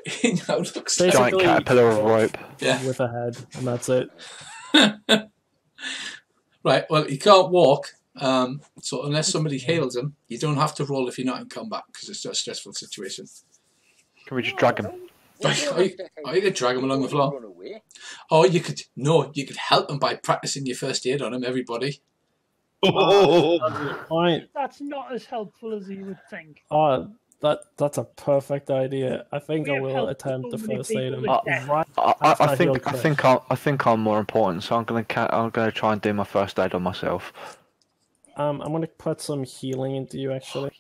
he now looks giant caterpillar of rope. Yeah. With a head, and that's it. Right, well, he can't walk, so unless somebody heals him, you don't have to roll if you're not in combat, because it's a stressful situation. Can we just drag him? Right, you could drag him along the floor. Run away. Or you could help him by practicing your first aid on him, everybody. Right. That's not as helpful as you would think. Oh, that's a perfect idea. I think We I have will helped attempt so the many first aid. people with death. I think I'm more important, so I'm gonna try and do my first aid on myself. I'm gonna put some healing into you actually.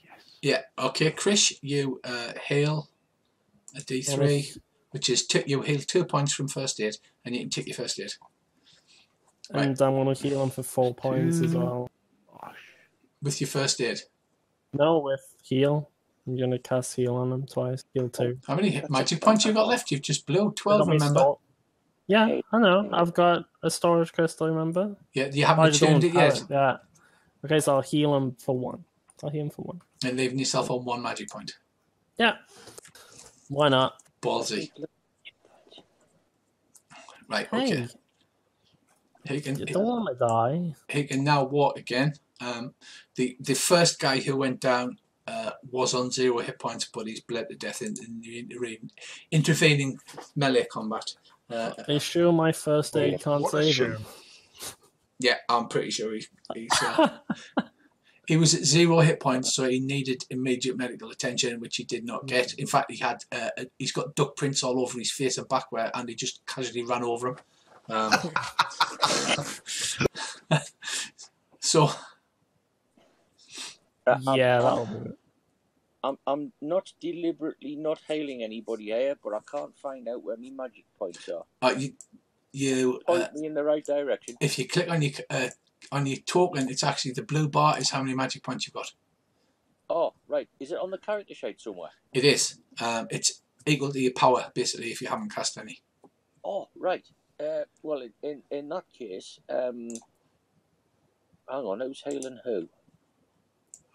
Yeah, okay, Chris, you heal a D3, which is you heal 2 points from first aid, and you can take your first aid. And I'm gonna heal him for 4 points as well. With your first aid. No, with heal. I'm gonna cast heal on him twice. Heal 2. How many magic points you got left? You've just blew 12, remember? Yeah, I know. I've got a storage crystal, remember? Yeah, you haven't tuned it yet. Yeah. Okay, so I'll heal him for 1. And leaving yourself on 1 magic point. Yeah. Why not? Ballsy. Right, okay. You don't want to die. He can now walk again. The first guy who went down was on 0 hit points, but he's bled to death in the intervening melee combat. Are you sure my first aid can't save him? Yeah, I'm pretty sure he was at 0 hit points, so he needed immediate medical attention, which he did not get. In fact, he's got duck prints all over his face and back where Andy just casually ran over him. So yeah, that'll do it. I'm not deliberately not hailing anybody here, but I can't find out where my magic points are. You point me in the right direction. If you click on your token, it's actually the blue bar is how many magic points you've got. Oh, right. Is it on the character sheet somewhere? It is. It's equal to your power, basically, if you haven't cast any. Oh, right. Well, in that case, hang on, who's hailing who?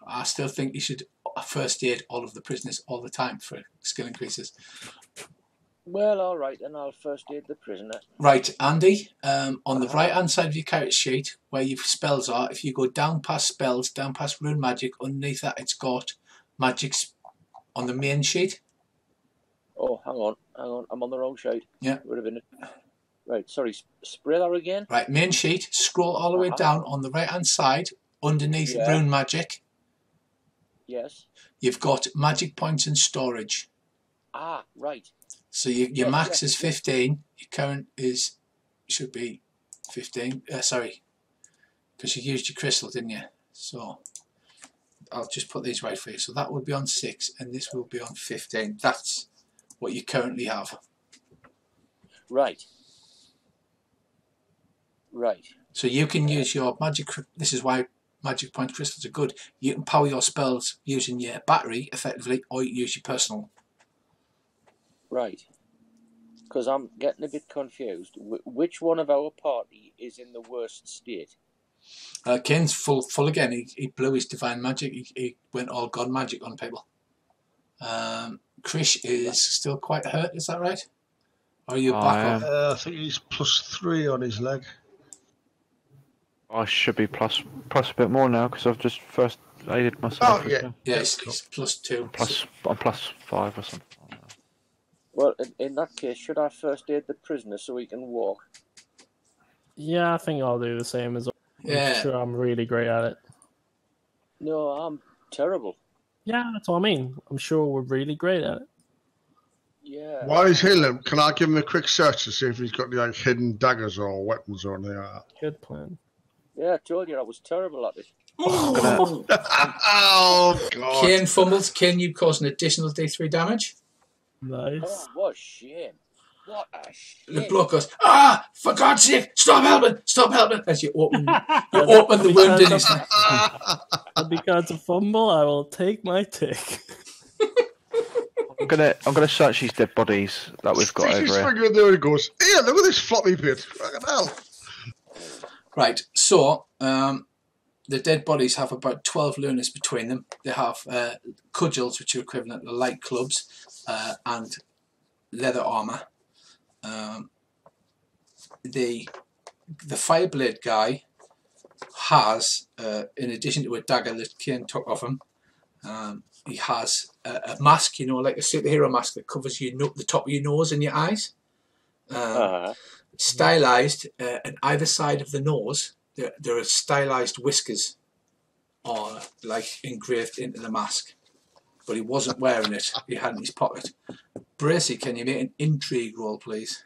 I still think you should first aid all of the prisoners all the time for skill increases. Well, all right, then I'll first aid the prisoner. Right, Andy, on the right-hand side of your character sheet, where your spells are, if you go down past spells, down past rune magic, underneath that it's got magics on the main sheet. Oh, hang on, I'm on the wrong sheet. Yeah. Would have been it. Right, sorry, spray that again. Right, main sheet, scroll all the way down on the right-hand side, underneath rune magic. Yes. You've got magic points and storage. Ah, right. So your max is 15. Your current should be 15. Sorry, because you used your crystal, didn't you? So I'll just put these right for you. So that will be on 6, and this will be on 15. That's what you currently have. Right. Right. So you can use your magic. This is why magic point crystals are good. You can power your spells using your battery effectively, or you use your personal. Right. Because I'm getting a bit confused. Which one of our party is in the worst state? Kane's full again. He blew his divine magic. He went all god magic on people. Krish is still quite hurt. Is that right? Or are you back up? I think he's +3 on his leg. I should be plus a bit more now because I've just first aided myself. Oh, yeah. as well. Yeah, it's +2. I'm +5 or something. Well, in that case, should I first aid the prisoner so he can walk? Yeah, I think I'll do the same as well. Yeah. I'm sure I'm really great at it. No, I'm terrible. Yeah, that's what I mean. I'm sure we're really great at it. Yeah. While he's healing him, can I give him a quick search to see if he's got any like hidden daggers or weapons or anything like that? Good plan. Yeah, I told you I was terrible at it. Oh, God. Khaine fumbles. Khaine, you cause an additional D3 damage. Nice. Oh, what a shame. What a The shame. bloke goes, for God's sake, stop helping, as you open the wound in his neck. And because of fumble, I will take my tick. I'm gonna search these dead bodies that we've got Sticky's over here. finger in there and goes, here, look at this floppy bit. Fucking hell. Right, so the dead bodies have about 12 lunars between them. They have cudgels, which are equivalent to light clubs, and leather armour. The Fireblade guy has, in addition to a dagger that Khaine took off him, he has a mask, you know, like a superhero mask that covers the top of your nose and your eyes. Stylized, on either side of the nose, there are stylized whiskers, or like engraved into the mask. But he wasn't wearing it; he had it in his pocket. Bracy, can you make an intrigue roll, please?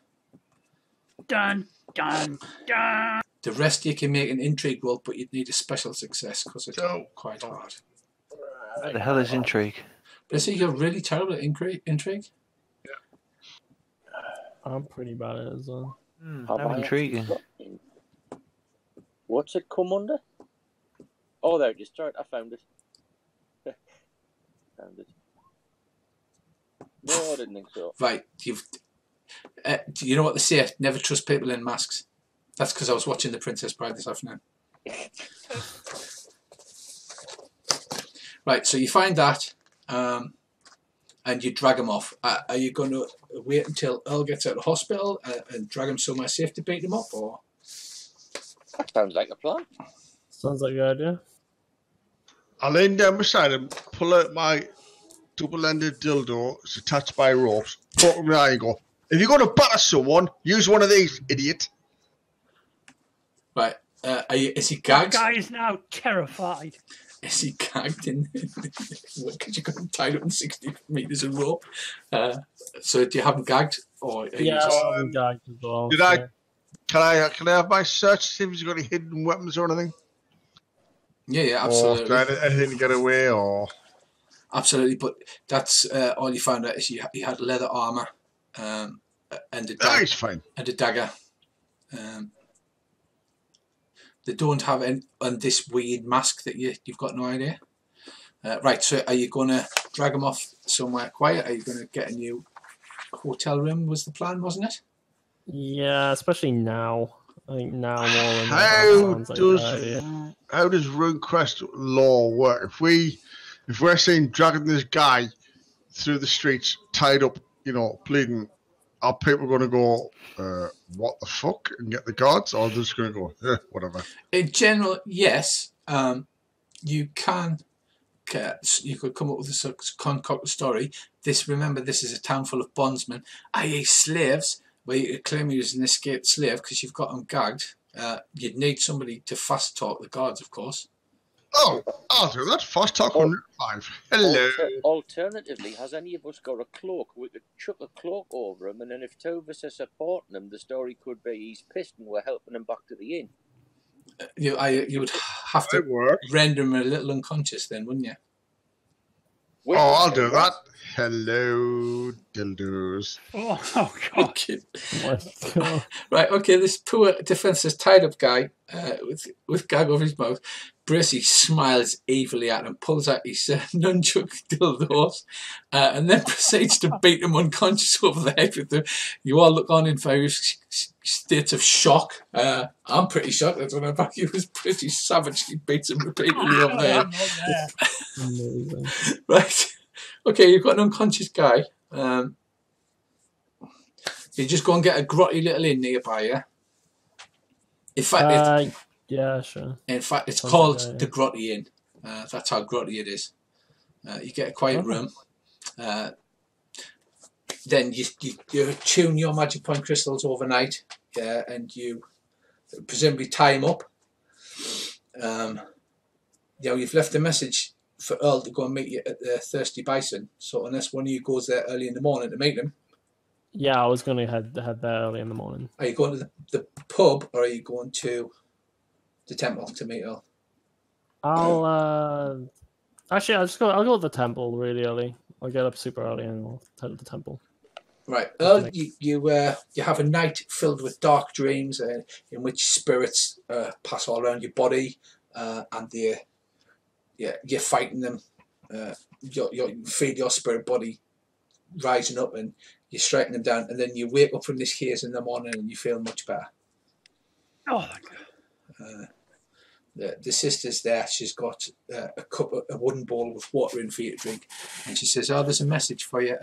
Dun, dun, dun. The rest you can make an intrigue roll, but you'd need a special success because it's quite hard. What the hell is intrigue? Bracy, you're really terrible at intrigue. I'm pretty bad at it as well. How intriguing. What's it come under? Oh, there it is. Sorry, I found it. Found it. No, I didn't think so. Right, do you know what they say? Never trust people in masks. That's because I was watching The Princess Bride this afternoon. Right, so you find that, and you drag him off. Are you going to wait until Earl gets out of hospital and drag him somewhere safe to beat him up, or? That sounds like a plan. Sounds like a good idea. I'll lean down beside him, pull out my double-ended dildo. It's attached by ropes. Put him in the eye and go, if you're going to batter someone, use one of these, idiot. Right, is he That gagged? guy is now terrified. Is he gagged because you got him tied up in 60 metres of rope? So do you have him gagged, or are you just... I'm gagged as well. Did I? Can I have my search to see if he's got any hidden weapons or anything? Yeah, absolutely. Or anything to get away, or... Absolutely, but that's all you found out is he had leather armour and a No, he's fine. and a dagger. They don't have any on this weird mask that you've got no idea. Right, so are you going to drag him off somewhere quiet? Are you going to get a new hotel room was the plan, wasn't it? Yeah, especially now. I think now more than How does RuneQuest law work? If we're saying dragging this guy through the streets, tied up, you know, bleeding, are people going to go, what the fuck, and get the guards, or are they just going to go, whatever? In general, yes. You could come up with a concocted story. Remember, this is a town full of bondsmen, i.e. slaves, where you could claim you as an escaped slave because you've got them gagged. You'd need somebody to fast talk the guards, of course. Oh, I'll do that. Fast talk 105. Hello. Alternatively, has any of us got a cloak? We could chuck a cloak over him, and then if two of us are supporting him, the story could be he's pissed and we're helping him back to the inn. You would have to render him a little unconscious then, wouldn't you? I'll do that. Hello, dildos. Oh God. Okay. Right, okay, this poor defenseless tied up guy with gag over his mouth. Bracy smiles evilly at him, pulls out his nunchuck dildos, and then proceeds to beat him unconscious over the head with them. You all look on in various states of shock. I'm pretty shocked. I don't know about you. It was pretty savagely beats him repeatedly over the head. Right. Okay, you've got an unconscious guy. You just go and get a grotty little inn nearby, yeah? In fact, yeah, sure. In fact, it's called the Grotty Inn. That's how grotty it is. You get a quiet room. Then you tune your magic point crystals overnight, and you presumably tie them up. You've left a message for Earl to go and meet you at the Thirsty Bison. So unless one of you goes there early in the morning to meet him. Yeah, I was going to head there early in the morning. Are you going to the pub, or are you going to the temple to meet Earl? I'll go to the temple really early. I'll get up super early and I'll head to the temple. Right, Earl, you have a night filled with dark dreams in which spirits pass all around your body, and you're fighting them. You feel your spirit body rising up, and you're striking them down, and then you wake up from this haze in the morning and you feel much better. Oh my God. The sister's there. She's got a wooden bowl with water in for you to drink, and she says, "Oh, there's a message for you.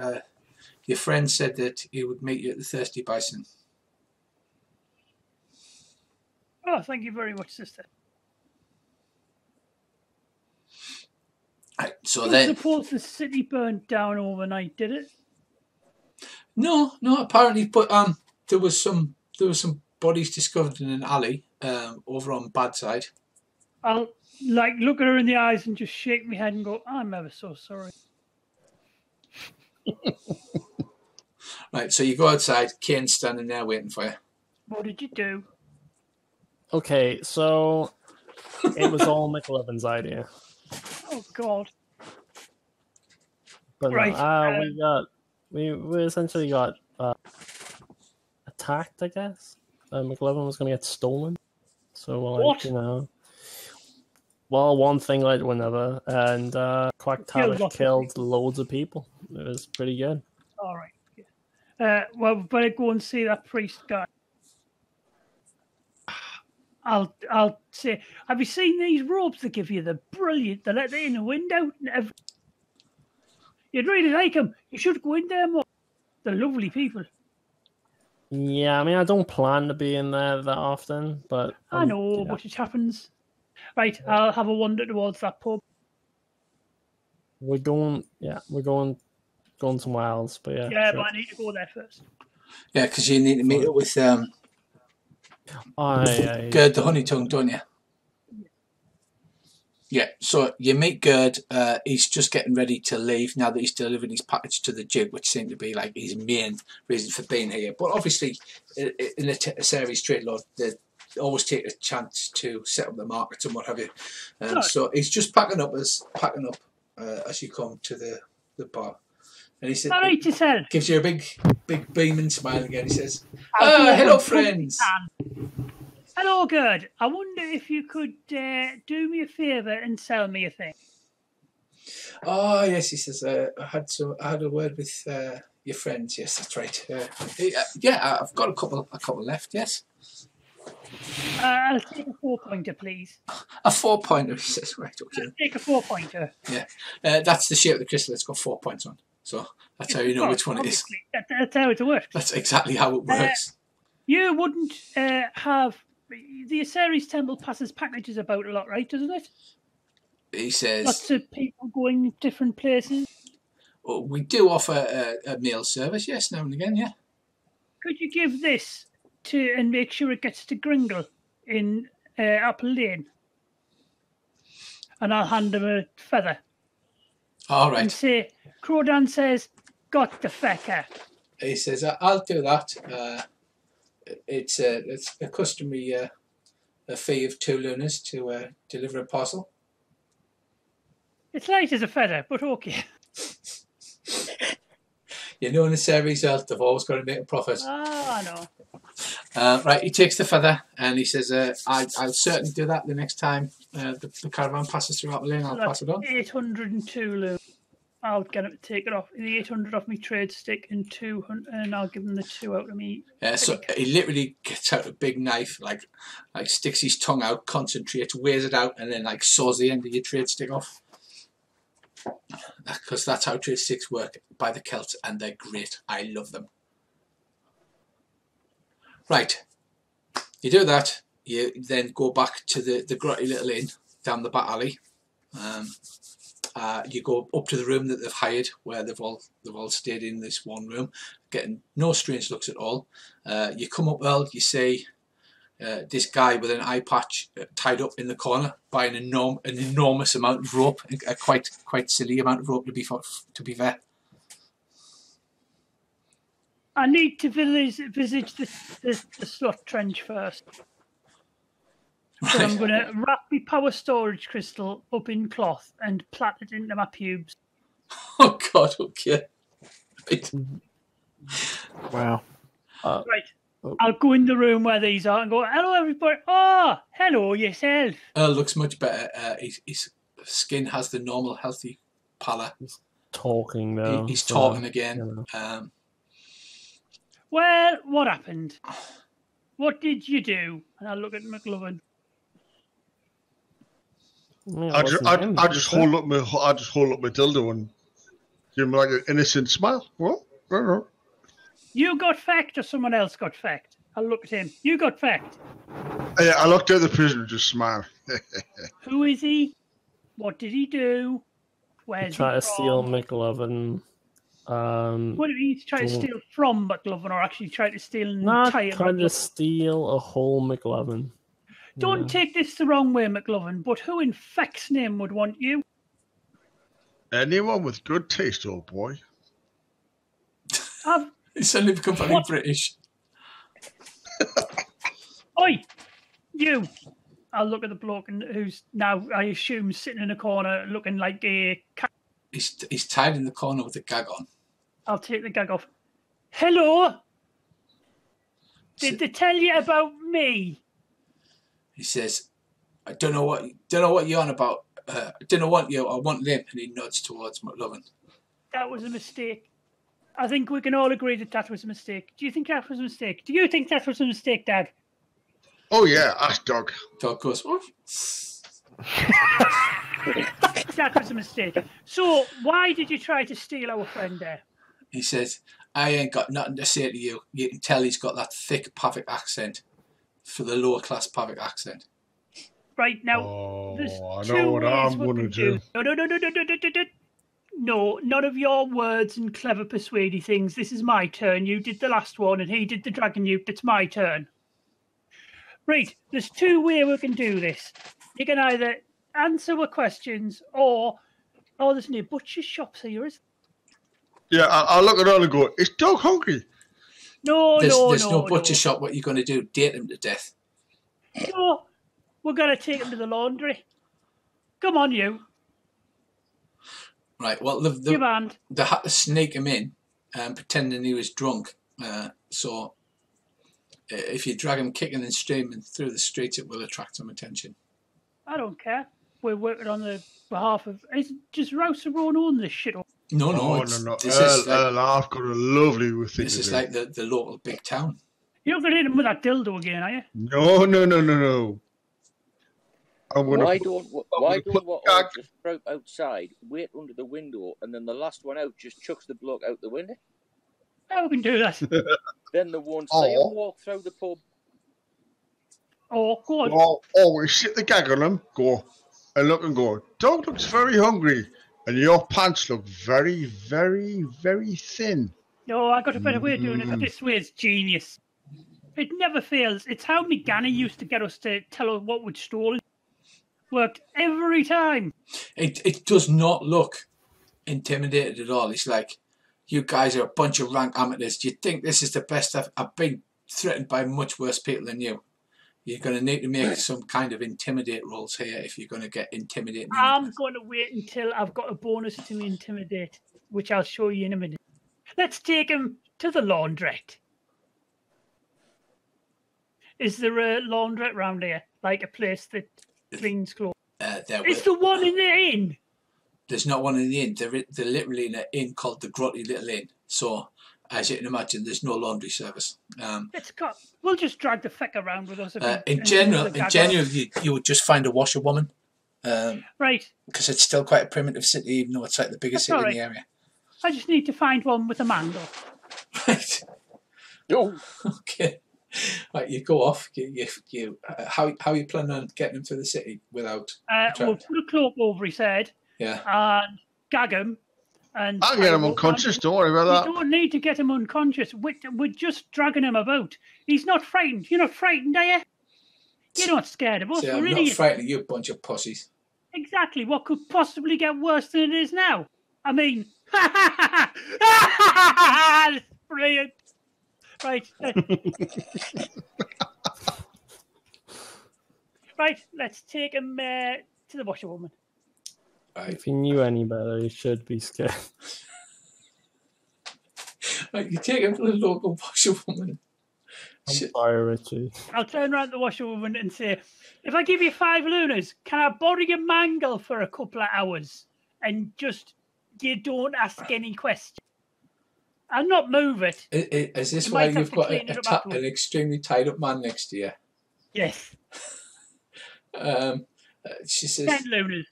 Your friend said that he would meet you at the Thirsty Bison." Oh, thank you very much, sister. Right, so I then, suppose the city burned down overnight, did it? no, apparently, but there was some bodies discovered in an alley over on Badside. I'll look at her in the eyes and just shake my head and go, "I'm ever so sorry." Right, so you go outside. Khaine's standing there waiting for you. What did you do? Okay, so it was all McLevin's idea. Oh God! But Right, we essentially got attacked, I guess. McLevin was going to get stolen. So What? One thing led to another, and Quack Killed Tavish lots of killed loads of people. It was pretty good. All right. Well, we better go and see that priest guy. I'll say, have you seen these robes they give you? They're brilliant. They let in the window and everything. You'd really like them. You should go in there more. They're lovely people. Yeah, I mean, I don't plan to be in there that often, but I know, but it happens. Right, I'll have a wander towards that pub. we're going somewhere else. But yeah, Yeah, sure. but I need to go there first. Yeah, because you need to meet up with Gerd the Honey Tongue, don't you? Yeah, so you meet Gerd. He's just getting ready to leave now that he's delivered his package to the Duke, which seemed to be like his main reason for being here. But obviously, in a series trade lord, they always take a chance to set up the markets and what have you. So he's just packing up as you come to the bar. And he said, All right, Giselle. gives you a big beaming smile again. He says, hello, friends. Hello, Gerd. I wonder if you could do me a favour and sell me a thing. Oh, yes, he says, I had a word with your friends. Yes, that's right. Yeah, I've got a couple left, yes. I'll take a 4-pointer, please. A 4-pointer, he says, right, okay. I'll take a 4-pointer. Yeah, that's the shape of the crystal. It's got 4 points on. So that's how you know which one it is. That's how it works. That's exactly how it works. You wouldn't have... The Aseris Temple passes packages about a lot, right, doesn't it? He says... Lots of people going different places. Well, we do offer a meal service, yes, now and again, yeah. Could you give this and make sure it gets to Gringle in Apple Lane? And I'll hand him a feather. All right. And say, Crodan says, got the fecker. He says, I'll do that. It's a customary a fee of 2 lunas to deliver a parcel. It's light as a feather, but okay. You know, in the series, they've always got to make a profit. Ah, I know. Right, he takes the feather and he says, I'll certainly do that the next time the caravan passes through Apple Lane. I'll pass it on. 802 lunas. I'll get him to take it off. The 800 off me trade stick and 200, and I'll give him the 2 out of me. Yeah, so he literally gets out a big knife, like sticks his tongue out, concentrates, weighs it out, and then like saws the end of your trade stick off. Because that's how trade sticks work by the Celts, and they're great. I love them. Right, you do that. You then go back to the grotty little inn down the back alley. You go up to the room that they've hired, where they've all stayed in this one room, getting no strange looks at all. You come up, Earl, you see this guy with an eye patch tied up in the corner by an enormous amount of rope, a quite silly amount of rope to be fair. I need to visit the slot trench first. So I'm going to wrap my power storage crystal up in cloth and plait it into my pubes. Oh God, okay. Right. Wow. Right. I'll go in the room where these are and go, hello everybody. Oh, hello yourself. Earl looks much better. His skin has the normal healthy pallor. He's talking now. He's talking again. Well, what happened? What did you do? And I look at McLovin. I just hold up my dildo and give him like an innocent smile. What? You got fecked or someone else got fecked? I look at him. You got fecked. Yeah, I looked at the prisoner and just smiled. Who is he? What did he do? Where's he Try to from? steal McLovin. What did he try to steal from McLovin, or actually try to steal an Not entire trying to McLovin? steal a whole McLovin. Don't take this the wrong way, McLovin, but who in feck's name would want you? Anyone with good taste, old boy. He's suddenly become very British. Oi, you! I'll look at the bloke who's now, I assume, sitting in a corner looking like a cat. He's tied in the corner with a gag on. I'll take the gag off. Hello? Did they tell you about me? He says, I don't know what you're on about. I don't want you. I want them. And he nods towards McLovin. That was a mistake. I think we can all agree that was a mistake. Do you think that was a mistake? Do you think that was a mistake, Dad? Oh yeah, ask Doug. Doug goes, oh. That was a mistake. So why did you try to steal our friend there? He says, I ain't got nothing to say to you. You can tell he's got that thick Pavic accent for the lower class Pavic accent. Right, now, there's I two know what ways I'm we going to can do. No, none of your words and clever persuady things. This is my turn. You did the last one and he did the dragon nuke. It's my turn. Right, there's two ways we can do this. You can either answer our questions or... Oh, there's no butcher shops here, is there? Yeah, I'll look at it and go, is Doug hungry? There's no butcher shop. What are you going to do? Date him to death? No, we're going to take him to the laundry. Come on, you. Right, well, Give hand. they had to sneak him in pretending he was drunk. So if you drag him kicking and screaming through the streets, it will attract some attention. I don't care. We're working on the behalf of... Just Rouse and Ron on this shit. No. Earl, I've got a lovely thing to do. This is like the local big town. You're not going to hit him with that dildo again, are you? No. Why don't we all just rope outside, wait under the window, and then the last one out just chucks the bloke out the window? Oh, we can do that. Then they won't see him walk through the pub. Oh, go on. We sit the gag on him, go, and look and go, Doug looks very hungry, and your pants look very, very, very thin. No, I got a better way of doing it. This way is genius. It never fails. It's how Granny used to get us to tell us what we'd stolen. Worked every time. It does not look intimidated at all. It's like, you guys are a bunch of rank amateurs. Do you think this is the best? I've been threatened by much worse people than you. You're going to need to make some kind of intimidate rolls here if you're going to get intimidated. I'm going to wait until I've got a bonus to intimidate, which I'll show you in a minute. Let's take him to the laundrette. Is there a laundrette round here? Like a place that cleans clothes? Is the one in the inn? There's not one in the inn. They're literally in an inn called the Grotty Little Inn. So, as you can imagine, there's no laundry service. We'll just drag the feck around with us. In general, you would just find a washerwoman. Right. Because it's still quite a primitive city, even though it's like the biggest city in the area. I just need to find one with a mangle. Right. Oh. Okay. Right, you go off. How are you planning on getting him to the city without? We'll put a cloak over his head. Yeah. And gag him. And I'll get him unconscious. Don't worry about that. We don't need to get him unconscious. We're just dragging him about. He's not frightened. You're not frightened, are you? You're not scared of us. See, We're I'm idiots. not frightening you, bunch of pussies. Exactly. What could possibly get worse than it is now? I mean, brilliant. Right. Right. Let's take him to the washerwoman. Right. If he knew any better, he should be scared. Right, you take him to the local washerwoman. I'm sorry, Richie. I'll turn around to the washerwoman and say, if I give you 5 lunas, can I borrow your mangle for a couple of hours? And just, you don't ask any questions. I'll not move it. Is this You why might have you've to got clean it up afterwards. an extremely tied up man next to you? Yes. She says, 10 lunas.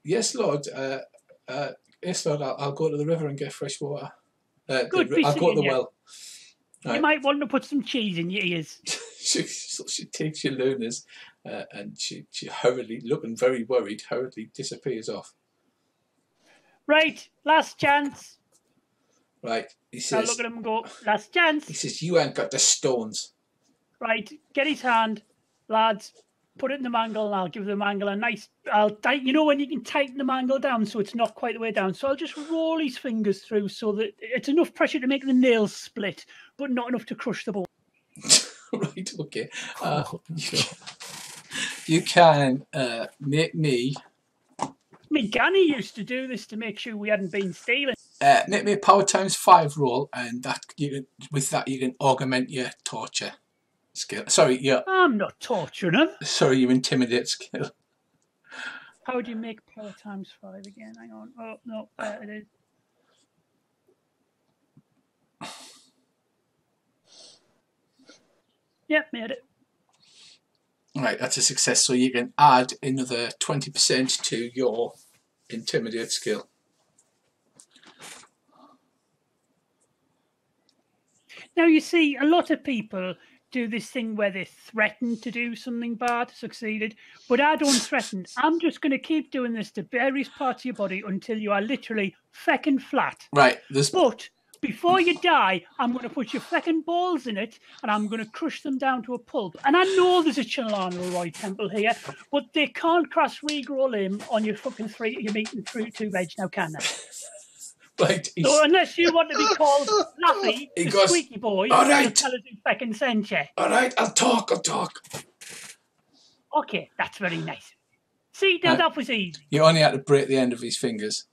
yes, Lord. Yes, Lord, I'll go to the river and get fresh water. Good I'll go to the you. well. Right. You might want to put some cheese in your ears. she takes your lunas and she hurriedly, looking very worried, hurriedly disappears off. Right, last chance. Right, he I'll says. look at him and go, last chance. He says, you ain't got the stones. Right, get his hand, lads. Put it in the mangle, and I'll give the mangle a nice. You know when you can tighten the mangle down so it's not quite the way down. So I'll just roll his fingers through so that it's enough pressure to make the nails split, but not enough to crush the bone. Right, okay. You can make me. Granny used to do this to make sure we hadn't been stealing. Make me a power times 5 roll, and with that you can augment your torture skill. Sorry, I'm not torturing him. Sorry, your intimidate skill. How do you make power times 5 again? Hang on. Oh no, there it is. Yep, made it. Right, that's a success. So you can add another 20% to your intimidate skill. Now you see, a lot of people do this thing where they threaten to do something bad, succeeded, but I don't threaten. I'm just going to keep doing this to various parts of your body until you are literally feckin' flat. Right. But before you die, I'm going to put your feckin' balls in it and I'm going to crush them down to a pulp. And I know there's a Chilana Roy temple here, but they can't cross regrow limb on your fucking your meat and fruit 2 veg now, can they? Right. So unless you want to be called Fluffy, the squeaky boy, all right. you'll tell us who feckin' sent you. All right, I'll talk. Okay, that's very nice. See, now that was easy. You only had to break the end of his fingers.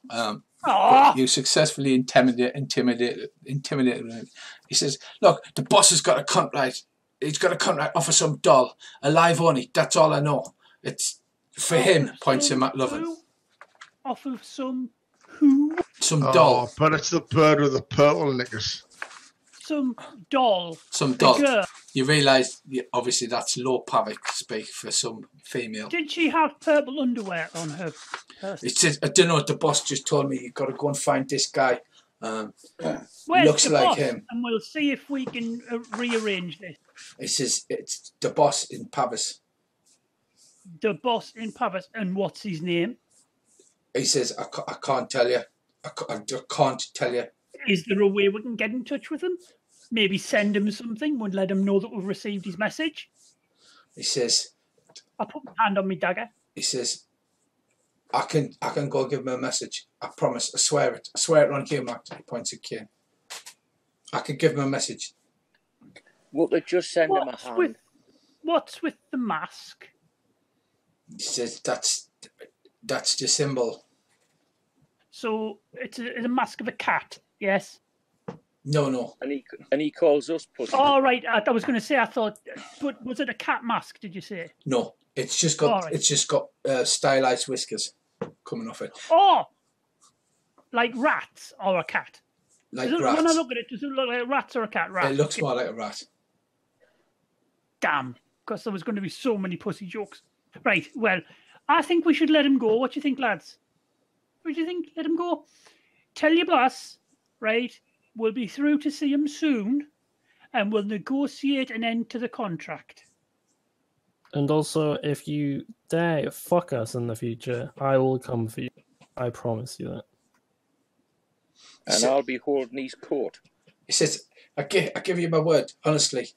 You successfully intimidated him. He says, look, the boss has got a contract. He's got a contract off of some doll. Alive only. That's all I know. It's for him, points to Matt Lovin. Off of some who? Some doll. But it's the bird with the purple knickers. Some doll. Some doll. You realise, obviously, that's low Pavic speak for some female. Did she have purple underwear on her person? It says, I don't know, the boss just told me you've got to go and find this guy. Where's looks the like boss? him. And we'll see if we can rearrange this. It says, it's the boss in Pavis. The boss in Pavis. And what's his name? He says, I can't tell you. I can't tell you. Is there a way we can get in touch with him? Maybe send him something. Would let him know that we've received his message. He says, I put my hand on my dagger. He says, I can go give him a message. I promise. I swear it. I swear it on here, Mark. He points at Kane. I can give him a message. Will they just send him a hand? What's with the mask? He says, that's the symbol. So it's a mask of a cat, yes? No. And he calls us pussy. Oh, right. I was going to say, I thought, but was it a cat mask, did you say? No. It's just got stylized whiskers coming off it. Oh! Like rats or a cat? Like rats. rats. When I look at it, does it look like rats or a cat? Rat. It looks more like a rat. Damn. Because there was going to be so many pussy jokes. Right, well, I think we should let him go. What do you think, lads? What do you think? Let him go. Tell your boss, right, we'll be through to see him soon. and we'll negotiate an end to the contract. And also, if you dare fuck us in the future, I will come for you. I promise you that. And I'll be holding his coat. He says, I give you my word, honestly.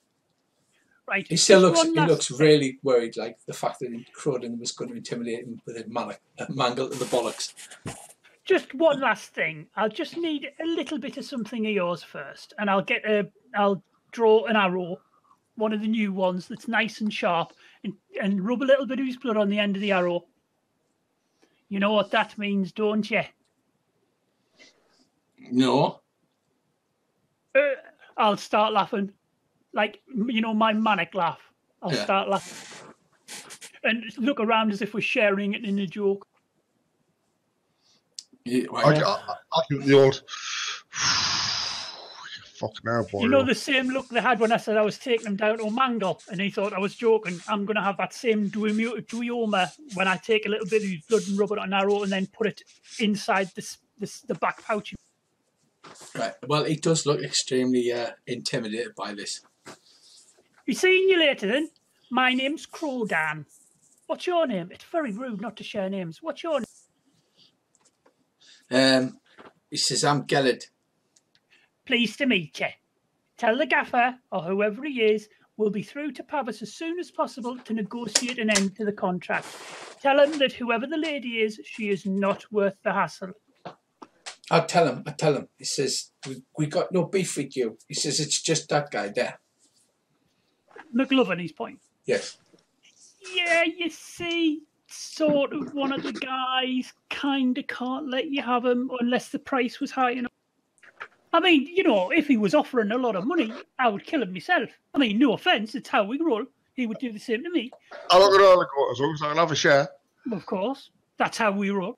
Right. He still looks really worried, like the fact that Cronin was going to intimidate him with a mangle to the bollocks. Just one last thing. I'll just need a little bit of something of yours first, and I'll draw an arrow, one of the new ones that's nice and sharp, and rub a little bit of his blood on the end of the arrow. You know what that means, don't you? No. I'll start laughing. Like, you know, my manic laugh. I'll start laughing. And look around as if we're sharing it in a joke. Yeah, right. I give the old fucking airboy. You know the same look they had when I said I was taking him down to a mangle, and he thought I was joking. I'm going to have that same duioma when I take a little bit of his blood and rub it on an arrow and then put it inside the back pouch. Right. Well, he does look extremely intimidated by this. Be seeing you later then. My name's Crowdan. What's your name? It's very rude not to share names. What's your name? He says, I'm Gellid. Pleased to meet you. Tell the gaffer, or whoever he is, we'll be through to Pavis as soon as possible to negotiate an end to the contract. Tell him that whoever the lady is, she is not worth the hassle. I'll tell him. He says, we got no beef with you. He says, it's just that guy there. McLovin, his point. Yes. Yeah, you see, sort of one of the guys kind of can't let you have him unless the price was high enough. I mean, you know, if he was offering a lot of money, I would kill him myself. I mean, no offence, it's how we roll. He would do the same to me. I look at all the quarters, as long as I can have a share. Of course. That's how we roll.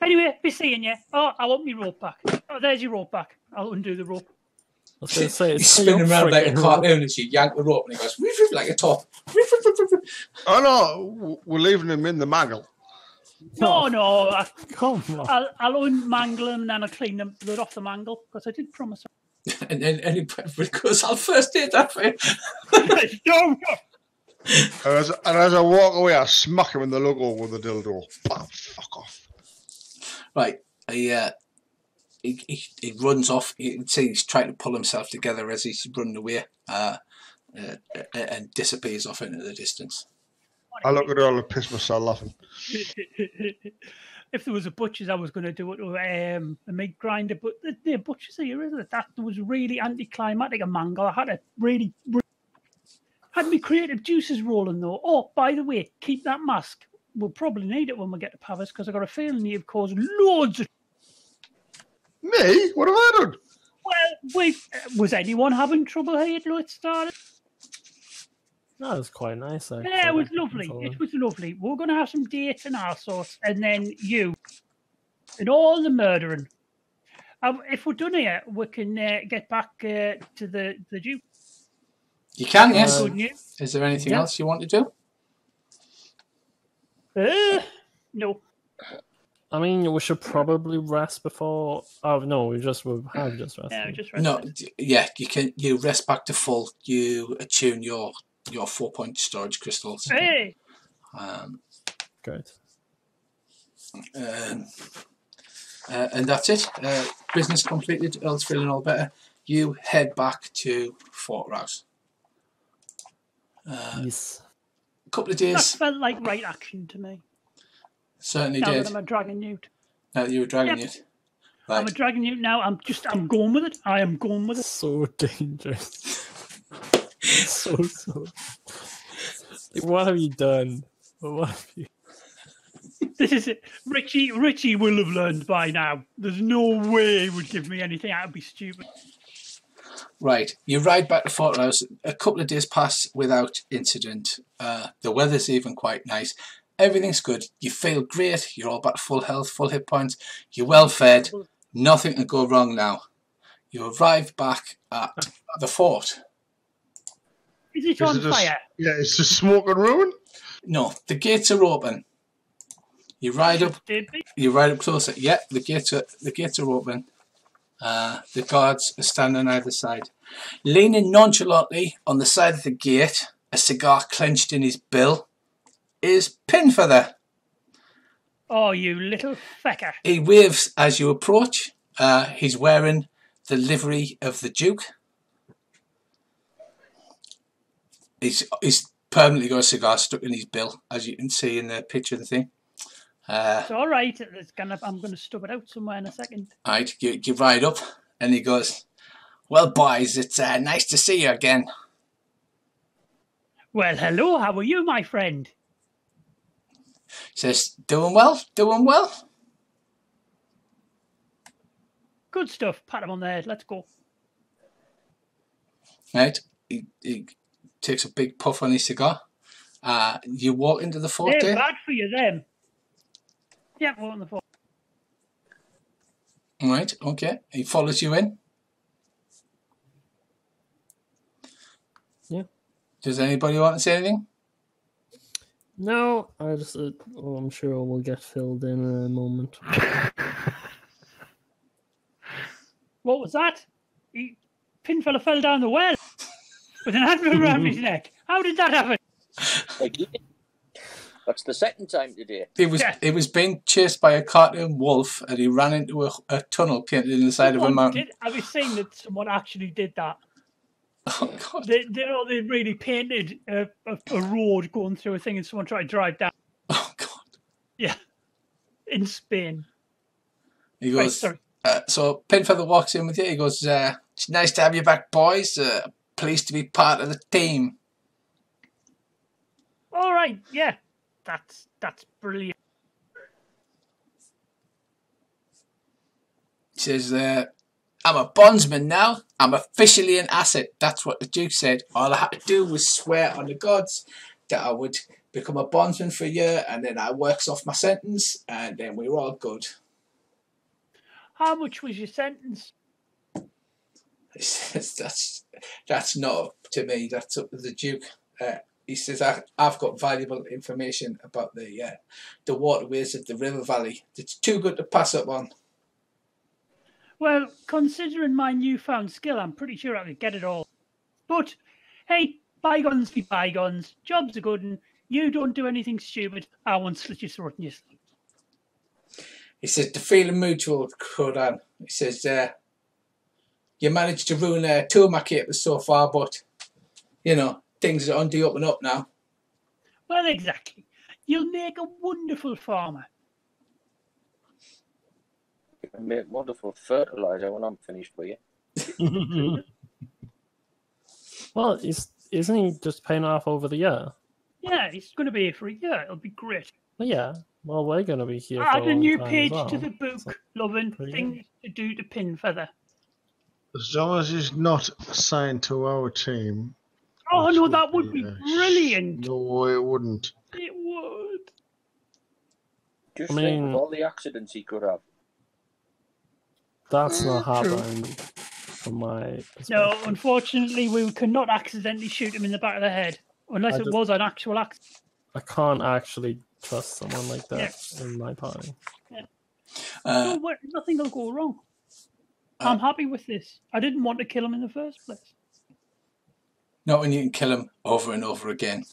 Anyway, be seeing you. Oh, I want my rope back. Oh, there's your rope back. I'll undo the rope. I was going to say, He's spinning around like a cartoon as you yank the rope and he goes, woof, woof, like a top. Woof, woof, woof, woof. Oh no, we're leaving him in the mangle. No. Come on. I'll unmangle him and then I'll clean the blood off the mangle because I did promise him. And then he goes, I'll first aid that for you. No. And as I walk away, I smack him in the logo with the dildo. Bam, fuck off. Right. He runs off. You can see he's trying to pull himself together as he's running away and disappears off into the distance. I look at it all and piss myself laughing. If there was a butcher's, I was going to do it with a meat grinder, but the butcher's here, isn't it? That was really anticlimactic, a mangle. I had to really had me creative juices rolling though. Oh, by the way, keep that mask. We'll probably need it when we get to Pavis because I've got a feeling you've caused loads of... Me? What have I done? Well, was anyone having trouble here till it started? That was quite nice, actually. Yeah, it was lovely. It was lovely. We're going to have some dates and all sorts, and then you and all the murdering. If we're done here, we can get back to the Duke. You can, yes. Good news. Is there anything else you want to do? No. I mean, we should probably rest before. Oh no, we have just rested. Yeah, just rest. No, yeah, you can. You rest back to full. You attune your 4-point storage crystals. Hey. Good. And that's it. Business completed. Earl's feeling all better. You head back to Fort Rouse. Yes. A couple of That days. felt like right action to me. Certainly Now did. that I'm a dragon newt. Now that you were dragging Yep. it. Right. I'm a dragon newt now. I'm going with it. I am going with it. So dangerous. so. Like, what have you done? What have you? This is it. Richie will have learned by now. There's no way he would give me anything. That would be stupid. Right, you ride back to Fort Rouse. A couple of days pass without incident. The weather's even quite nice. Everything's good. You feel great. You're all back to full health, full hit points. You're well fed. Nothing can go wrong now. You arrive back at the fort. Is it on fire? Yeah, it's just smoke and ruin. No, the gates are open. You ride up. You ride up closer. Yeah, the gates are open. The guards are standing on either side. Leaning nonchalantly on the side of the gate, a cigar clenched in his bill, is Pinfeather. Oh, you little fecker. He waves as you approach. He's wearing the livery of the Duke. He's permanently got a cigar stuck in his bill, as you can see in the picture of the thing. It's all right. I'm going to stub it out somewhere in a second. All right, you ride up, and he goes, "Well, boys, it's nice to see you again." Well, hello. How are you, my friend? He says, "Doing well, doing well." Good stuff. Pat him on the head. Let's go. Right, he takes a big puff on his cigar. You walk into the fort. They're bad for you, them. Yeah, walk in the fort. Right, okay. He follows you in. Yeah. Does anybody want to say anything? No, I just. I'm sure we'll get filled in a moment. What was that? Pinfella fell down the well with an admiral around his neck. How did that happen? That's the second time today. He was being chased by a cartoon wolf, and he ran into a tunnel in the side of a mountain. I was saying that someone actually did that. Oh God! They really painted a road going through a thing, and someone tried to drive down. Oh God! Yeah, in Spain. He goes. Right, sorry. So Pinfeather walks in with you. He goes, "It's nice to have you back, boys. Pleased to be part of the team." All right, yeah, that's brilliant. He says, "I'm a bondsman now. I'm officially an asset." That's what the Duke said. All I had to do was swear on the gods that I would become a bondsman for a year, and then I works off my sentence, and then we were all good. How much was your sentence? He says, that's not up to me. That's up to the Duke. He says, I've got valuable information about the waterways of the river valley. It's too good to pass up on. Well, considering my newfound skill, I'm pretty sure I could get it all. But, hey, bygones be bygones. Job's a good one. You don't do anything stupid. I won't slit your throat in your sleep. He says, the feeling mutual, Crodan. He says, you managed to ruin two of my capers so far, but, you know, things are on the up and up now. Well, exactly. You'll make a wonderful farmer. You can make wonderful fertilizer when I'm finished with you. Well, isn't he just paying off over the year? Yeah, he's going to be here for a year. It'll be great. Well, yeah. Well, we're going to be here for Add a new time page as well. to the book, loving things to do to Pinfeather. As long as he's not assigned to our team. Oh, no, that would be brilliant. No, it wouldn't. It would. Just think of all the accidents he could have. That's not happening from my perspective. No, unfortunately, we cannot accidentally shoot him in the back of the head. Unless it was an actual accident. I can't actually trust someone like that in my party. Yeah. Nothing will go wrong. I'm happy with this. I didn't want to kill him in the first place. Not when you can kill him over and over again.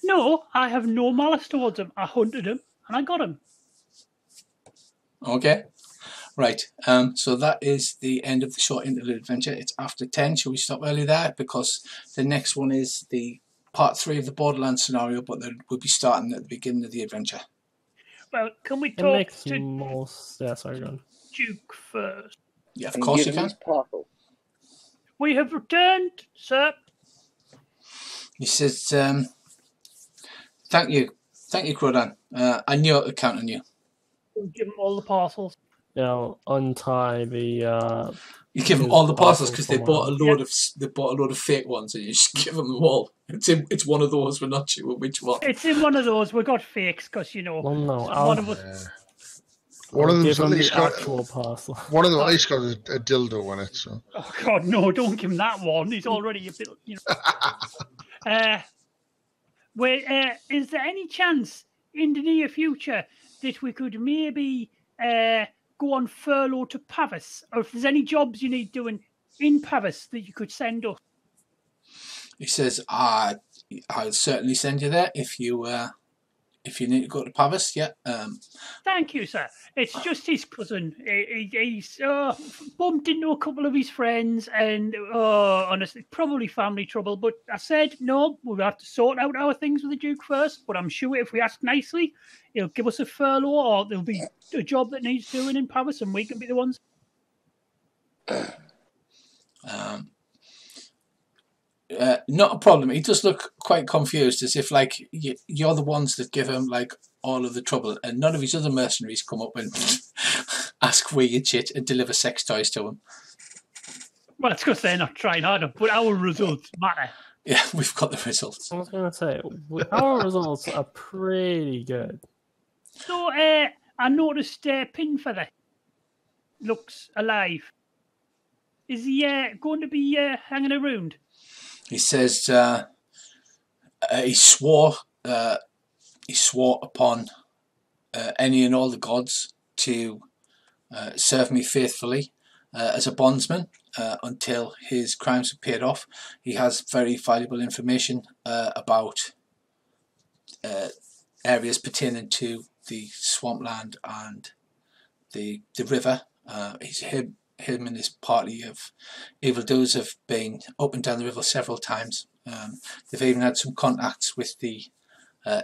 No, I have no malice towards him. I hunted him and I got him. Okay. Right. So that is the end of the short interlude adventure. It's after 10. Shall we stop early there? Because the next one is the part 3 of the Borderlands scenario, but we'll be starting at the beginning of the adventure. Well, can we talk to sorry, go on. Duke first? Yeah, of course you can. We have returned, sir. He says, thank you, Crodan. I knew I could count on you. We'll give him all the parcels. Yeah, I'll untie the. You give them all the parcels because they bought a load of fake ones, and you just give them all. It's one of those. We're not sure which one. It's in one of those. We got fakes because Well, no, one of us. One of them's give at him least the got actual parcel. One of them at least got a dildo in it. So. Oh God, no! Don't give him that one. He's already a bit, you know. Is there any chance in the near future that we could maybe go on furlough to Paris, or if there's any jobs you need doing in Paris that you could send us. He says, I'll certainly send you there if you need to go to Paris. Yeah. Thank you, sir. It's just his cousin. He's bumped into a couple of his friends, and honestly, probably family trouble. But I said, no, we'll have to sort out our things with the Duke first. But I'm sure if we ask nicely, he'll give us a furlough, or there'll be a job that needs doing in Paris, and we can be the ones. Not a problem. He does look quite confused, as if like you're the ones that give him like all of the trouble, and none of his other mercenaries come up and ask weird shit and deliver sex toys to him. Well, it's because they're not trying harder, but our results matter. Yeah, we've got the results. I was going to say, our results are pretty good. So, I noticed Pin Feather looks alive. Is he going to be hanging around? He says he swore upon any and all the gods to serve me faithfully as a bondsman until his crimes are paid off. He has very valuable information about areas pertaining to the swampland and the river. Him and his party of evildoers have been up and down the river several times. They've even had some contacts with the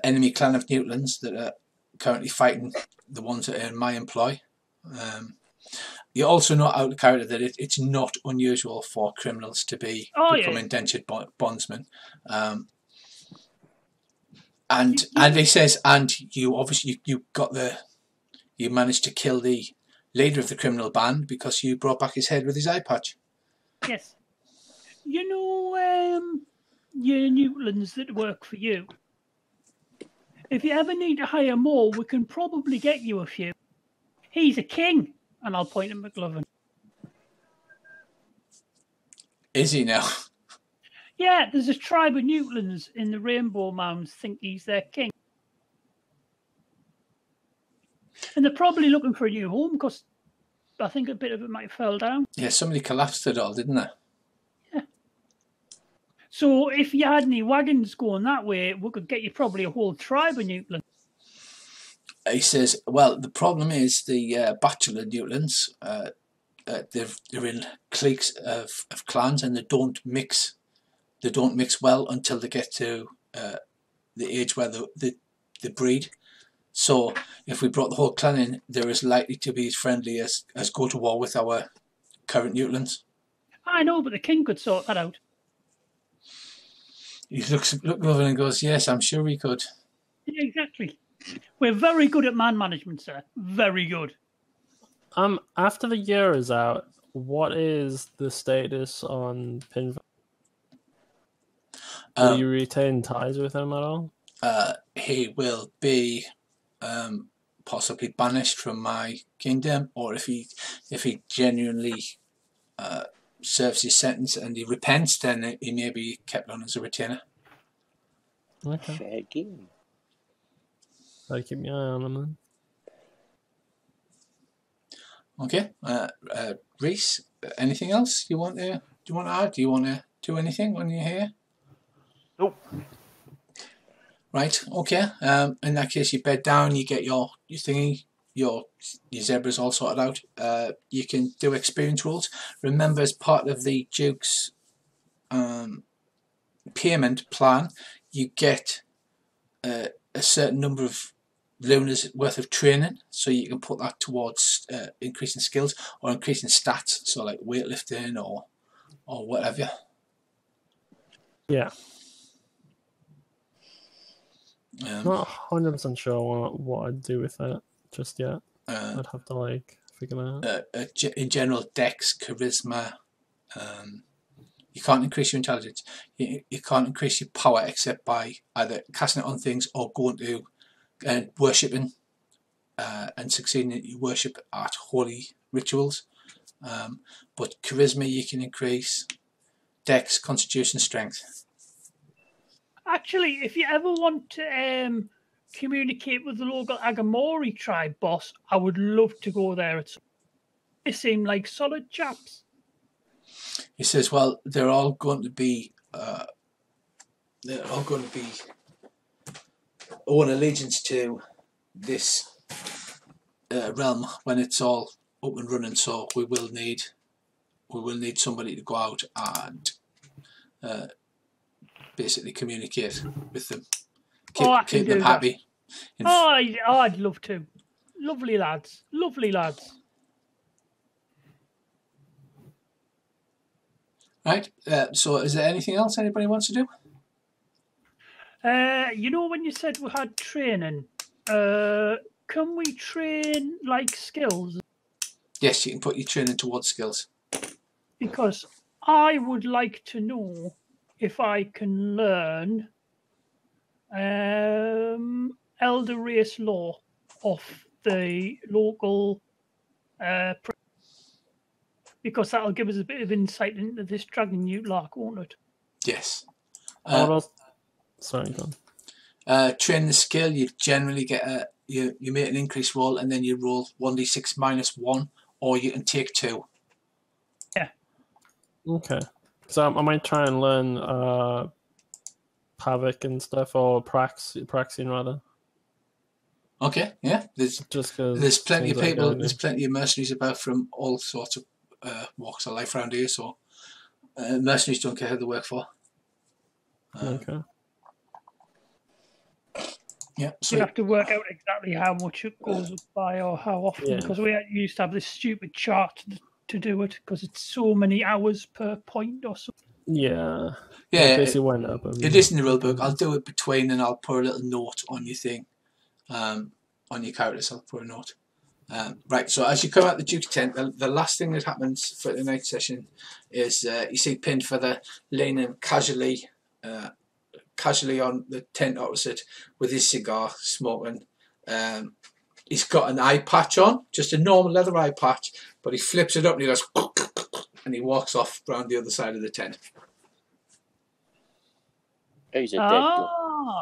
enemy clan of Newtlands that are currently fighting the ones that are in my employ. You also know out of character that it's not unusual for criminals to become indentured bondsmen. And he says, and you obviously you managed to kill the leader of the criminal band because you brought back his head with his eye patch. Yes. You know, your Newtlands that work for you. If you ever need to hire more, we can probably get you a few. He's a king, and I'll point at McLovin. Is he now? Yeah, there's a tribe of Newtlands in the Rainbow Mounds think he's their king. And they're probably looking for a new home because I think a bit of it might have fell down. Yeah, somebody collapsed it all, didn't they? Yeah. So if you had any wagons going that way, we could get you probably a whole tribe of Newtlands. He says, well, the problem is the bachelor Newtlands, they're in cliques of clans and they don't mix well until they get to the age where they breed. So if we brought the whole clan in, they're as likely to be as friendly as go to war with our current Newtlands. I know, but the king could sort that out. He looks over and goes, yes, I'm sure we could. Yeah, exactly. We're very good at man management, sir. Very good. After the year is out, what is the status on Pinver? Will you retain ties with him at all? He will be possibly banished from my kingdom, or if he genuinely serves his sentence and he repents, then he may be kept on as a retainer. Okay. Fair game. Gotta keep my eye on him then. Okay, Reese, anything else you want to add? Do you want to do anything when you're here? Nope. Right, okay. In that case, you bed down, you get your thingy, your zebras all sorted out. You can do experience rolls. Remember, as part of the Duke's payment plan, you get a certain number of lunars worth of training, so you can put that towards increasing skills or increasing stats, so like weightlifting or whatever. Yeah. Not 100% sure what I'd do with that just yet. I'd have to figure that out. In general, dex, charisma. You can't increase your intelligence. You can't increase your power except by either casting it on things or going to worshipping and succeeding in your worship at holy rituals. But charisma you can increase. Dex, constitution, strength. Actually, if you ever want to communicate with the local Agamori tribe boss, I would love to go there. They seem like solid chaps. He says, well, they're all going to be own allegiance to this realm when it's all up and running. So we will need somebody to go out and basically communicate with them, keep them happy. I'd love to. Lovely lads. Right. So is there anything else anybody wants to do? When you said we had training, can we train like skills? Yes, you can put your training towards skills. Because I would like to know if I can learn elder race law off the local because that'll give us a bit of insight into this dragon newt lark, won't it? Yes. Sorry, go on. Train the skill, you generally get you make an increased roll and then you roll 1d6 minus 1, or you can take 2. Yeah. Okay. So I might try and learn Havoc and stuff, or Praxian rather. Okay, yeah. There's plenty of people, there's plenty of mercenaries about from all sorts of walks of life around here, so mercenaries don't care who they work for. Okay. Yeah, so you have to work out exactly how much it goes by or how often, because we used to have this stupid chart to do it, because it's so many hours per point or something. Yeah. Yeah, basically went up. It is in the rule book. I'll do it between, and I'll put a little note on your thing, on your characters. I'll put a note. Right. So as you come out the Duke's tent, the last thing that happens for the night session is you see Pin Feather leaning casually on the tent opposite with his cigar, smoking. He's got an eye patch on, just a normal leather eye patch, but he flips it up and he goes, and he walks off round the other side of the tent. He's a dead duck.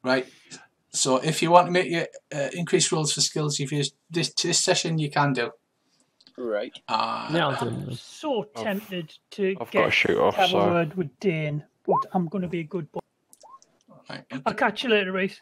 Right. So if you want to make your increased rolls for skills you've used this session, you can do. Right. I'm so tempted to have a word with Dane, but I'm going to be a good boy. Right. I'll catch you later, Reese.